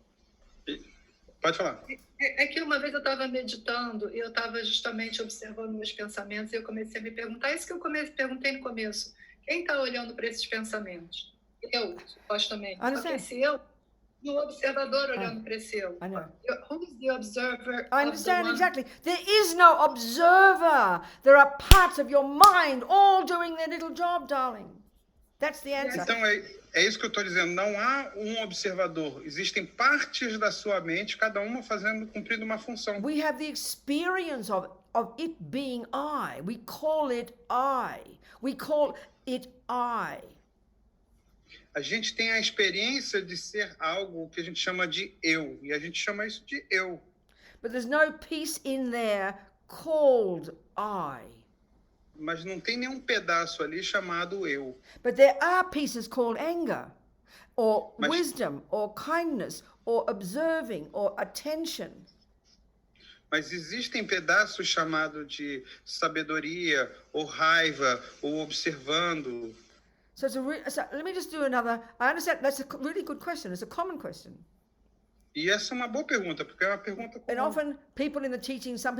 Pode falar. É que uma vez eu estava meditando e eu estava justamente observando meus pensamentos e eu comecei a me perguntar, isso que eu perguntei no começo, quem está olhando para esses pensamentos? Eu, supostamente. Só que esse eu, no observador olhando para esse eu. I know. Who is the observer? I understand exactly. There is no observer. There are parts of your mind all doing their little job, darling. That's the answer. Então é isso que eu estou dizendo. Não há um observador. Existem partes da sua mente, cada uma cumprindo uma função. We have the experience of it being I. We call it I. We call it I. A gente tem a experiência de ser algo que a gente chama de eu. E a gente chama isso de eu. But there's no piece in there called I. Mas não tem nenhum pedaço ali chamado eu. But there are pieces called anger, or wisdom, or kindness, or observing, or attention. Mas existem pedaços chamados de sabedoria, ou raiva, ou observando. So let me just do another. I understand that's a really good question. It's a common question. E essa é uma boa pergunta, porque é uma pergunta comum. And often people in the teaching, some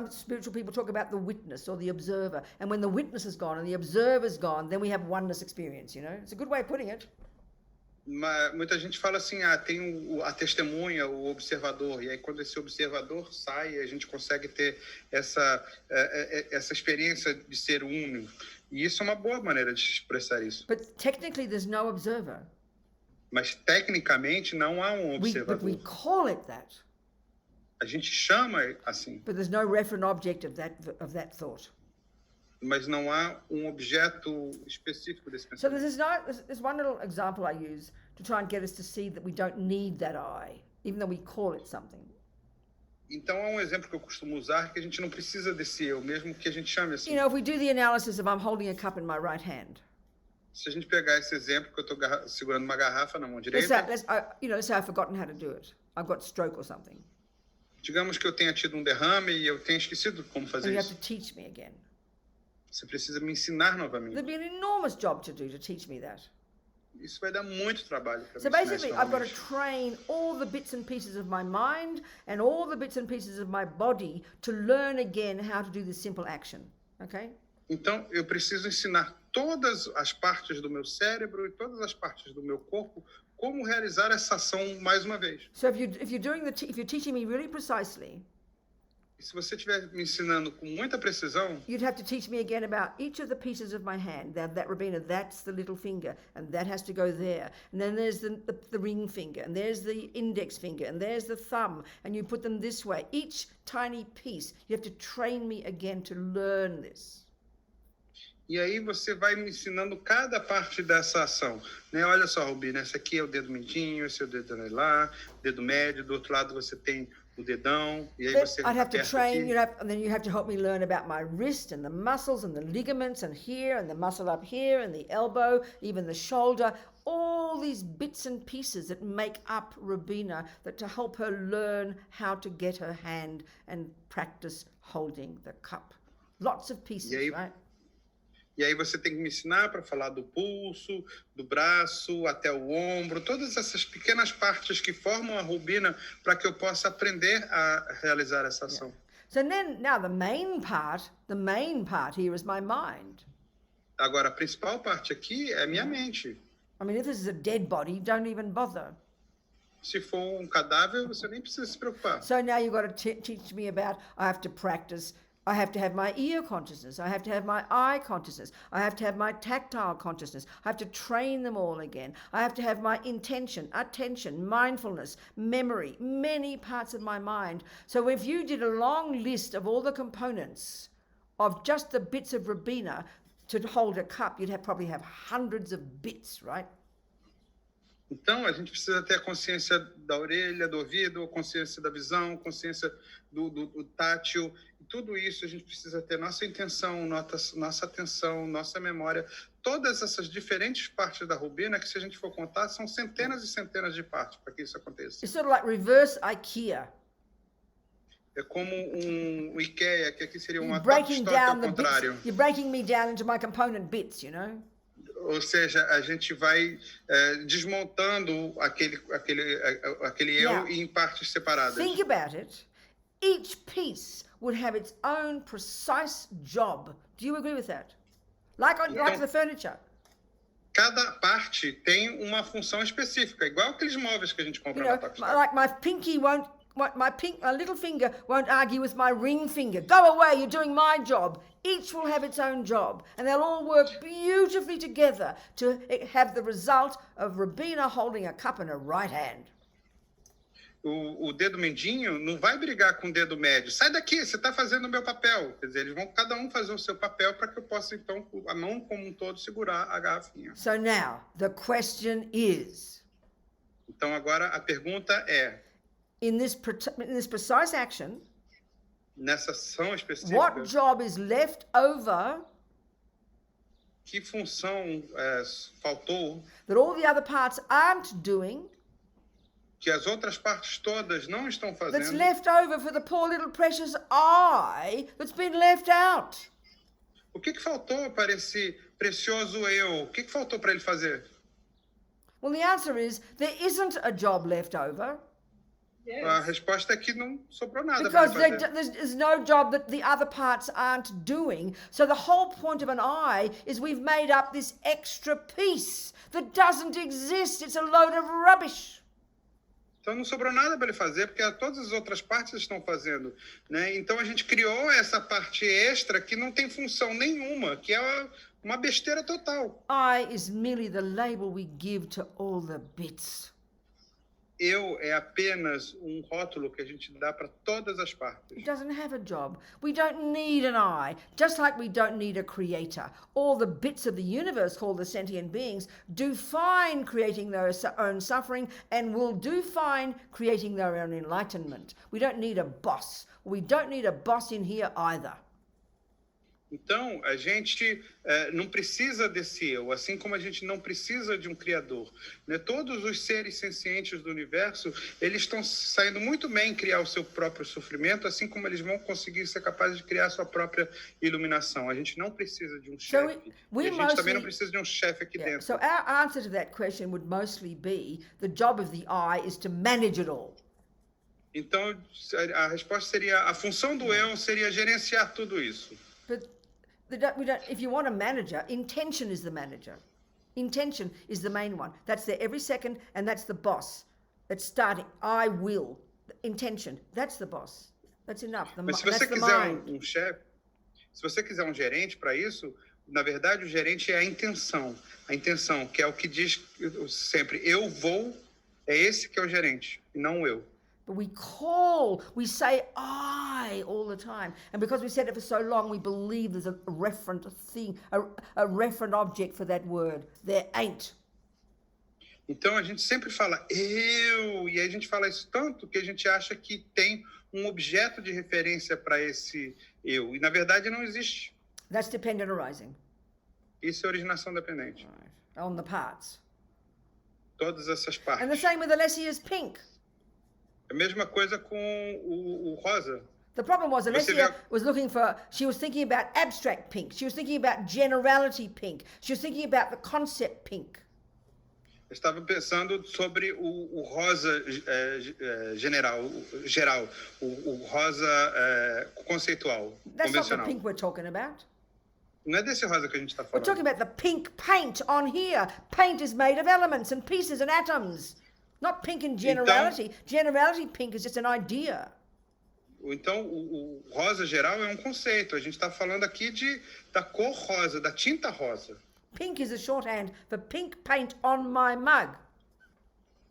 spiritual people talk about the witness or the observer. And when the witness is gone and the observer's gone, then we have oneness experience, you know? It's a good way of putting it. Mas muita gente fala assim, tem a testemunha, o observador. E aí quando esse observador sai, a gente consegue ter essa experiência de ser uno. E isso é uma boa maneira de expressar isso. But technically there's no observer. Mas tecnicamente não há um observador. But we call it that. A gente chama assim. But there's no referent object of that thought. Mas não há um objeto específico desse pensamento. So there's one little example I use to try and get us to see that we don't need that I, even though we call it something. Então há um exemplo que eu costumo usar que a gente não precisa desse eu, mesmo que a gente chame assim. You know, if we do the analysis of I'm holding a cup in my right hand. Se a gente pegar esse exemplo que eu estou segurando uma garrafa na mão direita. Let's say I've forgotten how to do it. I've got stroke or something. Digamos que eu tenha tido um derrame e eu tenha esquecido como fazer isso. You have to teach me again. Você precisa me ensinar novamente. There'd be an enormous job to do to teach me that. Isso vai dar muito trabalho para So basically, I've got to train all the bits and pieces of my mind and all the bits and pieces of my body to learn again how to do this simple action. Okay? Então, eu preciso ensinar todas as partes do meu cérebro e todas as partes do meu corpo como realizar essa ação mais uma vez. So if you're teaching me really precisely, e se você estiver me ensinando com muita precisão, you'd have to teach me again about each of the pieces of my hand. That Robina, that's the little finger, and that has to go there. And then there's the ring finger, and there's the index finger, and there's the thumb, and you put them this way. Each tiny piece, you have to train me again to learn this. E aí você vai me ensinando cada parte dessa ação, né? Olha só, Robina, esse aqui é o dedo mindinho, esse é o dedo anelar, dedo médio, do outro lado você tem o dedão, e aí você I'd have to aperta train, aqui. and then you have to help me learn about my wrist and the muscles and the ligaments and here and the muscle up here and the elbow, even the shoulder, all these bits and pieces that make up Robina, that to help her learn how to get her hand and practice holding the cup. Lots of pieces, right? E aí você tem que me ensinar para falar do pulso, do braço, até o ombro, todas essas pequenas partes que formam a Robina para que eu possa aprender a realizar essa ação. So then, now the main part here is my mind. Agora, a principal parte aqui é minha mente. I mean, if this is a dead body, don't even bother. Se for cadáver, você nem precisa se preocupar. So now you've got to teach me about, I have to practice, I have to have my ear consciousness, I have to have my eye consciousness, I have to have my tactile consciousness, I have to train them all again, I have to have my intention, attention, mindfulness, memory, many parts of my mind. So if you did a long list of all the components of just the bits of Robina to hold a cup, you'd probably have hundreds of bits, right? Então, a gente precisa ter a consciência da orelha, do ouvido, consciência da visão, consciência do tátil. E tudo isso a gente precisa ter nossa intenção, nossa atenção, nossa memória. Todas essas diferentes partes da Robina, que se a gente for contar, são centenas e centenas de partes para que isso aconteça. It's sort of like reverse IKEA. É como um IKEA, que aqui seria uma breaking top-stop ao down the contrário. bits. You're breaking me down into my component bits, you know? Ou seja, a gente vai desmontando aquele eu em partes separadas. Think about it. Each piece would have its own precise job. Do you agree with that? Like the furniture. Cada parte tem uma função específica, igual aqueles móveis que a gente compra na Pakistan. Like my little finger won't argue with my ring finger. Go away, you're doing my job. Each will have its own job, and they'll all work beautifully together to have the result of Robina holding a cup in her right hand. O dedo mindinho não vai brigar com o dedo médio. Sai daqui, você está fazendo o meu papel. Quer dizer, eles vão cada um fazer o seu papel para que eu possa, então, a mão como um todo, segurar a garrafinha. So now, the question is... Então, agora, a pergunta é... In this precise action... Nessa ação específica... What job is left over... Que função faltou... That all the other parts aren't doing... Que as outras partes todas não estão fazendo. That's left over for the poor little precious I that's been left out. O que faltou para esse precioso eu? O que faltou para ele fazer? Well, the answer is there isn't a job left over. Yes. A resposta é que não sobrou nada para ele fazer. Because there's no job that the other parts aren't doing. So the whole point of an I is we've made up this extra piece that doesn't exist. It's a load of rubbish. Então não sobrou nada para ele fazer, porque todas as outras partes estão fazendo, né? Então a gente criou essa parte extra que não tem função nenhuma, que é uma besteira total. I is merely the label we give to all the bits. Eu é apenas um rótulo que a gente dá para todas as partes. It doesn't have a job. We don't need an I, just like we don't need a creator. All the bits of the universe called the sentient beings do fine creating their own suffering and will do fine creating their own enlightenment. We don't need a boss. We don't need a boss in here either. Então, a gente não precisa desse eu, assim como a gente não precisa de um criador, né? Todos os seres sencientes do universo, eles estão saindo muito bem em criar o seu próprio sofrimento, assim como eles vão conseguir ser capazes de criar a sua própria iluminação. A gente não precisa de um chefe. A gente também não precisa de um chefe aqui dentro. So our answer to that question would mostly be the job of the I is to manage it all. Então, a resposta seria, a função do eu seria gerenciar tudo isso. But if you want a manager, intention is the manager. Intention is the main one. That's there every second, and that's the boss. That's starting. I will. Intention. That's the boss. That's enough. Mas se você quiser um chefe, se você quiser um gerente para isso, na verdade o gerente é a intenção. A intenção, que é o que diz sempre, eu vou, é esse que é o gerente, e não eu. But we say I all the time. And because we said it for so long, we believe there's a referent thing, a referent object for that word. There ain't. Então a gente sempre fala eu, e aí a gente fala isso tanto que a gente acha que tem objeto de referência para esse eu. E na verdade não existe. That's dependent arising. Isso é originação dependente. Right. On the parts. Todas essas partes. And the same with Alessia's pink. A mesma coisa com o rosa. The problem was Alessia was she was thinking about abstract pink. She was thinking about generality pink. She was thinking about the concept pink. Eu estava pensando sobre o rosa geral, o rosa conceitual, That's convencional. not the pink we're talking about. Não é desse rosa que a gente está We're falando. talking about the pink paint on here. Paint is made of elements and pieces and atoms. Not pink in generality. Então, generality pink is just an idea. Então, o rosa geral é um conceito. A gente está falando aqui da cor rosa, da tinta rosa. Pink is a shorthand for pink paint on my mug.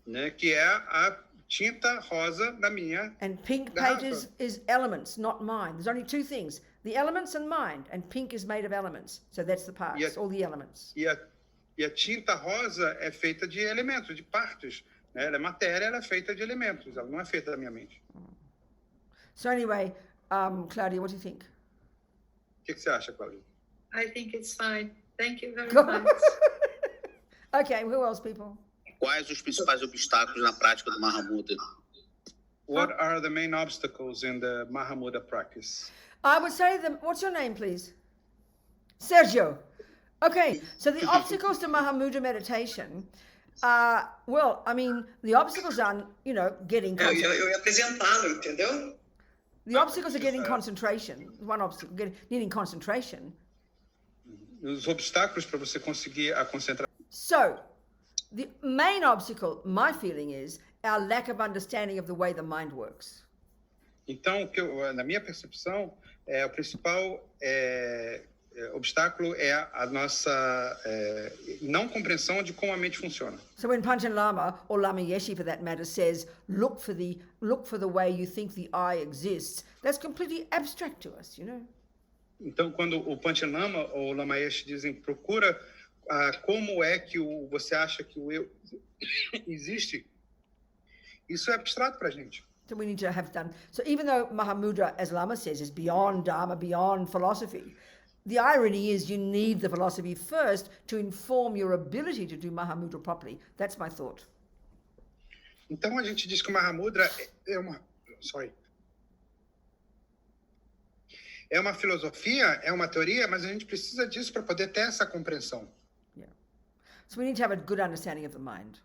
Né? Que é a tinta rosa da minha And pink garrafa. paint is elements, not mind. There's only two things. The elements and mind. And pink is made of elements. So that's the parts, all the elements. E a tinta rosa é feita de elementos, de partes. Né? Ela é matéria, ela é feita de elementos. Ela não é feita da minha mente. So anyway, Claudia, what do you think? O que você acha, Cláudia? I think it's fine. Thank you very much. Okay, who else, people? Quais os principais obstáculos na prática do Mahamudra? What are the main obstacles in the Mahamudra practice? I would say what's your name, please? Sergio. Okay, so the obstacles to Mahamudra meditation well, I mean, the obstacles are, getting concentration. Eu ia apresentá-lo, entendeu? The obstacles are getting concentration. One obstacle, needing concentration. Os obstáculos para você conseguir a concentração. So, the main obstacle, my feeling is, our lack of understanding of the way the mind works. Então, na minha percepção, o principal obstáculo é a nossa não compreensão de como a mente funciona. So when Panchen Lama, or Lama Yeshe for that matter, says, look for the way you think the I exists, that's completely abstract to us, Então, quando o Panchen Lama ou o Lama Yeshe dizem, procura como é que você acha que o eu existe, isso é abstrato para a gente. So we need to have done. So even though Mahamudra, as Lama says, is beyond Dharma, beyond philosophy, the irony is you need the philosophy first to inform your ability to do Mahamudra properly. That's my thought. Então a gente diz que o Mahamudra é uma filosofia, é uma teoria, mas a gente precisa disso para poder ter essa compreensão. Yeah. So we need to have a good understanding of the mind.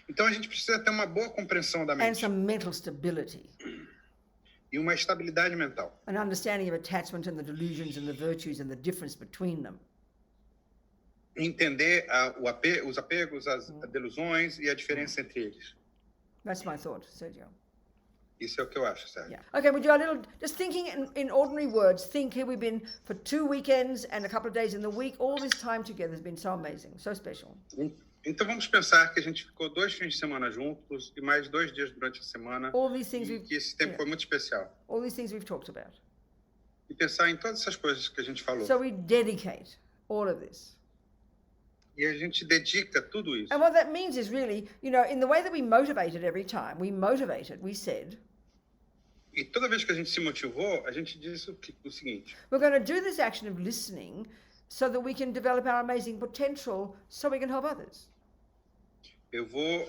Então a gente precisa ter uma boa compreensão da mente. And some mental stability. E uma estabilidade mental. An understanding of attachment and the delusions and the virtues and the difference between them. Entender os apegos, as delusões e a diferença entre eles. That's my thought, Sergio. Isso é o que eu acho, Sérgio. Yeah. Okay, we do a little, just thinking in ordinary words, think here we've been for 2 weekends and a couple of days in the week. All this time together has been so amazing, so special. Então vamos pensar que a gente ficou 2 fins de semana juntos e mais 2 dias durante a semana. All these things que esse tempo foi muito especial. All these things we've talked about. E pensar em todas essas coisas que a gente falou. So we dedicate all of this. E a gente dedica tudo isso. And what that means is really, in the way that we motivated every time, we said. E toda vez que a gente se motivou, a gente disse o seguinte. We're going to do this action of listening so that we can develop our amazing potential so we can help others. Eu vou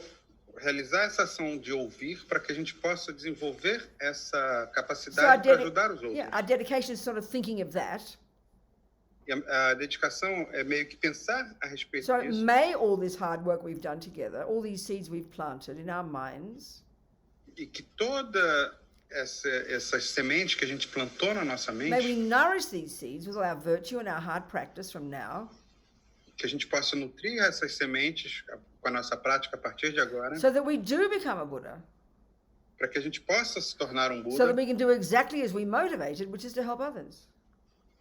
realizar essa ação de ouvir para que a gente possa desenvolver essa capacidade para ajudar os outros. Yeah, our dedication is sort of thinking of that. E a dedicação é meio que pensar a respeito disso. So may all this hard work we've done together, all these seeds we've planted in our minds. E que toda essas sementes que a gente plantou na nossa mente. May we nourish these seeds with our virtue and our hard practice from now. Que a gente possa nutrir essas sementes com a nossa prática a partir de agora. So that we do become a Buddha. Para que a gente possa se tornar um Buda. So that we can do exactly as we motivated, which is to help others.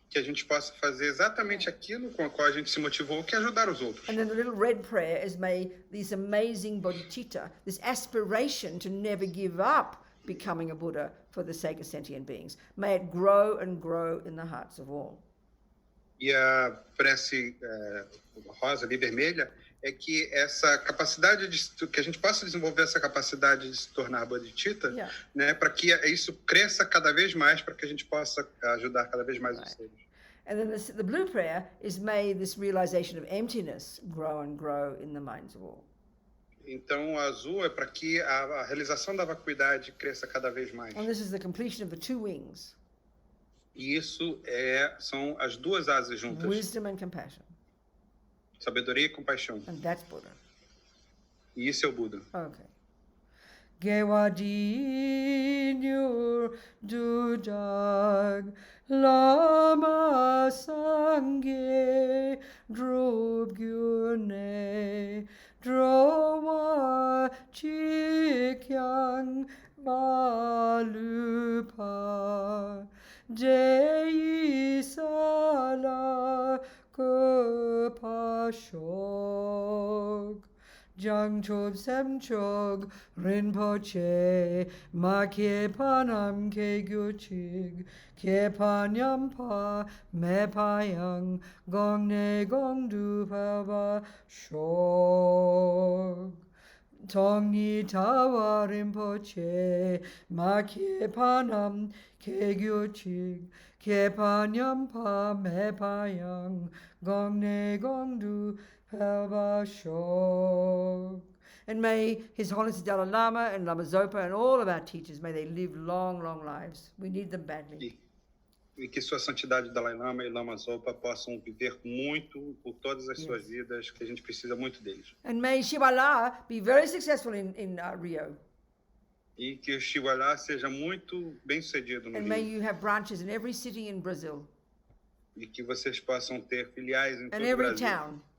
que a gente possa fazer exatamente aquilo com o qual a gente se motivou, que é ajudar os outros. And then the little red prayer is, may this amazing bodhicitta, this aspiration to never give up becoming a Buddha for the sake of sentient beings, may it grow and grow in the hearts of all. E a prece rosa ali, vermelha, é que essa capacidade que a gente possa desenvolver essa capacidade de se tornar bodhicitta, né, para que isso cresça cada vez mais, para que a gente possa ajudar cada vez mais os seres. And then the blue prayer is, may this realization of emptiness grow and grow in the minds of all. Então, o azul é para que a realização da vacuidade cresça cada vez mais. And this is the completion of the two wings. E isso são as duas asas juntas. Wisdom and compassion. Sabedoria e compaixão. And that's Buddha. E isso é o Buda. Okay. Gewadinur dujag lama sangye drobgyune drowa chikyang balupa Deisala Kupashok Jangchob Semchog Rinpoche Makye Panam Ke Gyuchig Ke Panyampa Mepayang Gongne Gongdu Pava Shog Tongni Tawa Rinpoche Makye Panam Ke Gyuchig Ke Panyampa Mepayang Gongne Gongdu And may His Holiness Dalai Lama and Lama Zopa and all of our teachers, may they live long, long lives. We need them badly. E que Sua Santidade Dalai Lama e Lama Zopa possam viver muito por todas as suas vidas, que a gente precisa muito deles. And may Shiwa be very successful in Rio. E que o Shiwa seja muito bem-sucedido no And Rio. may you have branches in every city in Brazil. E que vocês possam ter filiais em todo o every Brasil. town.